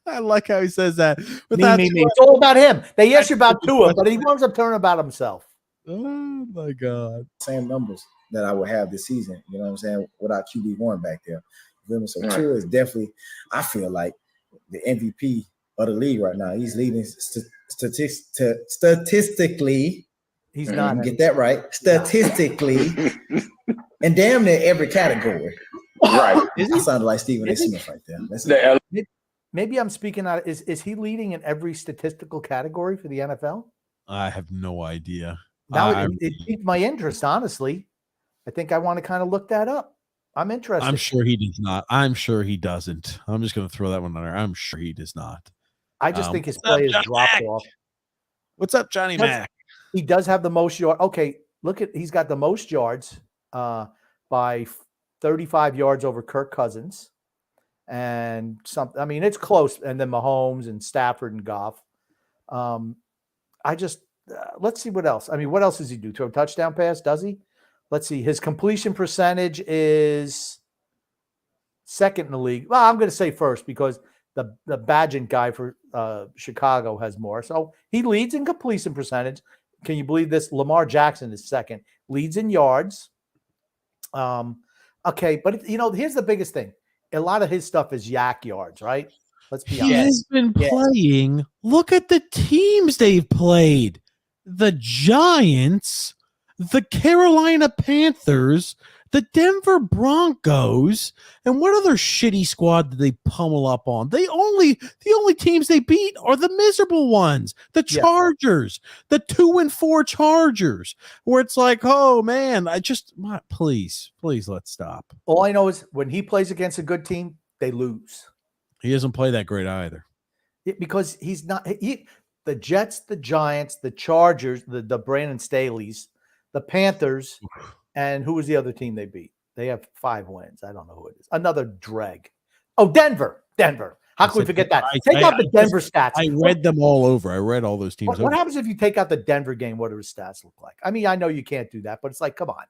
Speaker 1: I like how he says that.
Speaker 2: me. It's all about him. They ask you about Tua, but he wants to turn about himself.
Speaker 1: Oh my God.
Speaker 20: Same numbers that I would have this season. You know what I'm saying? Without QB1 back there. You feel me? So Tua is definitely, I feel like, the MVP of the league right now. He's leading statistically.
Speaker 2: He's not.
Speaker 20: Get that right. Statistically. And damn near every category.
Speaker 13: Right.
Speaker 20: I sounded like Stephen A. Smith right there.
Speaker 2: Maybe I'm speaking out. Is he leading in every statistical category for the NFL?
Speaker 1: I have no idea.
Speaker 2: Now it piqued my interest, honestly. I think I want to kind of look that up. I'm interested.
Speaker 1: I'm sure he does not. I'm sure he doesn't. I'm just going to throw that one on there. I'm sure he does not.
Speaker 2: I just think his play is dropped off.
Speaker 1: What's up, Johnny Mac?
Speaker 2: He does have the most yards. Okay, he's got the most yards by 35 yards over Kirk Cousins. And something, I mean, it's close. And then Mahomes and Stafford and Goff. Let's see what else. I mean, what else does he do? Throw a touchdown pass? Does he? Let's see. His completion percentage is second in the league. Well, I'm going to say first because the Badgent guy for Chicago has more. So he leads in completion percentage. Can you believe this? Lamar Jackson is second. Leads in yards. Okay, but here's the biggest thing. A lot of his stuff is yak yards, right? Let's be honest.
Speaker 1: He has been playing. Look at the teams they've played. The Giants, the Carolina Panthers, the Denver Broncos, and what other shitty squad did they pummel up on? The only teams they beat are the miserable ones. The Chargers, the 2-4 Chargers, where it's like, oh man, please let's stop.
Speaker 2: All I know is when he plays against a good team, they lose.
Speaker 1: He doesn't play that great either.
Speaker 2: Because he's not the Jets, the Giants, the Chargers, the Brandon Staley's, the Panthers, and who was the other team they beat? They have 5 wins. I don't know who it is. Another dreg. Oh, Denver. How can we forget that? Take out the Denver stats.
Speaker 1: I read them all over. I read all those teams.
Speaker 2: What happens if you take out the Denver game? What do his stats look like? I mean, I know you can't do that, but it's like, come on.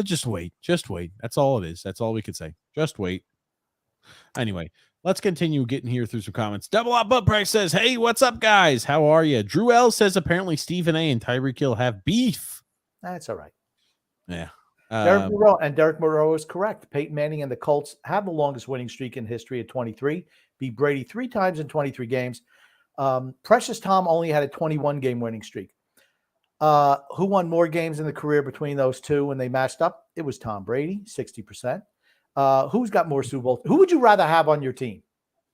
Speaker 1: Just wait. That's all it is. That's all we could say. Just wait. Anyway, let's continue getting here through some comments. Double Up Butt Price says, hey, what's up, guys? How are you? Drew L says apparently Stephen A. and Tyreek Hill have beef.
Speaker 2: That's all right.
Speaker 1: Yeah.
Speaker 2: Derek Moreau is correct. Peyton Manning and the Colts have the longest winning streak in history at 23. Beat Brady 3 times in 23 games. Precious Tom only had a 21-game winning streak. Who won more games in the career between those two when they matched up? It was Tom Brady, 60%. Who's got more Super Bowls? Who would you rather have on your team?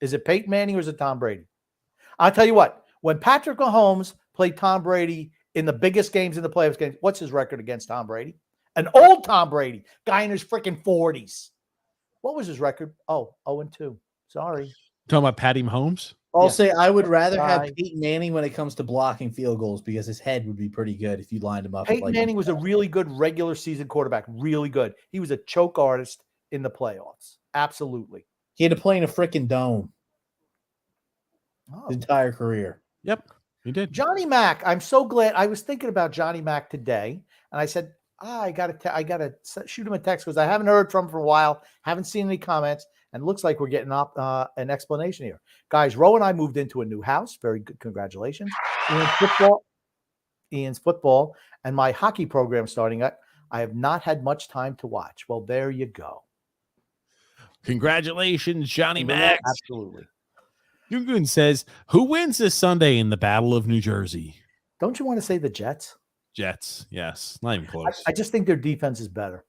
Speaker 2: Is it Peyton Manning or is it Tom Brady? I'll tell you what. When Patrick Mahomes played Tom Brady in the biggest games in the playoffs games, what's his record against Tom Brady? An old Tom Brady, guy in his freaking 40s. What was his record? Oh, 0-2. Sorry.
Speaker 1: Talking about Patty Mahomes?
Speaker 3: I'll say I would rather have Peyton Manning when it comes to blocking field goals because his head would be pretty good if you lined him up.
Speaker 2: Peyton Manning was a really good regular season quarterback. Really good. He was a choke artist in the playoffs. Absolutely.
Speaker 3: He had to play in a freaking dome his entire career.
Speaker 1: Yep, he did.
Speaker 2: Johnny Mac. I'm so glad. I was thinking about Johnny Mac today, and I said, I gotta shoot him a text because I haven't heard from him for a while. Haven't seen any comments, and it looks like we're getting an explanation here, guys. Ro and I moved into a new house. Very good, congratulations. Ian's football, and my hockey program starting up. I have not had much time to watch. Well, there you go.
Speaker 1: Congratulations, Johnny Mac.
Speaker 2: Absolutely.
Speaker 1: Gungun says, who wins this Sunday in the Battle of New Jersey?
Speaker 2: Don't you want to say the Jets?
Speaker 1: Jets, yes. Not even close.
Speaker 2: I just think their defense is better.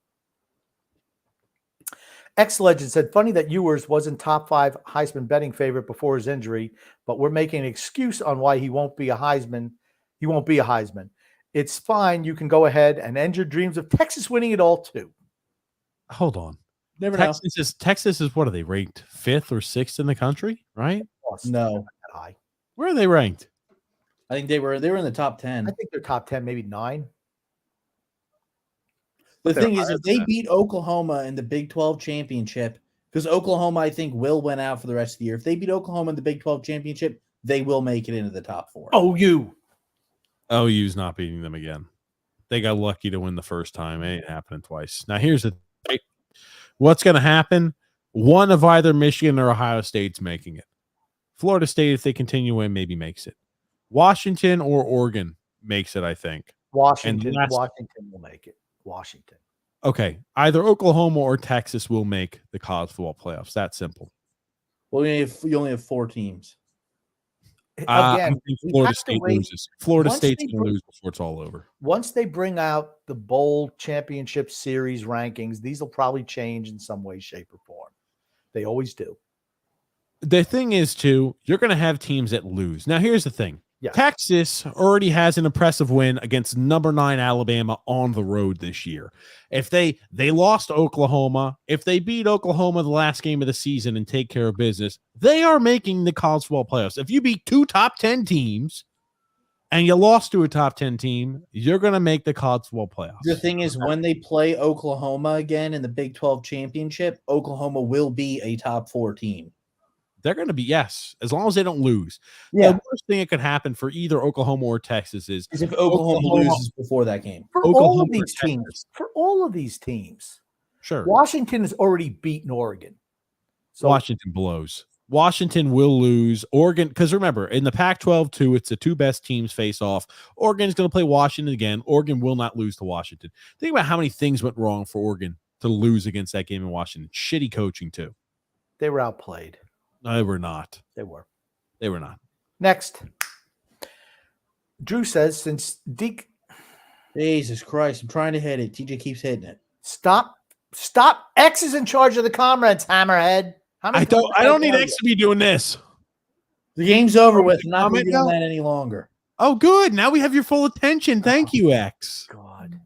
Speaker 2: X-Legend said, funny that Ewers wasn't top 5 Heisman betting favorite before his injury, but we're making an excuse on why he won't be a Heisman. He won't be a Heisman. It's fine. You can go ahead and end your dreams of Texas winning it all, too.
Speaker 1: Hold on.
Speaker 3: Never
Speaker 1: Texas is what are they ranked? 5th or 6th in the country, right?
Speaker 3: No.
Speaker 1: Where are they ranked?
Speaker 3: I think they were in the top 10.
Speaker 2: I think they're top 10, maybe 9.
Speaker 3: The thing is, if they beat Oklahoma in the Big 12 championship, because Oklahoma, I think, will win out for the rest of the year. If they beat Oklahoma in the Big 12 championship, they will make it into the top 4.
Speaker 1: OU's not beating them again. They got lucky to win the first time. It ain't happening twice. Now, here's the thing. What's going to happen? One of either Michigan or Ohio State's making it. Florida State, if they continue to win, maybe makes it. Washington or Oregon makes it, I think.
Speaker 2: Washington will make it. Washington.
Speaker 1: Okay. Either Oklahoma or Texas will make the college football playoffs. That simple.
Speaker 3: Well, you only have 4 teams.
Speaker 1: I
Speaker 2: Again,
Speaker 1: think
Speaker 2: we
Speaker 1: Florida
Speaker 2: have to
Speaker 1: State
Speaker 2: wait.
Speaker 1: loses. Florida
Speaker 2: Once
Speaker 1: State's
Speaker 2: they
Speaker 1: going to lose before it's all over.
Speaker 2: Once they bring out the bowl championship series rankings, these will probably change in some way, shape, or form. They always do.
Speaker 1: The thing is, too, you're going to have teams that lose. Now, here's the thing.
Speaker 2: Yeah.
Speaker 1: Texas already has an impressive win against number 9 Alabama on the road this year. If they lost to Oklahoma, if they beat Oklahoma the last game of the season and take care of business, they are making the college football playoffs. If you beat 2 top 10 teams and you lost to a top 10 team, you're going to make the college football playoffs.
Speaker 3: The thing is, when they play Oklahoma again in the Big 12 championship, Oklahoma will be a top 4 team.
Speaker 1: They're going to be, yes, as long as they don't lose.
Speaker 3: Yeah.
Speaker 1: The worst thing that could happen for either Oklahoma or Texas is
Speaker 3: if Oklahoma loses before that game.
Speaker 2: For all of these teams. For all of these teams.
Speaker 1: Sure.
Speaker 2: Washington has already beaten Oregon. So
Speaker 1: Washington blows. Washington will lose. Oregon, because remember, in the Pac-12 too, it's the 2 best teams face off. Oregon's going to play Washington again. Oregon will not lose to Washington. Think about how many things went wrong for Oregon to lose against that game in Washington. Shitty coaching too.
Speaker 2: they were outplayed.
Speaker 1: No, they were not.
Speaker 2: They were.
Speaker 1: They were not.
Speaker 2: Next. Drew says, since Deke.
Speaker 3: Jesus Christ, I'm trying to hit it. TJ keeps hitting it.
Speaker 2: Stop. X is in charge of the comments, Hammerhead.
Speaker 1: I don't need X to be doing this.
Speaker 3: The game's over with. I'm not doing that any longer.
Speaker 1: Oh, good. Now we have your full attention. Thank you, X.
Speaker 2: God.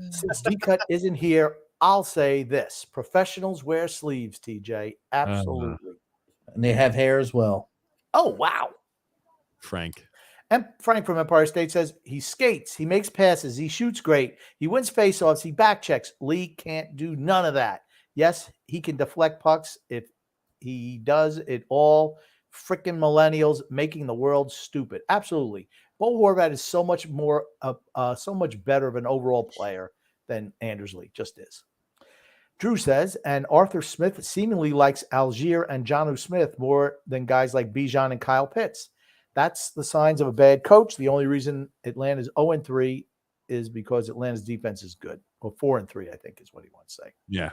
Speaker 2: Since D-Cut isn't here, I'll say this. Professionals wear sleeves, TJ. Absolutely.
Speaker 3: And they have hair as well.
Speaker 2: Oh, wow.
Speaker 1: Frank.
Speaker 2: And Frank from Empire State says he skates, he makes passes, he shoots great, he wins faceoffs, he back checks. Lee can't do none of that. Yes, he can deflect pucks. If he does it all, freaking millennials making the world stupid. Absolutely. Bo Horvat is so much more, so much better of an overall player than Anders Lee. Just is. Drew says, and Arthur Smith seemingly likes Algier and Jonnu Smith more than guys like Bijan and Kyle Pitts. That's the signs of a bad coach. The only reason Atlanta's 0-3 is because Atlanta's defense is good. Or 4-3, I think is what he wants to say.
Speaker 1: Yeah.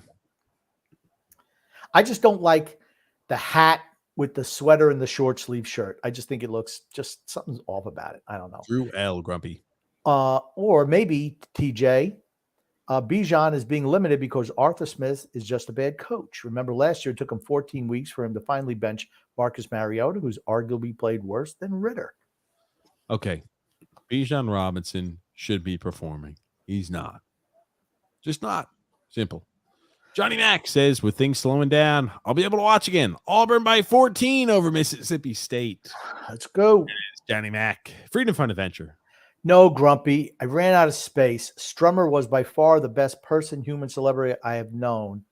Speaker 2: I just don't like the hat with the sweater and the short sleeve shirt. I just think it looks just something's off about it. I don't know.
Speaker 1: Drew L. Grumpy.
Speaker 2: Or maybe TJ, Bijan is being limited because Arthur Smith is just a bad coach. Remember last year it took him 14 weeks for him to finally bench Marcus Mariota, who's arguably played worse than Ritter.
Speaker 1: Okay. Bijan Robinson should be performing. He's not. Just not. Simple. Johnny Mack says, with things slowing down, I'll be able to watch again. Auburn by 14 over Mississippi State.
Speaker 2: Let's go.
Speaker 1: Johnny Mack. Freedom Fund Adventure.
Speaker 2: No, Grumpy. I ran out of space. Strummer was by far the best person, human celebrity I have known.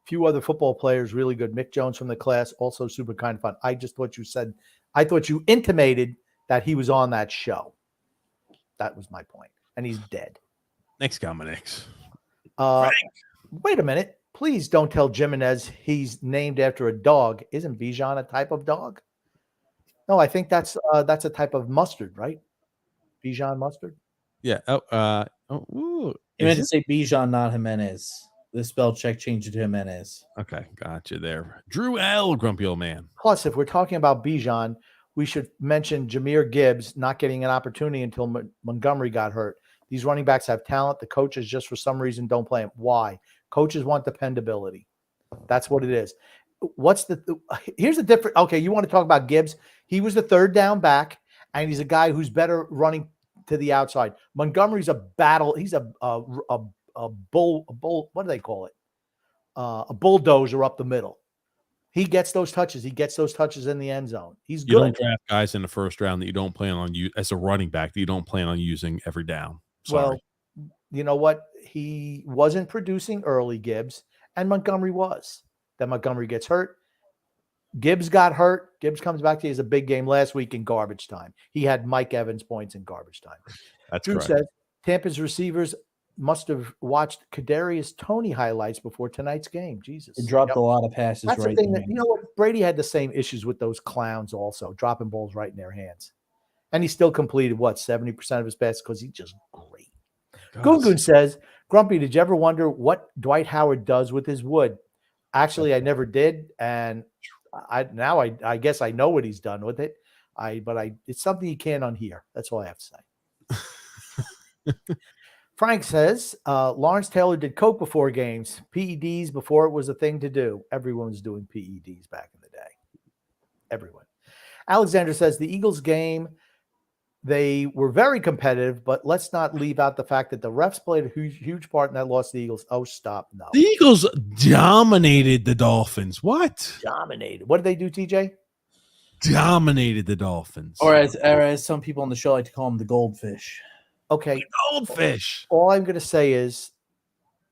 Speaker 2: Few other football players really good. Mick Jones from the class, also super kind of fun. I just thought you said, I thought you intimated that he was on that show. That was my point. And he's dead.
Speaker 1: Next comment, X.
Speaker 2: Wait a minute. Please don't tell Jimenez he's named after a dog. Isn't Bijan a type of dog? No, I think that's a type of mustard, right? Bijan mustard.
Speaker 1: Yeah.
Speaker 3: You meant to say Bijan, not Jimenez. The spell check changed it to Jimenez.
Speaker 1: Okay, gotcha there. Drew L. Grumpy old man.
Speaker 2: Plus, if we're talking about Bijan, we should mention Jahmyr Gibbs not getting an opportunity until Montgomery got hurt. These running backs have talent. The coaches just for some reason don't play them. Why? Coaches want dependability. That's what it is. Here's the difference. Okay, you want to talk about Gibbs? He was the third down back, and he's a guy who's better running to the outside. Montgomery's a battle. He's a bull. What do they call it? A bulldozer up the middle. He gets those touches. He gets those touches in the end zone. He's good.
Speaker 1: You don't draft guys in the first round that you don't plan on as a running back that you don't plan on using every down. Sorry.
Speaker 2: Well, you know what? He wasn't producing early, Gibbs, and Montgomery was. Then Montgomery gets hurt. Gibbs got hurt. Gibbs comes back to you as a big game last week in garbage time. He had Mike Evans points in garbage time.
Speaker 1: That's
Speaker 2: Drew
Speaker 1: correct.
Speaker 2: says Tampa's receivers must have watched Kadarius Toney highlights before tonight's game. Jesus.
Speaker 3: He dropped a lot of passes
Speaker 2: That's
Speaker 3: right
Speaker 2: the thing
Speaker 3: in
Speaker 2: that, you know what? Brady had the same issues with those clowns also, dropping balls right in their hands. And he still completed, 70% of his passes because he's just great. Gungun says, Grumpy, did you ever wonder what Dwight Howard does with his wood? Actually, I never did. And I guess I know what he's done with it. But it's something you can't unhear. That's all I have to say. Frank says, Lawrence Taylor did coke before games, PEDs before it was a thing to do. Everyone was doing PEDs back in the day. Everyone. Alexander says, the Eagles game, they were very competitive, but let's not leave out the fact that the refs played a huge part in that loss to the Eagles. Oh, stop. No.
Speaker 1: The Eagles dominated the Dolphins. What?
Speaker 2: Dominated. What did they do, TJ?
Speaker 1: Dominated the Dolphins.
Speaker 3: Or as some people on the show like to call them, the goldfish.
Speaker 2: Okay.
Speaker 1: Goldfish.
Speaker 2: All I'm going to say is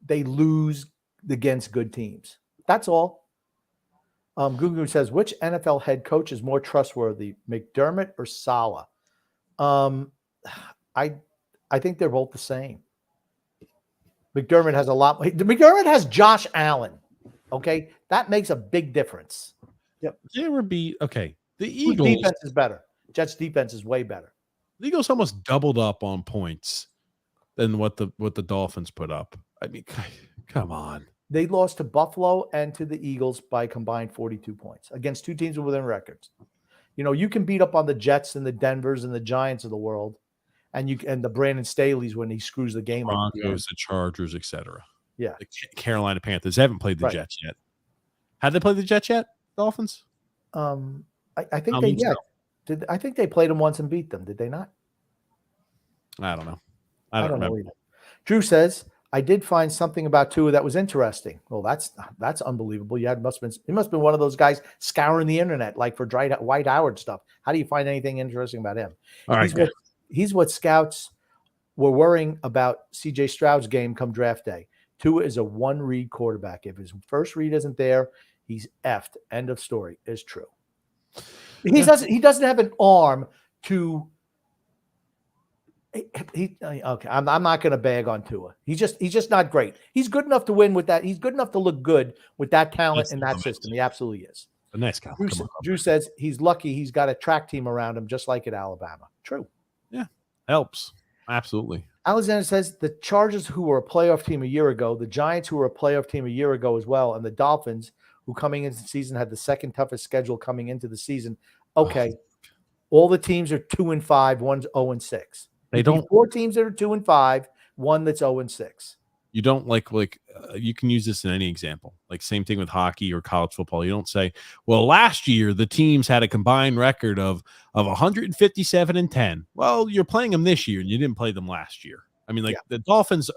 Speaker 2: they lose against good teams. That's all. Gugu says, which NFL head coach is more trustworthy, McDermott or Saleh? I think they're both the same. McDermott has a lot. McDermott has Josh Allen. Okay, that makes a big difference.
Speaker 3: Yep.
Speaker 1: They ever beat? Okay, the
Speaker 2: Whose
Speaker 1: Eagles
Speaker 2: defense is better. Jets defense is way better.
Speaker 1: The Eagles almost doubled up on points than what the Dolphins put up. I mean, come on.
Speaker 2: They lost to Buffalo and to the Eagles by combined 42 points against two teams within records. You know, you can beat up on the Jets and the Denvers and the Giants of the world, and the Brandon Staley's when he screws the game up.
Speaker 1: Broncos, the Chargers, etc.
Speaker 2: Yeah.
Speaker 1: The Carolina Panthers haven't played the Jets yet. Have they played the Jets yet? Dolphins?
Speaker 2: I think they did. I think they played them once and beat them. Did they not?
Speaker 1: I don't know. I don't remember.
Speaker 2: know either. Drew says, I did find something about Tua that was interesting. Well, that's unbelievable. He must have been one of those guys scouring the internet like for Dwight Howard stuff. How do you find anything interesting about him?
Speaker 1: All right,
Speaker 2: he's what scouts were worrying about CJ Stroud's game come draft day. Tua is a one-read quarterback. If his first read isn't there, he's effed. End of story. Is true. He doesn't have an arm to. Okay, I'm not going to bag on Tua. He's just not great. He's good enough to win with that. He's good enough to look good with that talent and that system. He absolutely is.
Speaker 1: A nice guy.
Speaker 2: Drew says he's lucky he's got a track team around him, just like at Alabama. True.
Speaker 1: Yeah, helps. Absolutely.
Speaker 2: Alexander says the Chargers, who were a playoff team a year ago, the Giants, who were a playoff team a year ago as well, and the Dolphins, who coming into the season had the second toughest schedule coming into the season. Okay, all the teams are 2-5, one's 0-6.
Speaker 1: They don't.
Speaker 2: 4 teams that are 2-5, one that's 0-6.
Speaker 1: You don't you can use this in any example. Like same thing with hockey or college football. You don't say, well, last year the teams had a combined record of 157-10. Well, you're playing them this year and you didn't play them last year. I mean, the Dolphins,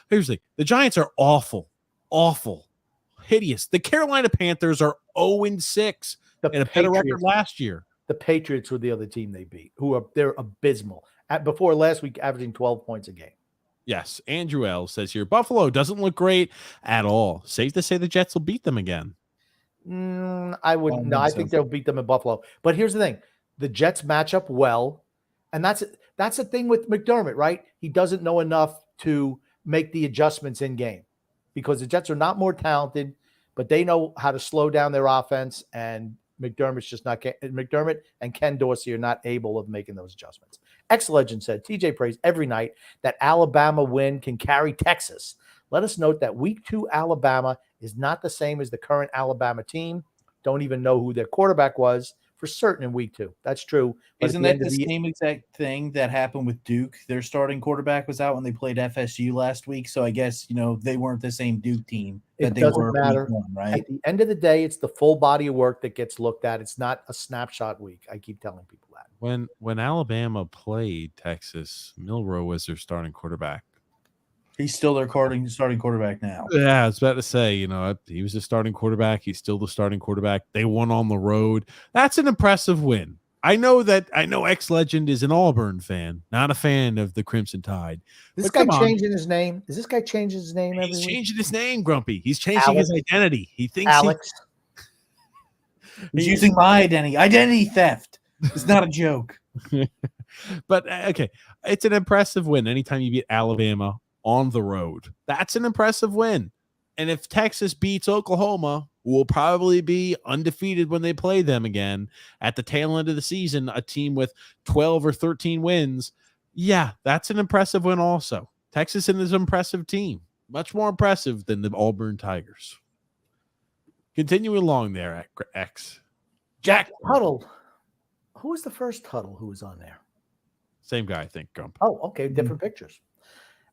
Speaker 1: here's the Giants are awful, hideous. The Carolina Panthers are 0-6 and a better record last year.
Speaker 2: The Patriots were the other team they beat, they're abysmal. Before last week, averaging 12 points a game.
Speaker 1: Yes. Andrew L. says here, Buffalo doesn't look great at all. Safe to say the Jets will beat them again.
Speaker 2: I wouldn't. No, I think they'll beat them in Buffalo. But here's the thing. The Jets match up well. And that's the thing with McDermott, right? He doesn't know enough to make the adjustments in game because the Jets are not more talented, but they know how to slow down their offense. And McDermott and Ken Dorsey are not able of making those adjustments. X-Legend said, TJ prays every night that Alabama win can carry Texas. Let us note that week 2 Alabama is not the same as the current Alabama team. Don't even know who their quarterback was for certain in week 2. That's true. But
Speaker 3: isn't that the same exact thing that happened with Duke? Their starting quarterback was out when they played FSU last week. So I guess, they weren't the same Duke team that they were
Speaker 2: matter.
Speaker 3: Week 1, right?
Speaker 2: At the end of the day, it's the full body of work that gets looked at. It's not a snapshot week. I keep telling people that.
Speaker 1: When Alabama played Texas, Milroe was their starting quarterback.
Speaker 3: He's still their starting quarterback now.
Speaker 1: Yeah, I was about to say, he was the starting quarterback. He's still the starting quarterback. They won on the road. That's an impressive win. I know X-Legend is an Auburn fan, not a fan of the Crimson Tide.
Speaker 2: This guy changing his name? Is this guy changing his name every week?
Speaker 1: He's changing his name, Grumpy. He's changing his identity. He thinks
Speaker 2: Alex.
Speaker 3: He's using my identity theft. It's not a joke.
Speaker 1: But okay, it's an impressive win anytime you beat Alabama on the road. That's an impressive win. And if Texas beats Oklahoma, who will probably be undefeated when they play them again at the tail end of the season, a team with 12 or 13 wins, yeah, that's an impressive win also. Texas is an impressive team, much more impressive than the Auburn Tigers. Continuing along there at X.
Speaker 2: Jack Tuttle. Who was the first Tuttle who was on there?
Speaker 1: Same guy, I think, Gump.
Speaker 2: Oh, okay. Different pictures.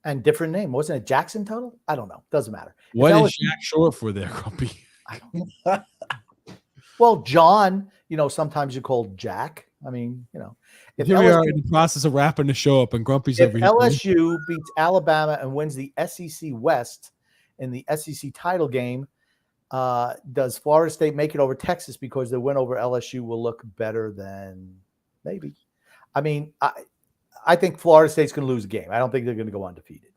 Speaker 2: And different name. Wasn't it Jackson Tuttle? I don't know. Doesn't matter.
Speaker 1: What is Jack short for there, Grumpy?
Speaker 2: Well, John, sometimes you call Jack. I mean, if
Speaker 1: Here we are in the process of wrapping the show up, and Grumpy's
Speaker 2: if
Speaker 1: over here.
Speaker 2: LSU beats Alabama and wins the SEC West in the SEC title game, does Florida State make it over Texas because the win over LSU will look better than maybe? I mean, I think Florida State's going to lose a game. I don't think they're going to go undefeated.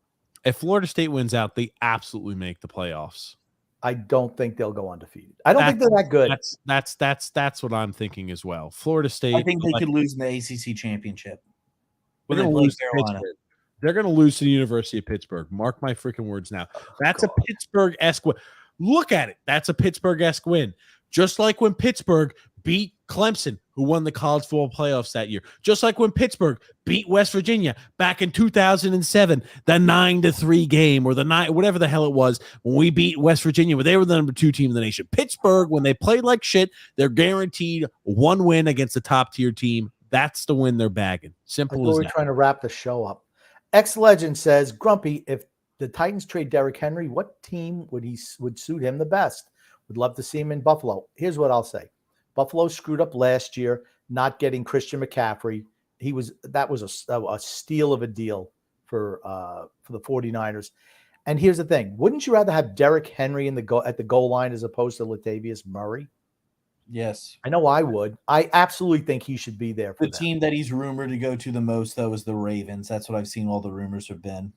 Speaker 1: If Florida State wins out, they absolutely make the playoffs.
Speaker 2: I don't think they'll go undefeated. I don't think they're that good.
Speaker 1: That's what I'm thinking as well. Florida State.
Speaker 3: I think they could lose in the ACC championship.
Speaker 1: They're going to lose to Pittsburgh. They're going to lose to the University of Pittsburgh. Mark my freaking words now. That's a Pittsburgh-esque win. Look at it. That's a Pittsburgh-esque win. Just like when Pittsburgh beat Clemson, who won the college football playoffs that year. Just like when Pittsburgh beat West Virginia back in 2007, the 9-3 game or the 9, whatever the hell it was, when we beat West Virginia, where they were the number 2 team in the nation. Pittsburgh, when they played like shit, they're guaranteed one win against a top-tier team. That's the win they're bagging. Simple as that.
Speaker 2: We're trying to wrap the show up. X-Legend says, Grumpy, if the Titans trade Derrick Henry, what team would suit him the best? Would love to see him in Buffalo. Here's what I'll say. Buffalo screwed up last year not getting Christian McCaffrey. That was a steal of a deal for the 49ers. And here's the thing. Wouldn't you rather have Derrick Henry at the goal line as opposed to Latavius Murray?
Speaker 3: Yes.
Speaker 2: I know I would. I absolutely think he should be there for
Speaker 3: the team that he's rumored to go to the most, though, is the Ravens. That's what I've seen all the rumors have been.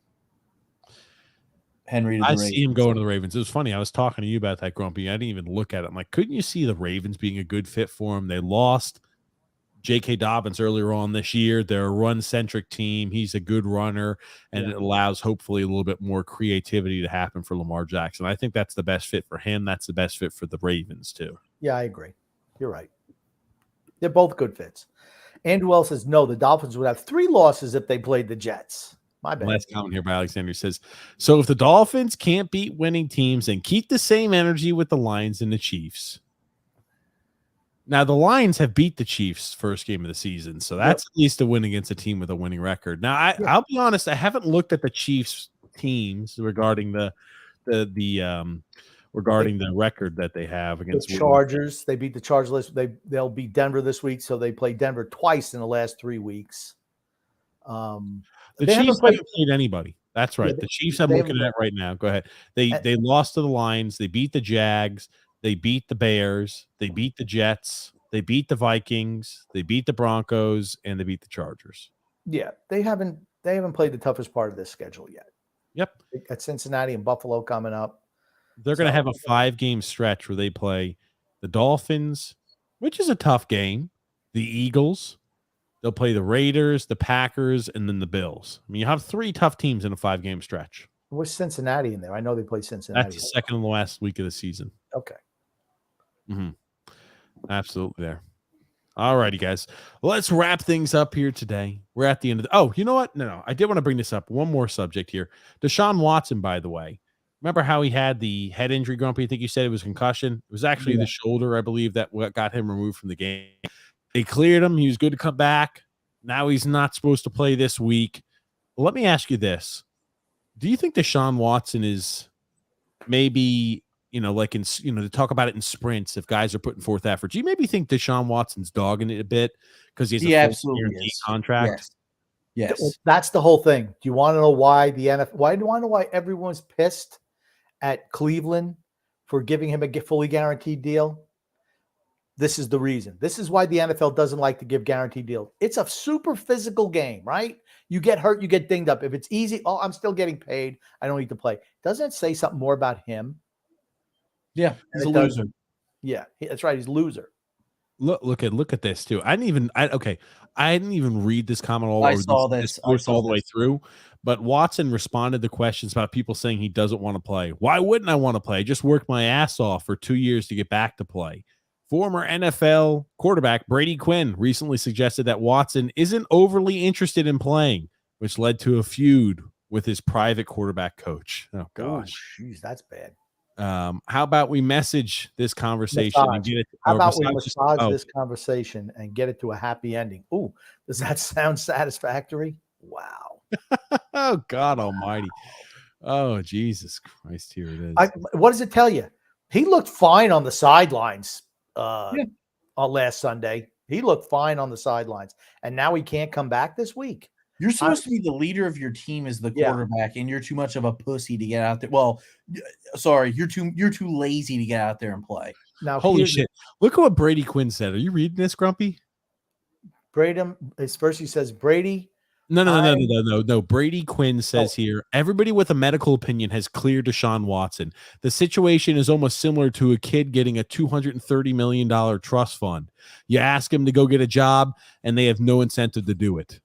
Speaker 3: Henry to the Ravens.
Speaker 1: See him going to the Ravens. It was funny. I was talking to you about that, Grumpy. I didn't even look at it. I'm like, couldn't you see the Ravens being a good fit for him? They lost J.K. Dobbins earlier on this year. They're a run-centric team. He's a good runner, and it allows hopefully a little bit more creativity to happen for Lamar Jackson. I think that's the best fit for him. That's the best fit for the Ravens, too.
Speaker 2: Yeah, I agree. You're right. They're both good fits. Andrew Wells says, no, the Dolphins would have 3 losses if they played the Jets. My bad.
Speaker 1: Last comment here by Alexander says, so if the Dolphins can't beat winning teams, then keep the same energy with the Lions and the Chiefs. Now, the Lions have beat the Chiefs first game of the season, so that's at least a win against a team with a winning record. Now, I'll be honest, I haven't looked at the Chiefs teams regarding the record that they have against
Speaker 2: the Chargers. They beat the Chargers. They'll beat Denver this week, so they played Denver twice in the last 3 weeks.
Speaker 1: The Chiefs haven't played anybody. That's right. The Chiefs I'm looking at right now. Go ahead. They lost to the Lions. They beat the Jags. They beat the Bears. They beat the Jets. They beat the Vikings. They beat the Broncos, and they beat the Chargers.
Speaker 2: Yeah, they haven't played the toughest part of this schedule yet.
Speaker 1: Yep.
Speaker 2: At Cincinnati and Buffalo coming up.
Speaker 1: They're going to have a 5-game stretch where they play the Dolphins, which is a tough game, the Eagles. They'll play the Raiders, the Packers, and then the Bills. I mean, you have 3 tough teams in a 5-game stretch.
Speaker 2: What's Cincinnati in there? I know they play Cincinnati.
Speaker 1: That's the second and the last week of the season.
Speaker 2: Okay.
Speaker 1: Absolutely there. All righty, guys. Let's wrap things up here today. We're at the end of the... Oh, you know what? No. I did want to bring this up. One more subject here. Deshaun Watson, by the way. Remember how he had the head injury, Grumpy? I think you said it was concussion. It was actually the shoulder, I believe, that got him removed from the game. They cleared him. He was good to come back. Now he's not supposed to play this week. Well, let me ask you this. Do you think Deshaun Watson is maybe, to talk about it in sprints, if guys are putting forth effort, do you maybe think Deshaun Watson's dogging it a bit because he has a full guarantee contract?
Speaker 3: Yes.
Speaker 2: That's the whole thing. Do you want to know why why do you want to know why everyone's pissed at Cleveland for giving him a fully guaranteed deal? This is the reason. This is why the NFL doesn't like to give guaranteed deals. It's a super physical game, right? You get hurt, you get dinged up. If it's easy, I'm still getting paid. I don't need to play. Doesn't it say something more about him?
Speaker 3: Yeah, he's a loser.
Speaker 2: Yeah, that's right. He's a loser.
Speaker 1: Look at this too. I didn't even read this comment all
Speaker 3: I
Speaker 1: or
Speaker 3: saw
Speaker 1: this
Speaker 3: this. I
Speaker 1: post
Speaker 3: saw
Speaker 1: all the way
Speaker 3: this.
Speaker 1: through. But Watson responded to questions about people saying he doesn't want to play. Why wouldn't I want to play? I just worked my ass off for 2 years to get back to play. Former NFL quarterback Brady Quinn recently suggested that Watson isn't overly interested in playing, which led to a feud with his private quarterback coach. Oh gosh.
Speaker 2: Jeez, that's bad.
Speaker 1: How about we message this conversation and
Speaker 2: Massage.
Speaker 1: get it?
Speaker 2: How
Speaker 1: or
Speaker 2: about we
Speaker 1: massage
Speaker 2: massage this conversation and get it to a happy ending? Ooh, does that sound satisfactory? Wow.
Speaker 1: Oh God Almighty! Oh Jesus Christ! Here it is.
Speaker 2: What does it tell you? He looked fine on the sidelines on last Sunday. He looked fine on the sidelines, and now he can't come back this week.
Speaker 3: You're supposed to be the leader of your team as the quarterback, and you're too much of a pussy to get out there. Well, sorry, you're too lazy to get out there and play.
Speaker 2: Now,
Speaker 1: Holy shit! Look at what Brady Quinn said. Are you reading this, Grumpy?
Speaker 2: Brady, first he says, Brady.
Speaker 1: No. Brady Quinn says here, everybody with a medical opinion has cleared Deshaun Watson. The situation is almost similar to a kid getting a $230 million trust fund. You ask him to go get a job, and they have no incentive to do it.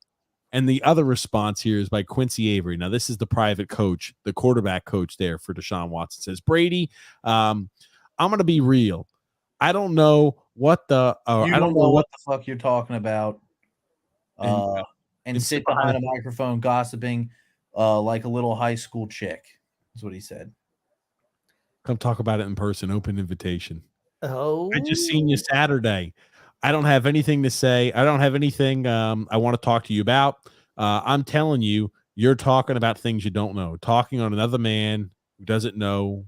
Speaker 1: And the other response here is by Quincy Avery. Now, this is the private coach, the quarterback coach there for Deshaun Watson. Says, Brady, I'm going to be real. I don't know what the
Speaker 3: I don't know what the fuck you're talking about. And sit behind a microphone gossiping like a little high school chick. That's what he said.
Speaker 1: Come talk about it in person. Open invitation.
Speaker 2: Oh,
Speaker 1: I just seen you Saturday. I don't have anything to say. I don't have anything I want to talk to you about. I'm telling you, you're talking about things you don't know. Talking on another man who doesn't know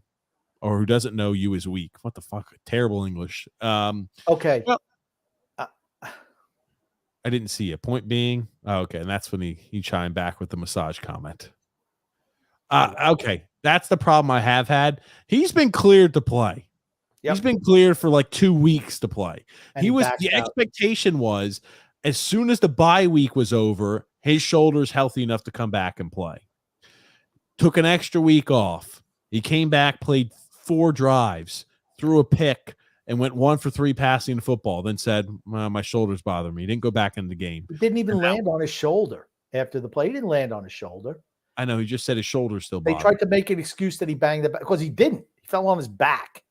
Speaker 1: or who doesn't know you is weak. What the fuck? Terrible English.
Speaker 2: Okay.
Speaker 1: Well, I didn't see it. Point being, okay, and that's when he chimed back with the massage comment. Okay, that's the problem I have had. He's been cleared to play. He's been cleared for like 2 weeks to play.
Speaker 2: And
Speaker 1: The expectation was as soon as the bye week was over, his shoulder's healthy enough to come back and play. Took an extra week off. He came back, played 4 drives, threw a pick, and went 1 for 3 passing the football. Then said, my shoulder's bothering me. He didn't go back in the game.
Speaker 2: He didn't even land on his shoulder after the play. He didn't land on his shoulder.
Speaker 1: I know. He just said his shoulder's still bothering.
Speaker 2: They tried to make an excuse that he banged it back because he didn't. He fell on his back.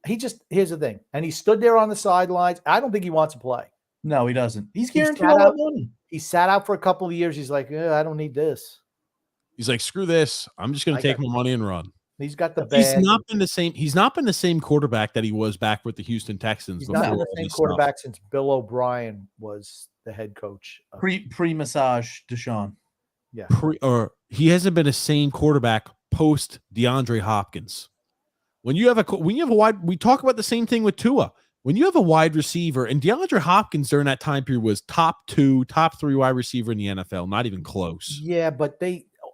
Speaker 2: Here's the thing. And he stood there on the sidelines. I don't think he wants to play.
Speaker 3: No, he doesn't. He's guaranteed a lot of money.
Speaker 2: He sat out for a couple of years. He's like, I don't need this.
Speaker 1: He's like, screw this. I'm just going to take my money and run.
Speaker 2: He's got the
Speaker 1: He's not been the same quarterback that he was back with the Houston Texans.
Speaker 2: He's not been the same quarterback since Bill O'Brien was the head coach.
Speaker 3: Pre-massage Deshaun.
Speaker 2: Yeah.
Speaker 1: He hasn't been the same quarterback post DeAndre Hopkins. When you have a wide, we talk about the same thing with Tua. When you have a wide receiver, and DeAndre Hopkins during that time period was top 2, top 3 wide receiver in the NFL, not even close.
Speaker 2: Yeah, but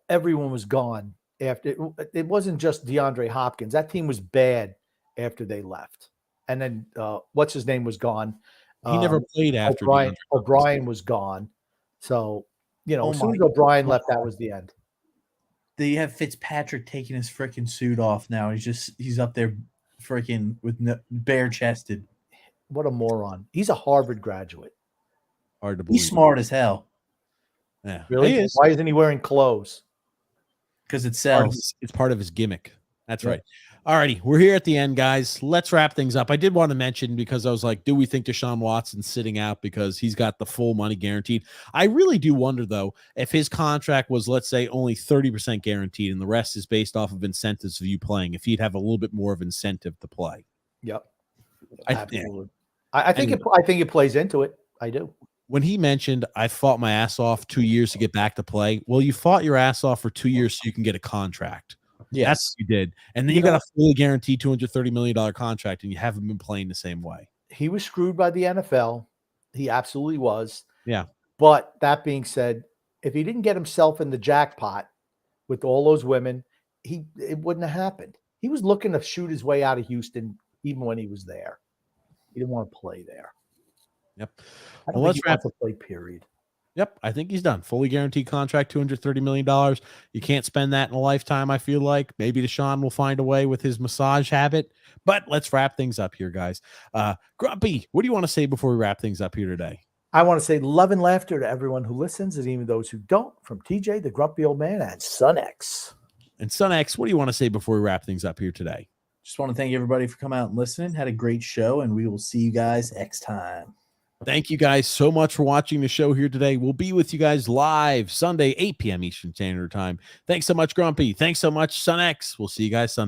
Speaker 2: everyone was gone after. It wasn't just DeAndre Hopkins. That team was bad after they left. And then what's his name was gone.
Speaker 1: He never played after
Speaker 2: O'Brien was gone. So, as soon as O'Brien left, that was the end.
Speaker 3: They have Fitzpatrick taking his freaking suit off now. He's up there freaking with bare chested.
Speaker 2: What a moron. He's a Harvard graduate.
Speaker 1: Hard to believe.
Speaker 3: He's smart as hell.
Speaker 1: Yeah.
Speaker 2: Really? Why isn't he wearing clothes?
Speaker 3: Because it sells.
Speaker 1: It's part of his gimmick. That's right. All righty. We're here at the end, guys. Let's wrap things up. I did want to mention, because I was like, do we think Deshaun Watson's sitting out because he's got the full money guaranteed? I really do wonder, though, if his contract was, let's say, only 30% guaranteed and the rest is based off of incentives of you playing, if he'd have a little bit more of incentive to play.
Speaker 2: Yep.
Speaker 1: Absolutely.
Speaker 2: I think it plays into it. I do.
Speaker 1: When he mentioned, I fought my ass off 2 years to get back to play. Well, you fought your ass off for 2 years so you can get a contract.
Speaker 3: Yes.
Speaker 1: That's what you did. And then you got a fully guaranteed $230 million contract, and you haven't been playing the same way.
Speaker 2: He was screwed by the NFL. He absolutely was.
Speaker 1: Yeah.
Speaker 2: But that being said, if he didn't get himself in the jackpot with all those women, it wouldn't have happened. He was looking to shoot his way out of Houston even when he was there. He didn't want to play there.
Speaker 1: Yep.
Speaker 2: Well, let's wrap the play, period.
Speaker 1: Yep, I think he's done. Fully guaranteed contract, $230 million. You can't spend that in a lifetime, I feel like. Maybe Deshaun will find a way with his massage habit. But let's wrap things up here, guys. Grumpy, what do you want to say before we wrap things up here today?
Speaker 2: I want to say love and laughter to everyone who listens and even those who don't, from TJ, the grumpy old man, and Son X.
Speaker 1: And Son X, what do you want to say before we wrap things up here today?
Speaker 3: Just want to thank everybody for coming out and listening. Had a great show, and we will see you guys next time.
Speaker 1: Thank you guys so much for watching the show here today. We'll be with you guys live Sunday, 8 p.m. Eastern Standard Time. Thanks so much, Grumpy. Thanks so much, Son X. We'll see you guys Sunday.